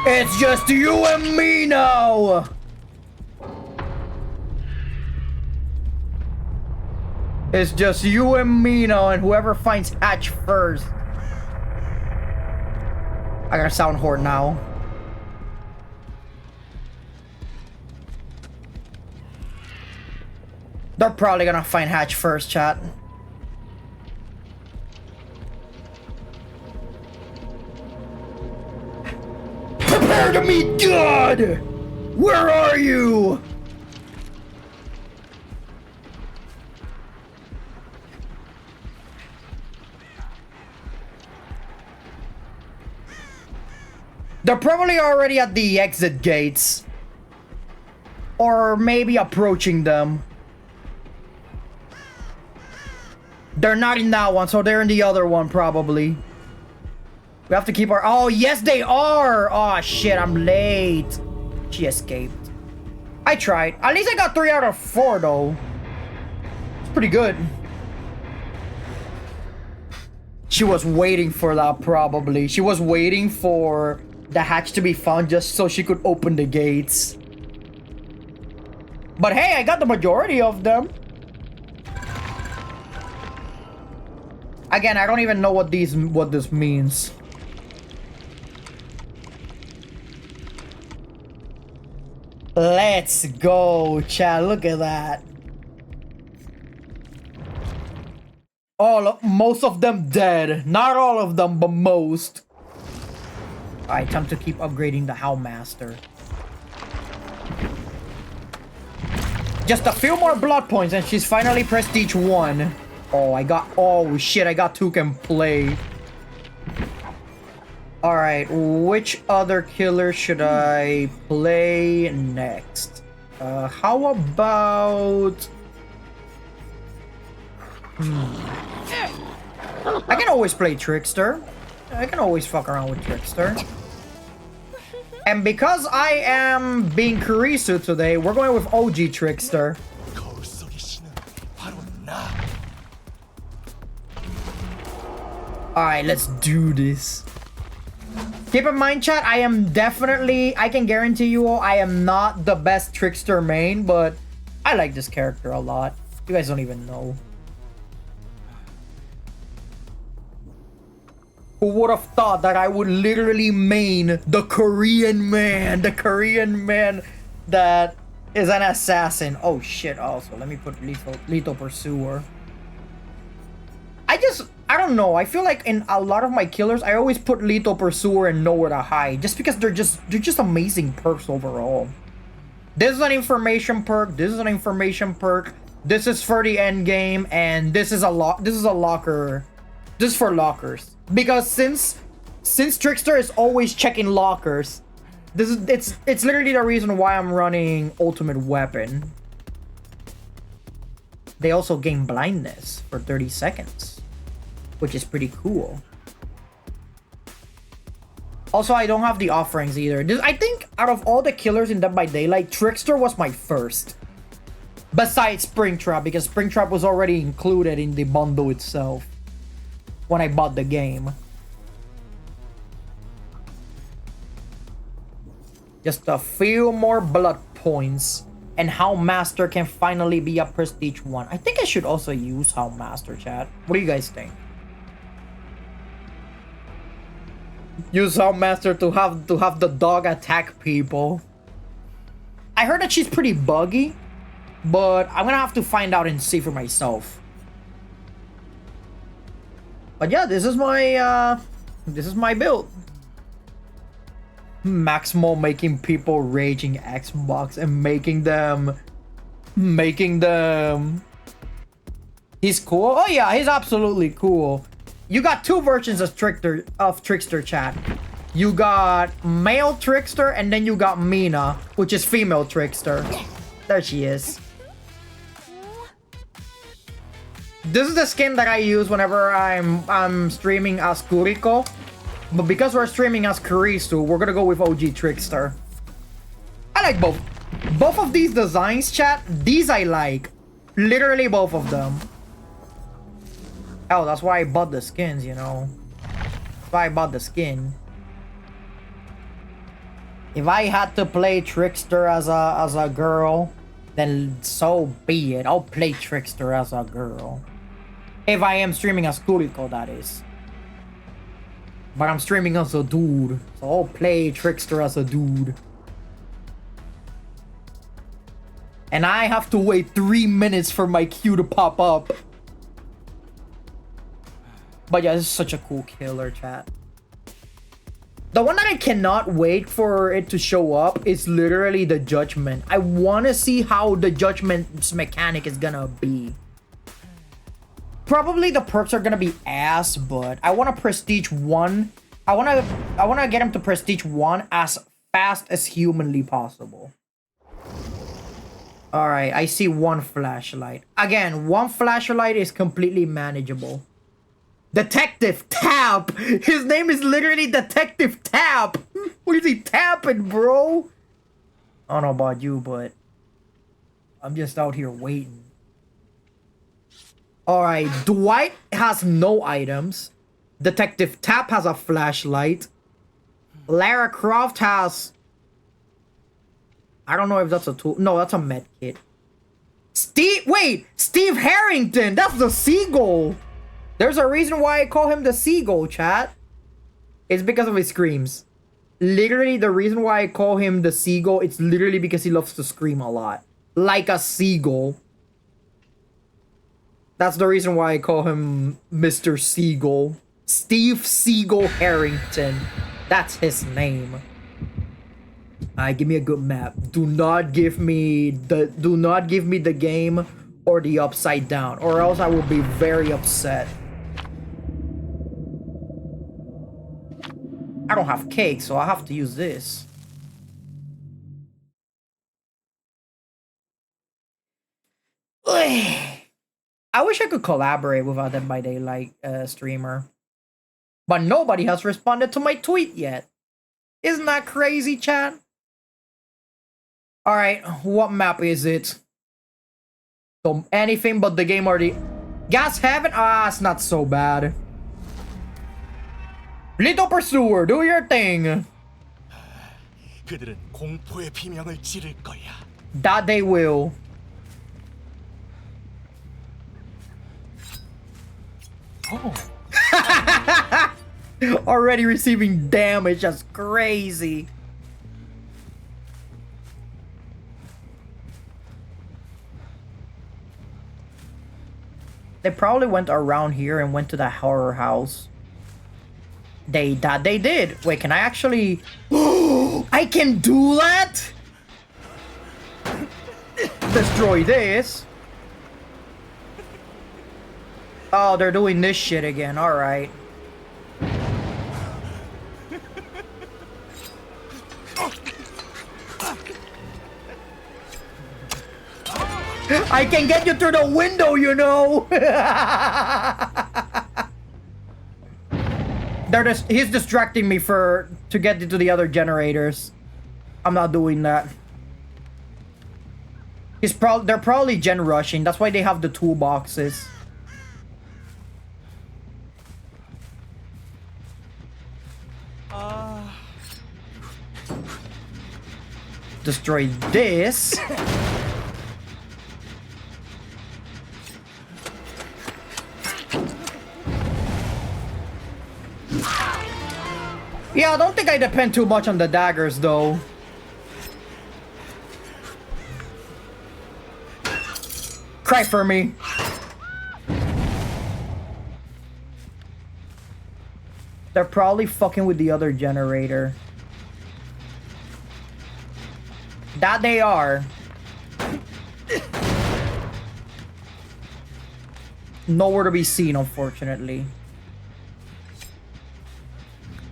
It's just you and me now. It's just you and me now, and whoever finds Hatch first. I gotta sound horde now. They're probably gonna find Hatch first, chat. Prepare to meet God! Where are you? They're probably already at the exit gates. Or maybe approaching them. They're not in that one, so they're in the other one, probably. We have to keep our... Oh, yes, they are! Oh, shit, I'm late. She escaped. I tried. At least I got 3 out of 4, though. It's pretty good. She was waiting for that, probably. She was waiting for the hatch to be found just so she could open the gates. But hey, I got the majority of them. Again, I don't even know what this means. Let's go, chat. Look at that. Most of them dead. Not all of them, but most. Alright, time to keep upgrading the Howmaster. Just a few more blood points and she's finally prestige 1. Oh shit, I got 2 can play. Alright, which other killer should I play next? How about... I can always play Trickster. I can always fuck around with Trickster. And because I am being Kurisu today, we're going with OG Trickster. Alright, let's do this. Keep in mind, chat, I can guarantee you all, I am not the best Trickster main, but I like this character a lot. You guys don't even know. Who would have thought that I would literally main the Korean man that is an assassin. Oh shit, also, let me put Lethal Pursuer. I don't know, I feel like in a lot of my killers, I always put Lethal Pursuer and Nowhere to Hide, just because they're just amazing perks overall. This is an information perk, this is an information perk, this is for the end game, and this is a locker. This is for lockers. Because since Trickster is always checking lockers, it's literally the reason why I'm running Ultimate Weapon. They also gain blindness for 30 seconds, which is pretty cool. Also, I don't have the offerings either. I think out of all the killers in Dead by Daylight, Trickster was my first. Besides Springtrap, because Springtrap was already included in the bundle itself when I bought the game. Just a few more blood points and Howmaster can finally be a prestige 1. I think I should also use Howmaster, chat. What do you guys think? Use Howmaster to have the dog attack people. I heard that she's pretty buggy, but I'm gonna have to find out and see for myself. But yeah, this is my build. Maximo making people raging Xbox and making them. He's cool. Oh yeah, he's absolutely cool. You got 2 versions of Trickster, chat. You got male Trickster and then you got Mina, which is female Trickster. There she is. This is the skin that I use whenever I'm streaming as Kuriko. But because we're streaming as Kurisu, we're gonna go with OG Trickster. I like both. Both of these designs, chat, these I like. Literally both of them. Oh, that's why I bought the skins, you know. That's why I bought the skin. If I had to play Trickster as a girl, then so be it. I'll play Trickster as a girl. If I am streaming as Kuriko, that is. But I'm streaming as a dude, so I'll play Trickster as a dude. And I have to wait 3 minutes for my queue to pop up. But yeah, this is such a cool killer, chat. The one that I cannot wait for it to show up is literally the Judgment. I want to see how the Judgment's mechanic is gonna be. Probably the perks are gonna be ass, but I want to prestige 1. I want to get him to prestige 1 as fast as humanly possible. All right, I see 1 flashlight. Again, 1 flashlight is completely manageable. Detective Tap. His name is literally Detective Tap. What is he tapping, bro? I don't know about you, but I'm just out here waiting. Alright, Dwight has no items. Detective Tap has a flashlight. Lara Croft has... I don't know if that's a tool. No, that's a med kit. Steve Harrington! That's the seagull! There's a reason why I call him the seagull, chat. It's because of his screams. Literally, the reason why I call him the seagull, it's literally because he loves to scream a lot. Like a seagull. That's the reason why I call him Mr. Seagull. Steve Seagull Harrington. That's his name. Alright, give me a good map. Do not give me the game or the upside down, or else I will be very upset. I don't have cake, so I have to use this. I wish I could collaborate with a Dead by Daylight streamer. But nobody has responded to my tweet yet. Isn't that crazy, chat? Alright, what map is it? So anything but the game or the... Gas Heaven? Ah, it's not so bad. Little Pursuer, do your thing. 그들은 공포의 비명을 지를 거야. That they will. Oh. Already receiving damage, that's crazy. They probably went around here and went to the horror house. They did. Wait, can I actually... I can do that? Destroy this. Oh, they're doing this shit again. Alright. I can get you through the window, you know. He's distracting me to get into the other generators. I'm not doing that. They're probably gen rushing. That's why they have the toolboxes. Destroy this. Yeah, I don't think I depend too much on the daggers, though. Cry for me. They're probably fucking with the other generator. That they are. Nowhere to be seen, unfortunately.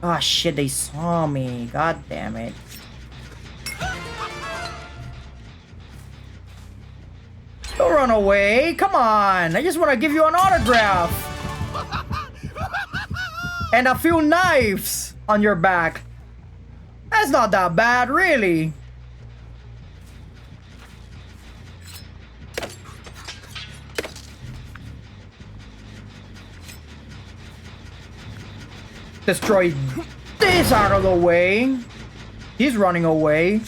Ah, shit, they saw me. God damn it. Don't run away. Come on. I just want to give you an autograph. And a few knives on your back. That's not that bad, really. Destroy this out of the way. He's running away.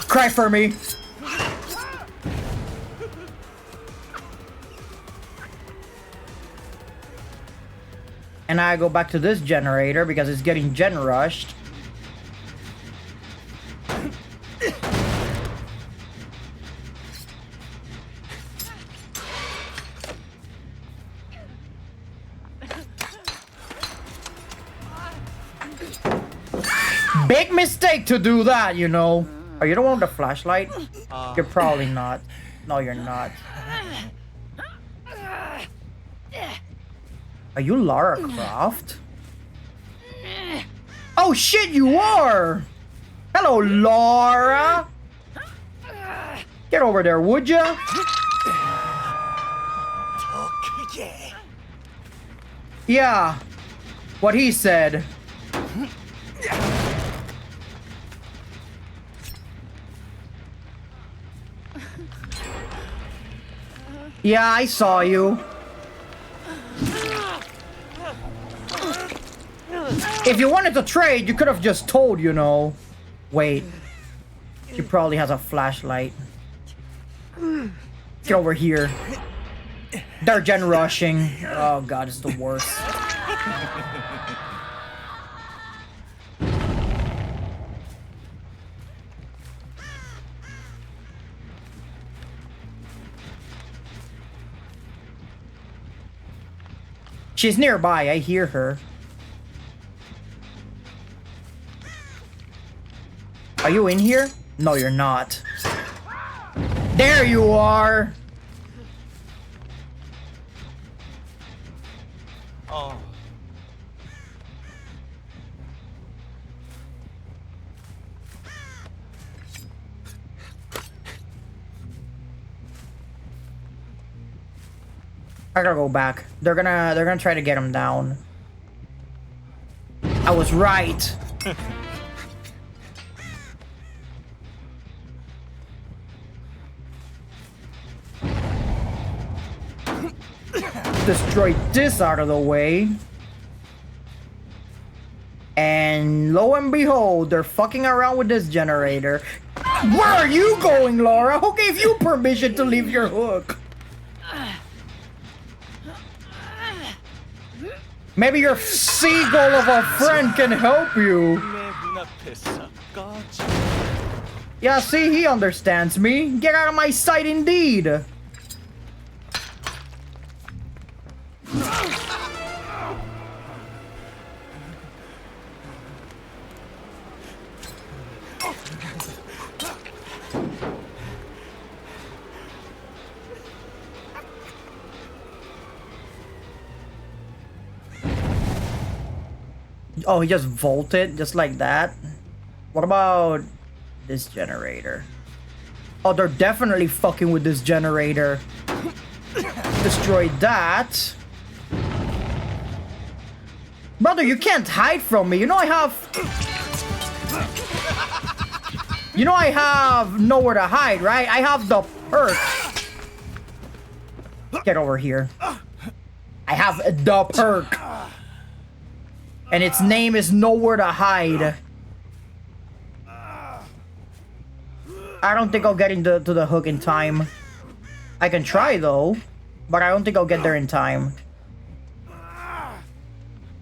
Cry for me. And I go back to this generator because it's getting gen rushed. Big mistake to do that, you know. Are you the one with the flashlight? You're probably not. No, you're not. Are you Lara Croft? Oh shit, you are! Hello, Laura! Get over there, would ya? Yeah, what he said. Yeah, I saw you. If you wanted to trade, you could have just told, you know. Wait. She probably has a flashlight. Get over here. They're gen rushing. Oh god, it's the worst. She's nearby, I hear her. Are you in here? No, you're not. There you are! 어. I gotta go back. They're gonna try to get him down. I was right. Destroy this out of the way. And lo and behold, they're fucking around with this generator. Where are you going, Laura? Who gave you permission to leave your hook? Maybe your seagull of a friend can help you. 내 눈앞에서 꺼져. Yeah, see, he understands me. Get out of my sight, indeed. Oh, he just vaulted just like that. What about this generator? Oh, they're definitely fucking with this generator. Destroy that. Brother, you can't hide from me. You know I have nowhere to hide, right? I have the perk. Get over here. I have the perk. And its name is Nowhere to Hide. I don't think I'll get into the hook in time. I can try though, but I don't think I'll get there in time.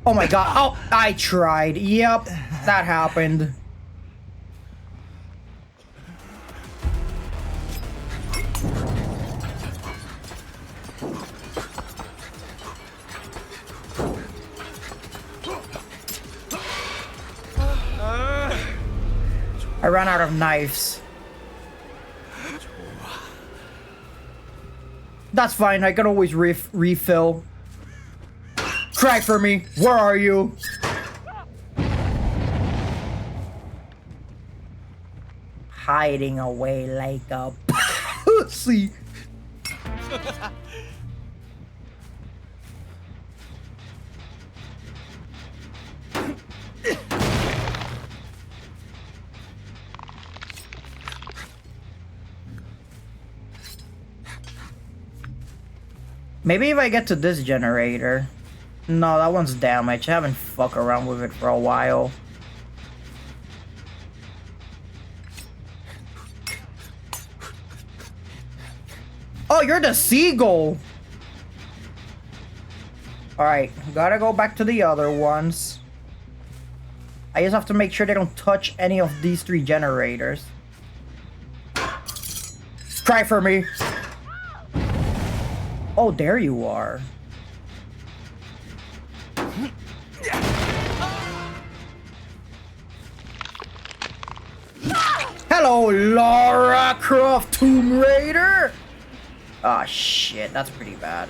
Oh my god. Oh, I tried. Yep, that happened. I ran out of knives. That's fine, I can always refill. Cry for me, where are you? Hiding away like a pussy. Maybe if I get to this generator. No, that one's damaged. I haven't fucked around with it for a while. Oh, you're the seagull! Alright, gotta go back to the other ones. I just have to make sure they don't touch any of these three generators. Cry for me! Oh, there you are. Hello, Lara Croft Tomb Raider! Ah, shit, that's pretty bad.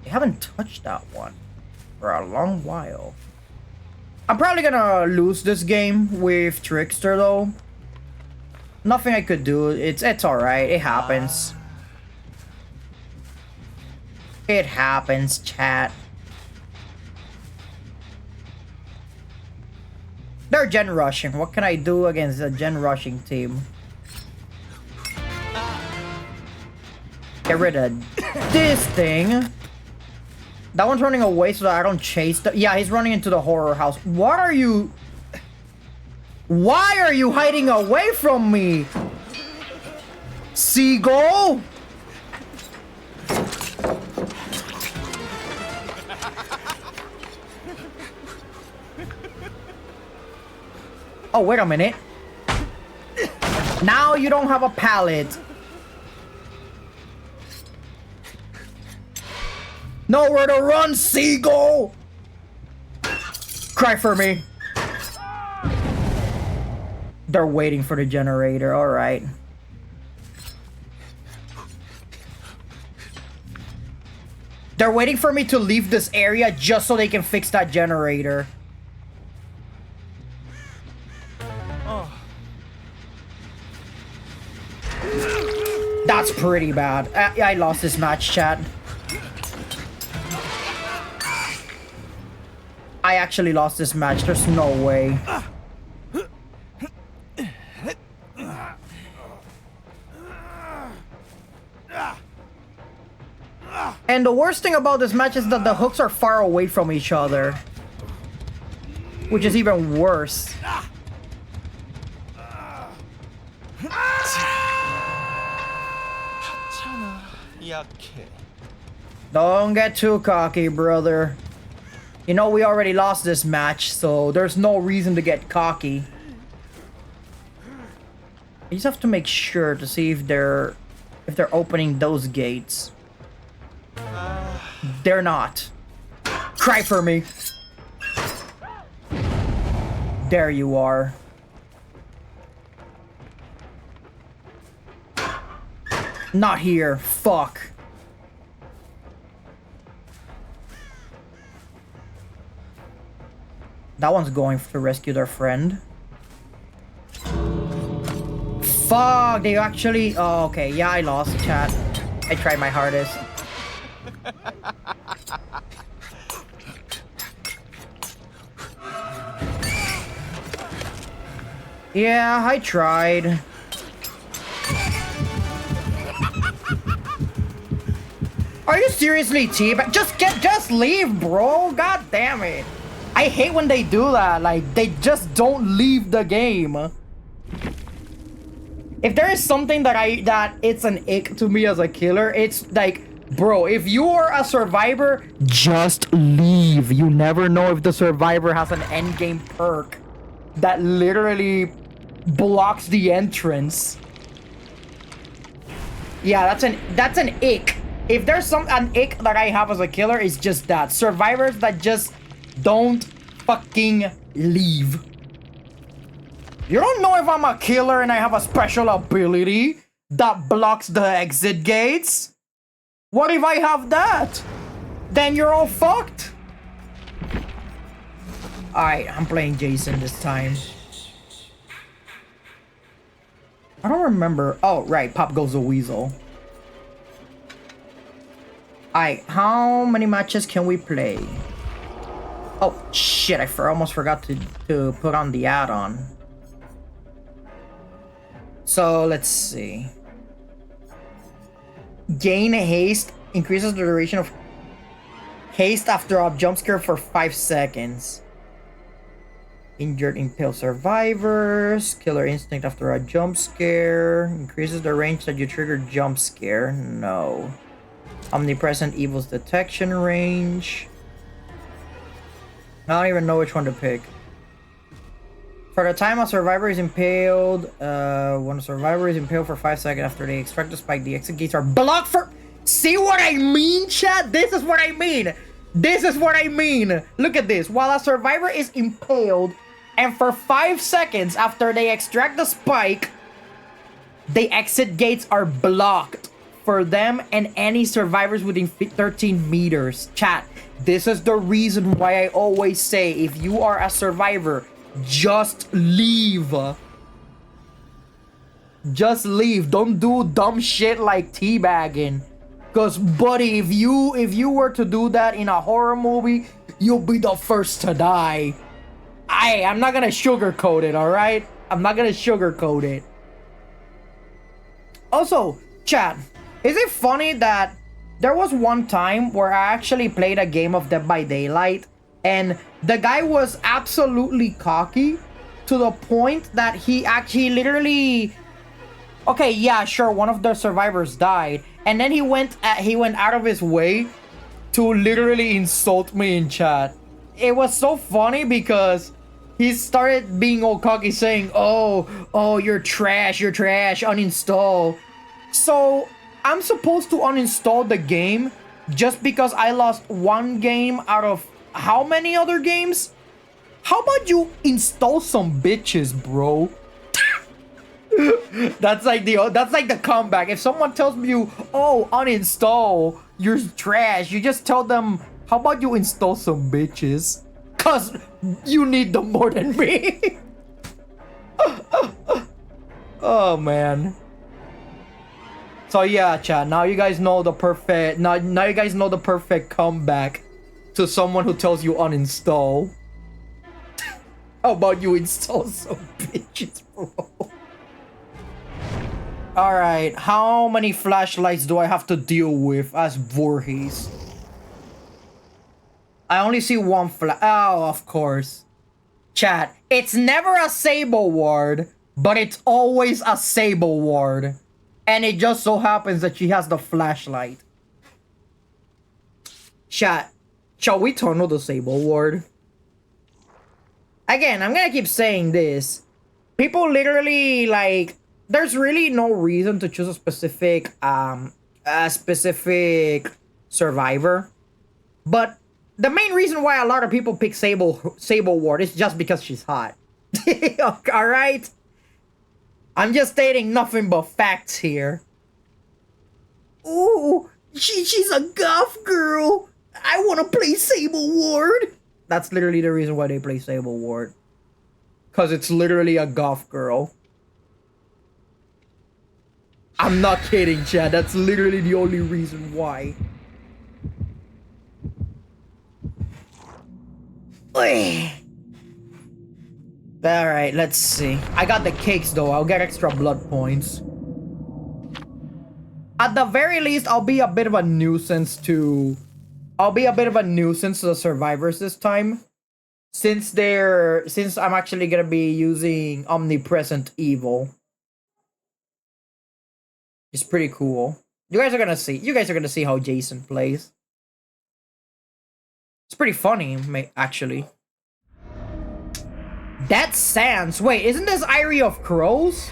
I haven't touched that one for a long while. I'm probably gonna lose this game with Trickster though. Nothing I could do. It's alright. It happens. It happens, chat. They're gen rushing. What can I do against a gen rushing team? Get rid of this thing. That one's running away so that I don't chase the... Yeah, he's running into the horror house. What are you... Why are you hiding away from me? Seagull? Oh, wait a minute. Now you don't have a pallet. Nowhere to run, Seagull! Cry for me. They're waiting for the generator, alright. They're waiting for me to leave this area just so they can fix that generator. Oh. That's pretty bad. I lost this match, chat. I actually lost this match. There's no way. And the worst thing about this match is that the hooks are far away from each other. Which is even worse. 약해. Don't get too cocky, brother. You know we already lost this match, so there's no reason to get cocky. You just have to make sure to see if they're opening those gates. They're not. Cry for me. There you are. Not here. Fuck. That one's going to rescue their friend. Fuck, they actually... Oh, okay. Yeah, I lost, chat. I tried my hardest. Yeah, I tried. Are you seriously teabag? Just leave, bro. God damn it. I hate when they do that. Like, they just don't leave the game. If there is something that it's an ick to me as a killer, it's like, bro, if you are a survivor, just leave. You never know if the survivor has an endgame perk that literally blocks the entrance. Yeah, that's an ick. If there's an ick that I have as a killer, it's just that. Survivors that just don't fucking leave. You don't know if I'm a killer and I have a special ability that blocks the exit gates? What if I have that? Then you're all fucked. Alright, I'm playing Jason this time. I don't remember. Oh, right. Pop goes the weasel. Alright, how many matches can we play? Oh, shit. I almost forgot to put on the add-on. So, let's see. Gain haste. Increases the duration of haste after a jump scare for 5 seconds. Injured impale survivors. Killer instinct after a jump scare. Increases the range that you trigger jump scare. No. Omnipresent evil's detection range. I don't even know which one to pick. For the time a survivor is impaled, when a survivor is impaled for 5 seconds after they extract the spike, the exit gates are blocked for... See what I mean, chat? This is what I mean. This is what I mean. Look at this. While a survivor is impaled, and for 5 seconds after they extract the spike, the exit gates are blocked for them and any survivors within 13 meters. Chat, this is the reason why I always say, if you are a survivor, just leave. Just leave. Don't do dumb shit like teabagging. Cause buddy, if you were to do that in a horror movie, you'll be the first to die. I'm not gonna sugarcoat it, alright? I'm not gonna sugarcoat it. Also, chat, Is it funny that there was one time where I actually played a game of Dead by Daylight and the guy was absolutely cocky to the point that he actually literally... Okay, yeah, sure, one of the survivors died, and then he went out of his way to literally insult me in chat. It was so funny because he started being all cocky saying, oh, you're trash, uninstall. So I'm supposed to uninstall the game just because I lost one game out of how many other games? How about you install some bitches, bro? That's like the comeback. If someone tells you, oh, uninstall, you're trash, you just tell them, how about you install some bitches? Cause you need them more than me. Oh man. So yeah, chat, now you guys know the perfect now you guys know the perfect comeback to someone who tells you uninstall. How about you install some bitches, bro? Alright, how many flashlights do I have to deal with as Voorhees? I only see one oh, of course. Chat, it's never a Sable ward, but it's always a Sable ward. And it just so happens that she has the flashlight. Chat, shall we tunnel the Sable ward? Again, I'm gonna keep saying this. People literally, like, there's really no reason to choose a specific survivor. But the main reason why a lot of people pick Sable ward is just because she's hot. Alright? I'm just stating nothing but facts here. Ooh, she's a goth girl. I want to play Sable ward. That's literally the reason why they play Sable ward. Because it's literally a goth girl. I'm not kidding, Chad. That's literally the only reason why. Alright, let's see. I got the cakes though. I'll get extra blood points. At the very least, I'll be a bit of a nuisance to the survivors this time. Since I'm actually gonna be using Omnipresent Evil. It's pretty cool. You guys are gonna see how Jason plays. It's pretty funny, actually. That's Sans. Wait, isn't this Eyrie of Crows?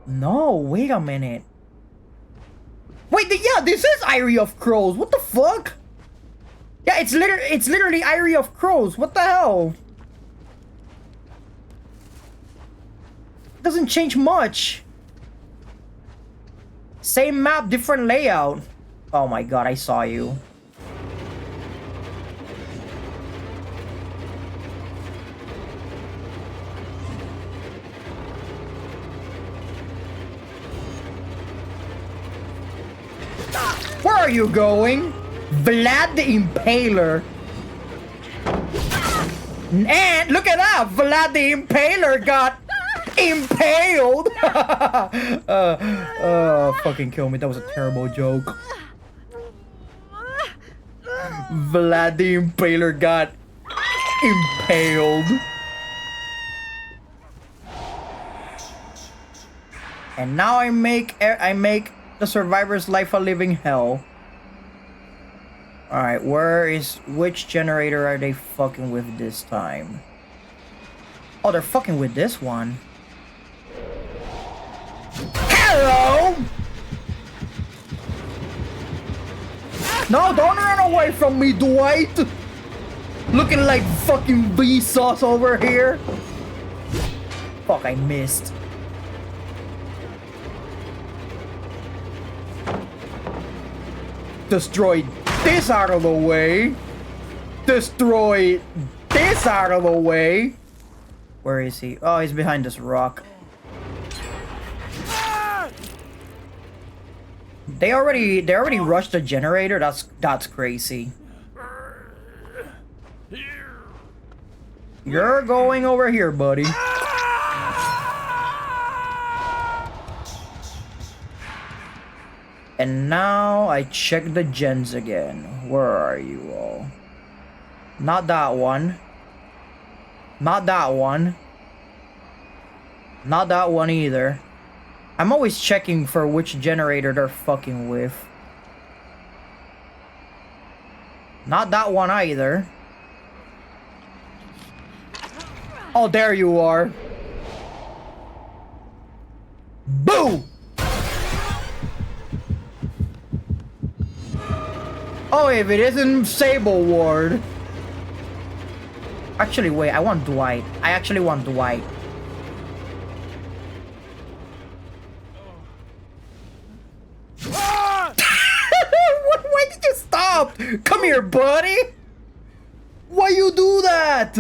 No, wait a minute. Wait, yeah, this is Eyrie of Crows. What the fuck? Yeah, it's literally Eyrie of Crows. What the hell? Doesn't change much. Same map, different layout. Oh my god, I saw you. Where are you going? Vlad the Impaler. And look at that! Vlad the Impaler got impaled! Fucking kill me. That was a terrible joke. Vlad the Impaler got impaled. And now I make the survivor's life a living hell. Alright, which generator are they fucking with this time? Oh, they're fucking with this one. Hello! No, don't run away from me, Dwight! Looking like fucking Vsauce over here. Fuck, I missed. Destroy this out of the way. Destroy this out of the way. Where is he? Oh, he's behind this rock. They already rushed the generator. That's crazy. You're going over here, buddy. And now I check the gens again. Where are you all? Not that one. Not that one. Not that one either. I'm always checking for which generator they're fucking with. Not that one either. Oh, there you are. Boo! Oh, if it isn't Sable Ward. Actually, wait, I want Dwight. I actually want Dwight. Why did you stop? Come here, buddy. Why you do that?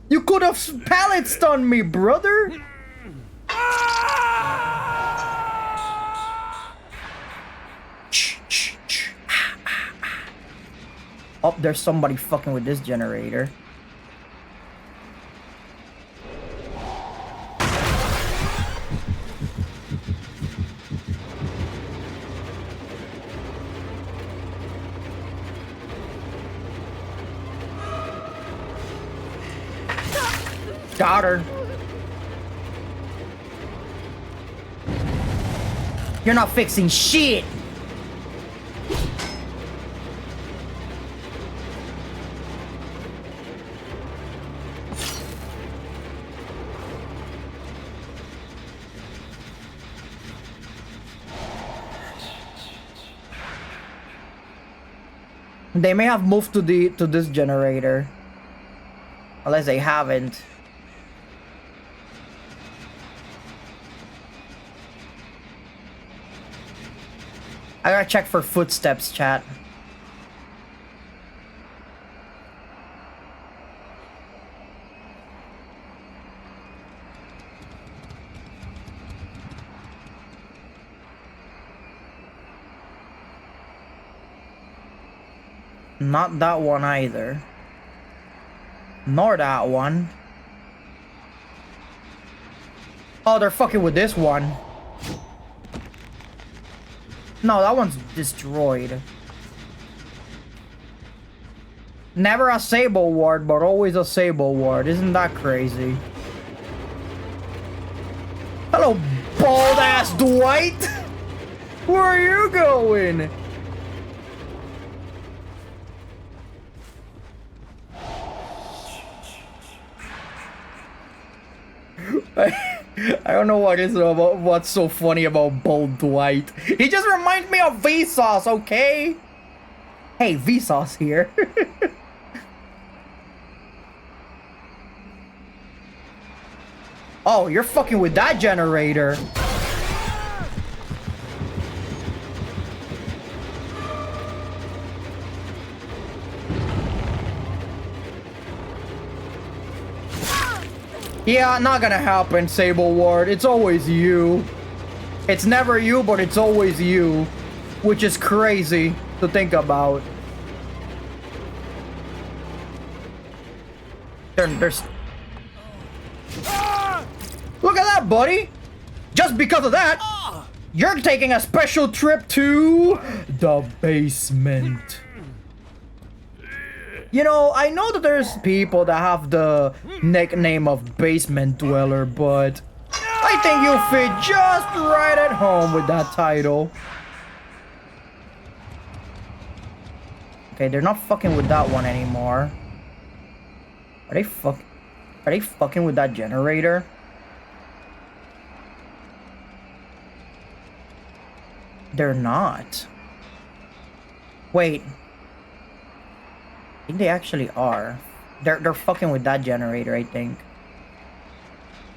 You could have pallet stunned me, brother. Oh, there's somebody fucking with this generator. Got her. You're not fixing shit. They may have moved to this generator. Unless they haven't. I gotta check for footsteps, chat. Not that one either. Nor that one. Oh, they're fucking with this one. No, that one's destroyed. Never a Sable Ward, but always a Sable Ward. Isn't that crazy? Hello, bald-ass Dwight! Where are you going? I don't know what is about, what's so funny about Bold Dwight. He just reminds me of Vsauce, okay? Hey, Vsauce here. Oh, you're fucking with that generator. Yeah, not gonna happen, Sable Ward. It's always you. It's never you, but it's always you. Which is crazy to think about. There's... Look at that, buddy! Just because of that, you're taking a special trip to the basement. You know, I know that there's people that have the nickname of Basement Dweller, but I think you fit just right at home with that title. Okay, they're not fucking with that one anymore. Are they fucking with that generator? They're not. Wait. I think they actually are. They're fucking with that generator, I think.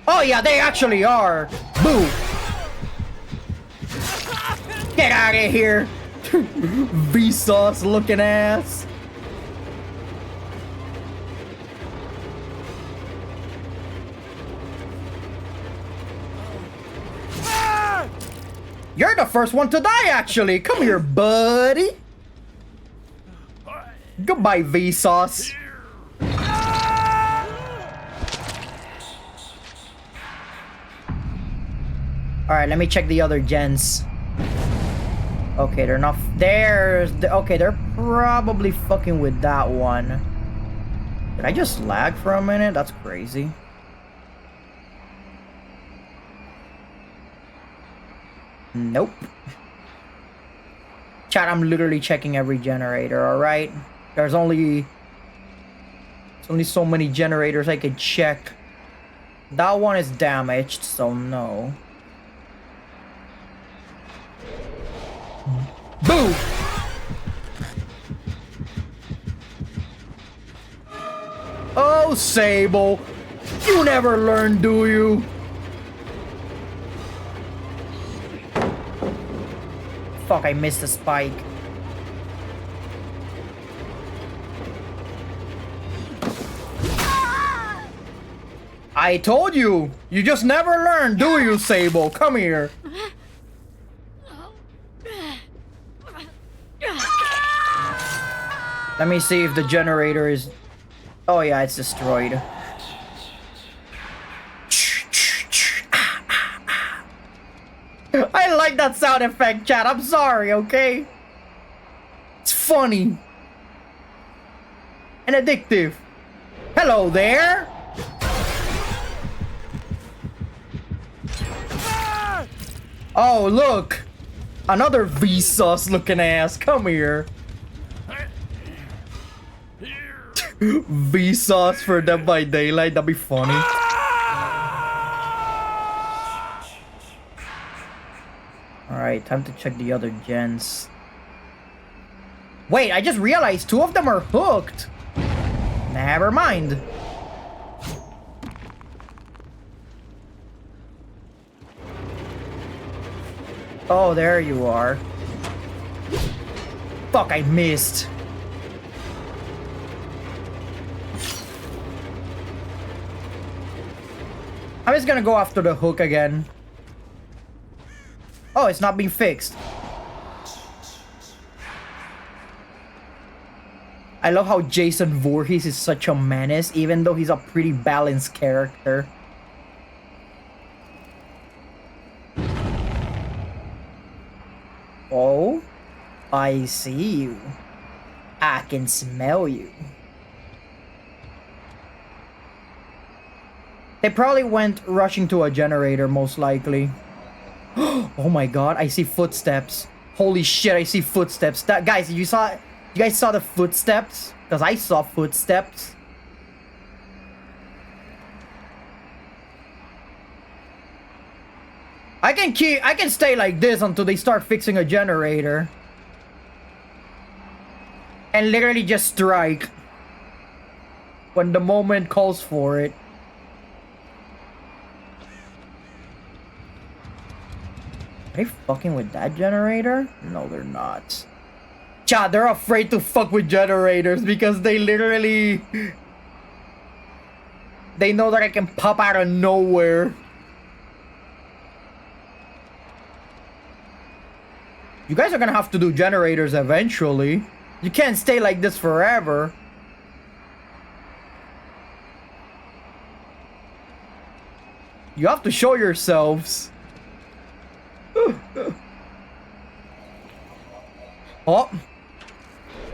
Oh yeah, they actually are. Boo! Get out of here, Vsauce looking ass. You're the first one to die, actually. Come here, buddy. Goodbye, Vsauce. Alright, let me check the other gens. Okay, they're not. Okay, they're probably fucking with that one. Did I just lag for a minute? That's crazy. Nope. Chat, I'm literally checking every generator, alright? There's only so many generators I could check. That one is damaged, so no. Boo! Oh, Sable! You never learn, do you? Fuck, I missed the spike. I told you! You just never learn, do you, Sable? Come here. Let me see if the generator is... Oh yeah, it's destroyed. I like that sound effect, chat. I'm sorry, okay? It's funny. And addictive. Hello there! Oh, look! Another Vsauce looking ass. Come here. Vsauce for Dead by Daylight. That'd be funny. Alright, time to check the other gens. Wait, I just realized 2 of them are hooked. Never mind. Oh, there you are. Fuck, I missed. I'm just gonna go after the hook again. Oh, it's not being fixed. I love how Jason Voorhees is such a menace, even though he's a pretty balanced character. Oh, I see you. I can smell you. They probably went rushing to a generator, most likely. Oh my god, I see footsteps. Holy shit, I see footsteps. That guys, you guys saw the footsteps? Because I saw footsteps. I can stay like this until they start fixing a generator. And literally just strike when the moment calls for it. Are they fucking with that generator? No, they're not. Chat, they're afraid to fuck with generators because they literally... They know that I can pop out of nowhere. You guys are gonna have to do generators eventually. You can't stay like this forever. You have to show yourselves. Oh.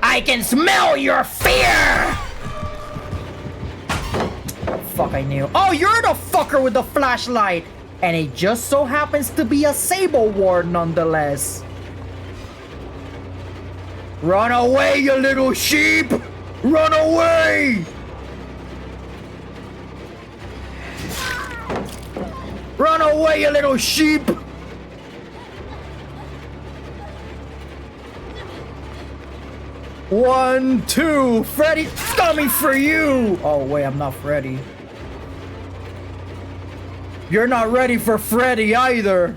I can smell your fear! Fuck, I knew. Oh, you're the fucker with the flashlight! And it just so happens to be a Sable Ward nonetheless. Run away, you little sheep! Run away! Run away, you little sheep! One, two, Freddy, coming for you! Oh, wait, I'm not Freddy. You're not ready for Freddy either.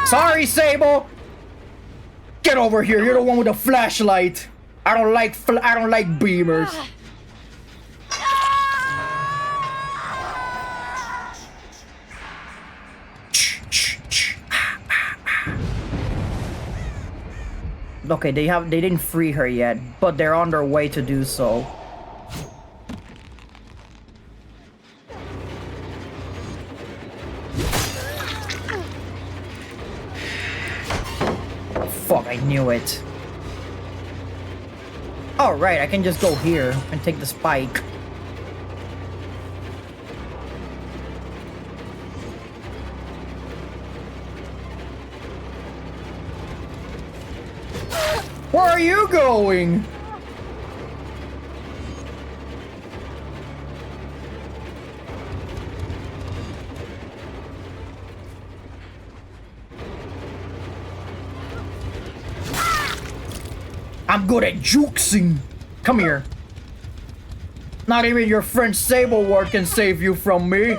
Sorry, Sable. Get over here. You're the one with the flashlight. I don't like beamers. Okay, they didn't free her yet, but they're on their way to do so. Fuck, I knew it. Oh, right, I can just go here and take the spike. Where are you going? I'm good at juxing. Come here. Not even your friend Sableward can save you from me.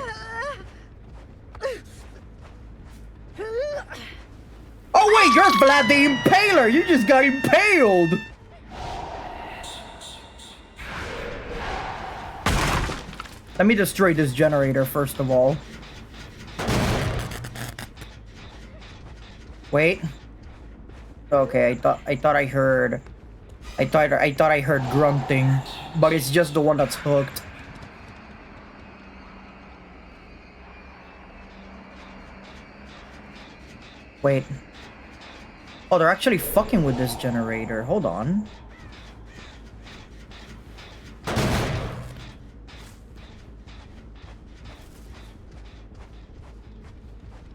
Oh wait, you're Vlad the Impaler! You just got impaled! Let me destroy this generator first of all. Wait. Okay, I thought I heard grunting, but it's just the one that's hooked. Wait. Oh, they're actually fucking with this generator. Hold on.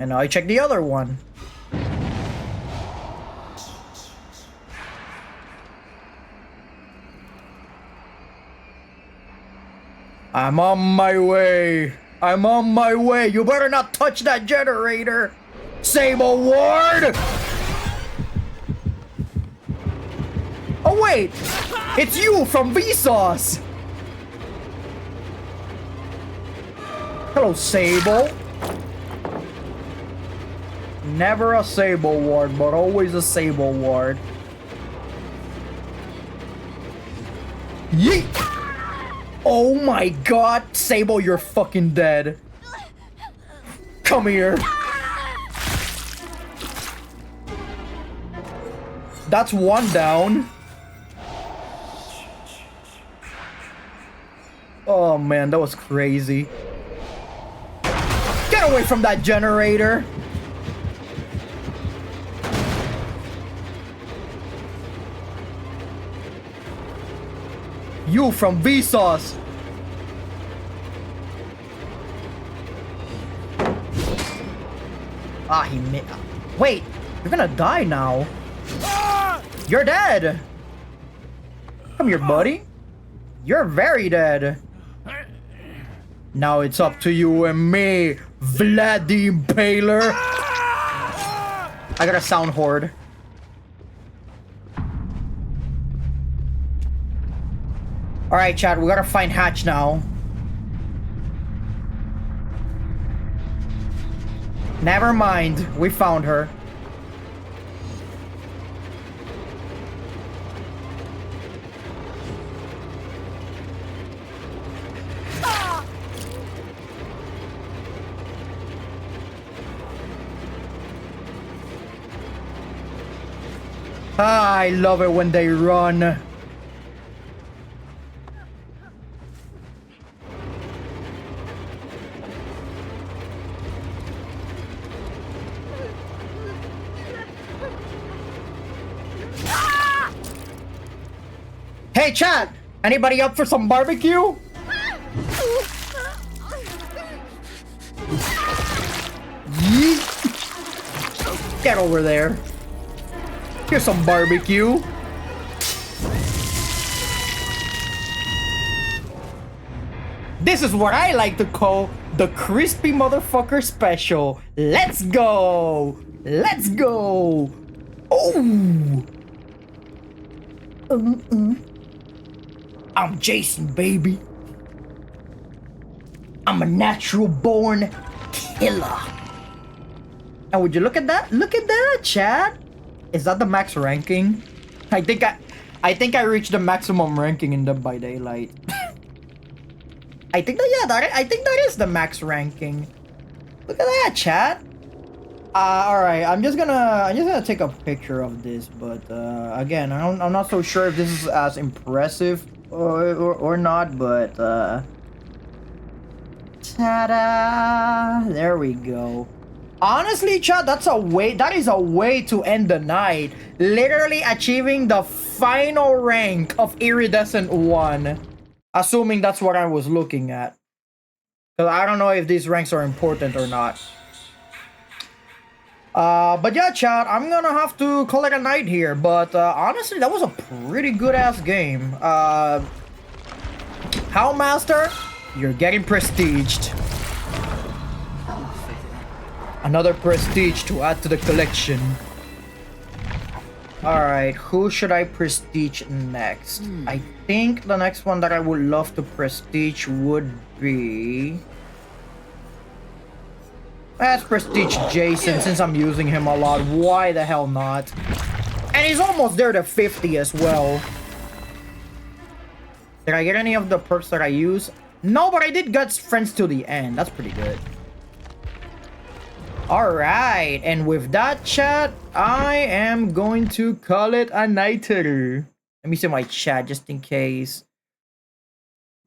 And now I check the other one. I'm on my way. I'm on my way. You better not touch that generator, Sableward! Oh wait, it's you from Vsauce. Hello, Sable. Never a Sableward, but always a Sableward. Yeet! Oh my god, Sable, you're fucking dead. Come here. That's one down. Oh man, that was crazy. Get away from that generator. You from Vsauce. Ah, he made. Wait, you're gonna die now. You're dead. Come here, buddy. You're very dead. Now it's up to you and me, Vlad the Impaler. I got a sound horde. Alright, chat, we gotta find Hatch now. Never mind, we found her. Ah, I love it when they run. Hey, chat! Anybody up for some barbecue? Yeet. Get over there. Here's some barbecue. This is what I like to call the crispy motherfucker special. Let's go! Let's go! Oh! I'm Jason, baby. I'm a natural born killer. And would you look at that? Look at that, chat. Is that the max ranking? I think I reached the maximum ranking in Dead by Daylight. I think that, yeah, I think that is the max ranking. Look at that, chat. All right, I'm just gonna take a picture of this, but again, I'm not so sure if this is as impressive or not, but ta-da! There we go. Honestly, chat, that is a way to end the night. Literally achieving the final rank of Iridescent 1. Assuming that's what I was looking at. Because I don't know if these ranks are important or not. But yeah, chat, I'm gonna have to call it a night here. But honestly, that was a pretty good-ass game. Howlmaster, you're getting prestiged. Another prestige to add to the collection. Alright, who should I prestige next? I think the next one that I would love to prestige would be... Let's prestige Jason since I'm using him a lot. Why the hell not? And he's almost there to 50 as well. Did I get any of the perks that I use? No, but I did get friends to the end. That's pretty good. Alright, and with that, chat, I am going to call it a nighter. Let me see my chat just in case.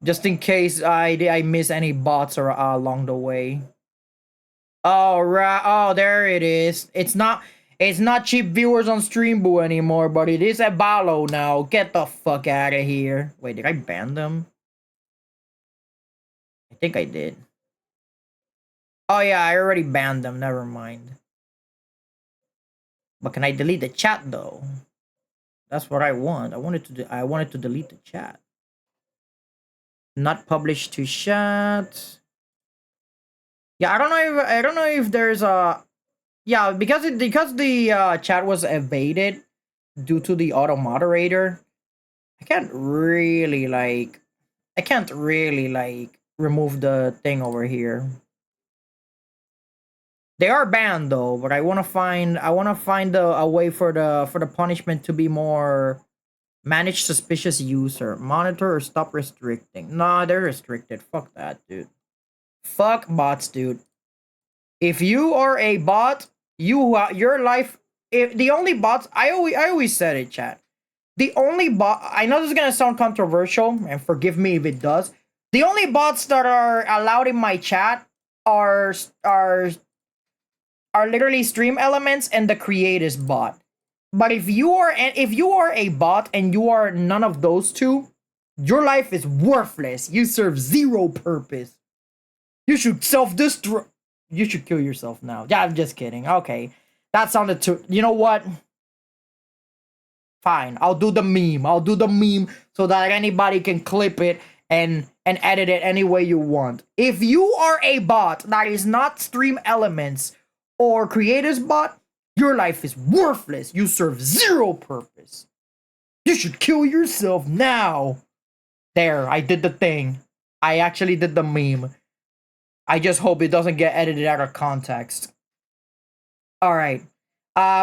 Just in case I miss any bots or along the way. Alright, oh, there it is. It's not cheap viewers on Streamboo anymore, but it is a Balo now. Get the fuck out of here. Wait, did I ban them? I think I did. Oh yeah, I already banned them. Never mind. But can I delete the chat though? That's what I want. I wanted to delete the chat. Not published to chat. Yeah, I don't know if there's a yeah, because the chat was evaded due to the auto moderator. I can't really like remove the thing over here. They are banned though, but I want to find a way for the punishment to be more manage suspicious user, monitor or stop restricting. Nah, they're restricted. Fuck that, dude. Fuck bots, dude. If you are a bot, your life. If the only bots, I always said it, chat. The only bot. I know this is gonna sound controversial, and forgive me if it does. The only bots that are allowed in my chat are literally stream elements and the creators bot. But if you are a bot and you are none of those two, your life is worthless. You serve zero purpose. You should self-destruct. You should kill yourself now. Yeah, I'm just kidding. Okay. That sounded too... You know what? Fine. I'll do the meme so that anybody can clip it and edit it any way you want. If you are a bot that is not stream elements or creators bot, your life is worthless. You serve zero purpose. You should kill yourself now. There, I did the thing. I actually did the meme. I just hope it doesn't get edited out of context. Alright.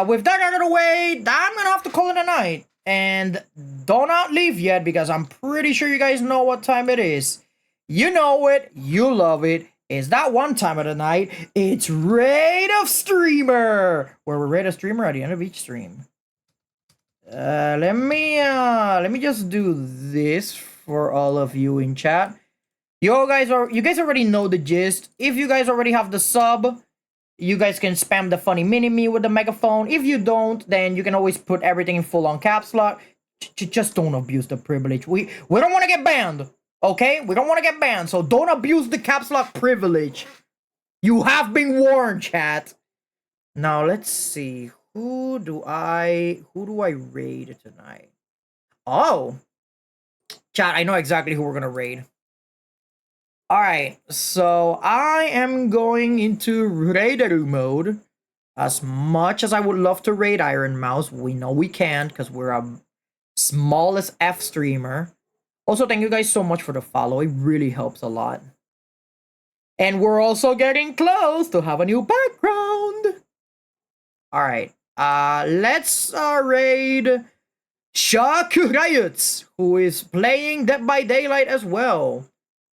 With that out of the way, I'm gonna have to call it a night. And do not leave yet because I'm pretty sure you guys know what time it is. You know it. You love it. It's that one time of the night. It's Raid of Streamer, where we raid a streamer at the end of each stream. Let me just do this for all of you in chat. You guys already know the gist. If you guys already have the sub, you guys can spam the funny mini-me with the megaphone. If you don't, then you can always put everything in full-on caps lock. Just don't abuse the privilege. We don't want to get banned. Okay? We don't want to get banned, so don't abuse the caps lock privilege. You have been warned, chat. Now, let's see. Who do I raid tonight? Oh. Chat, I know exactly who we're going to raid. Alright, so I am going into raider mode. As much as I would love to raid Iron Mouse, we know we can't because we're a smallest F streamer. Also, thank you guys so much for the follow. It really helps a lot. And we're also getting close to have a new background. Alright, let's raid Shakurayuts, who is playing Dead by Daylight as well.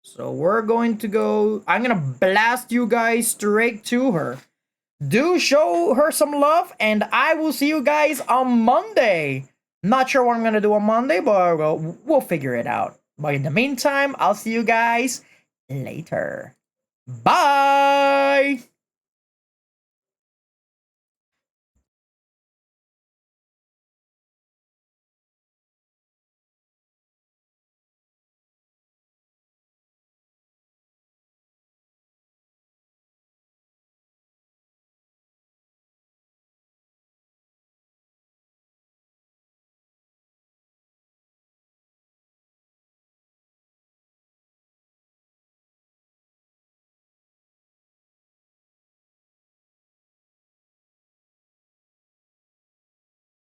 So we're going to go... I'm going to blast you guys straight to her. do show her some love, and I will see you guys on Monday. Not sure what I'm gonna do on Monday, but we'll figure it out. But in the meantime, I'll see you guys later. Bye!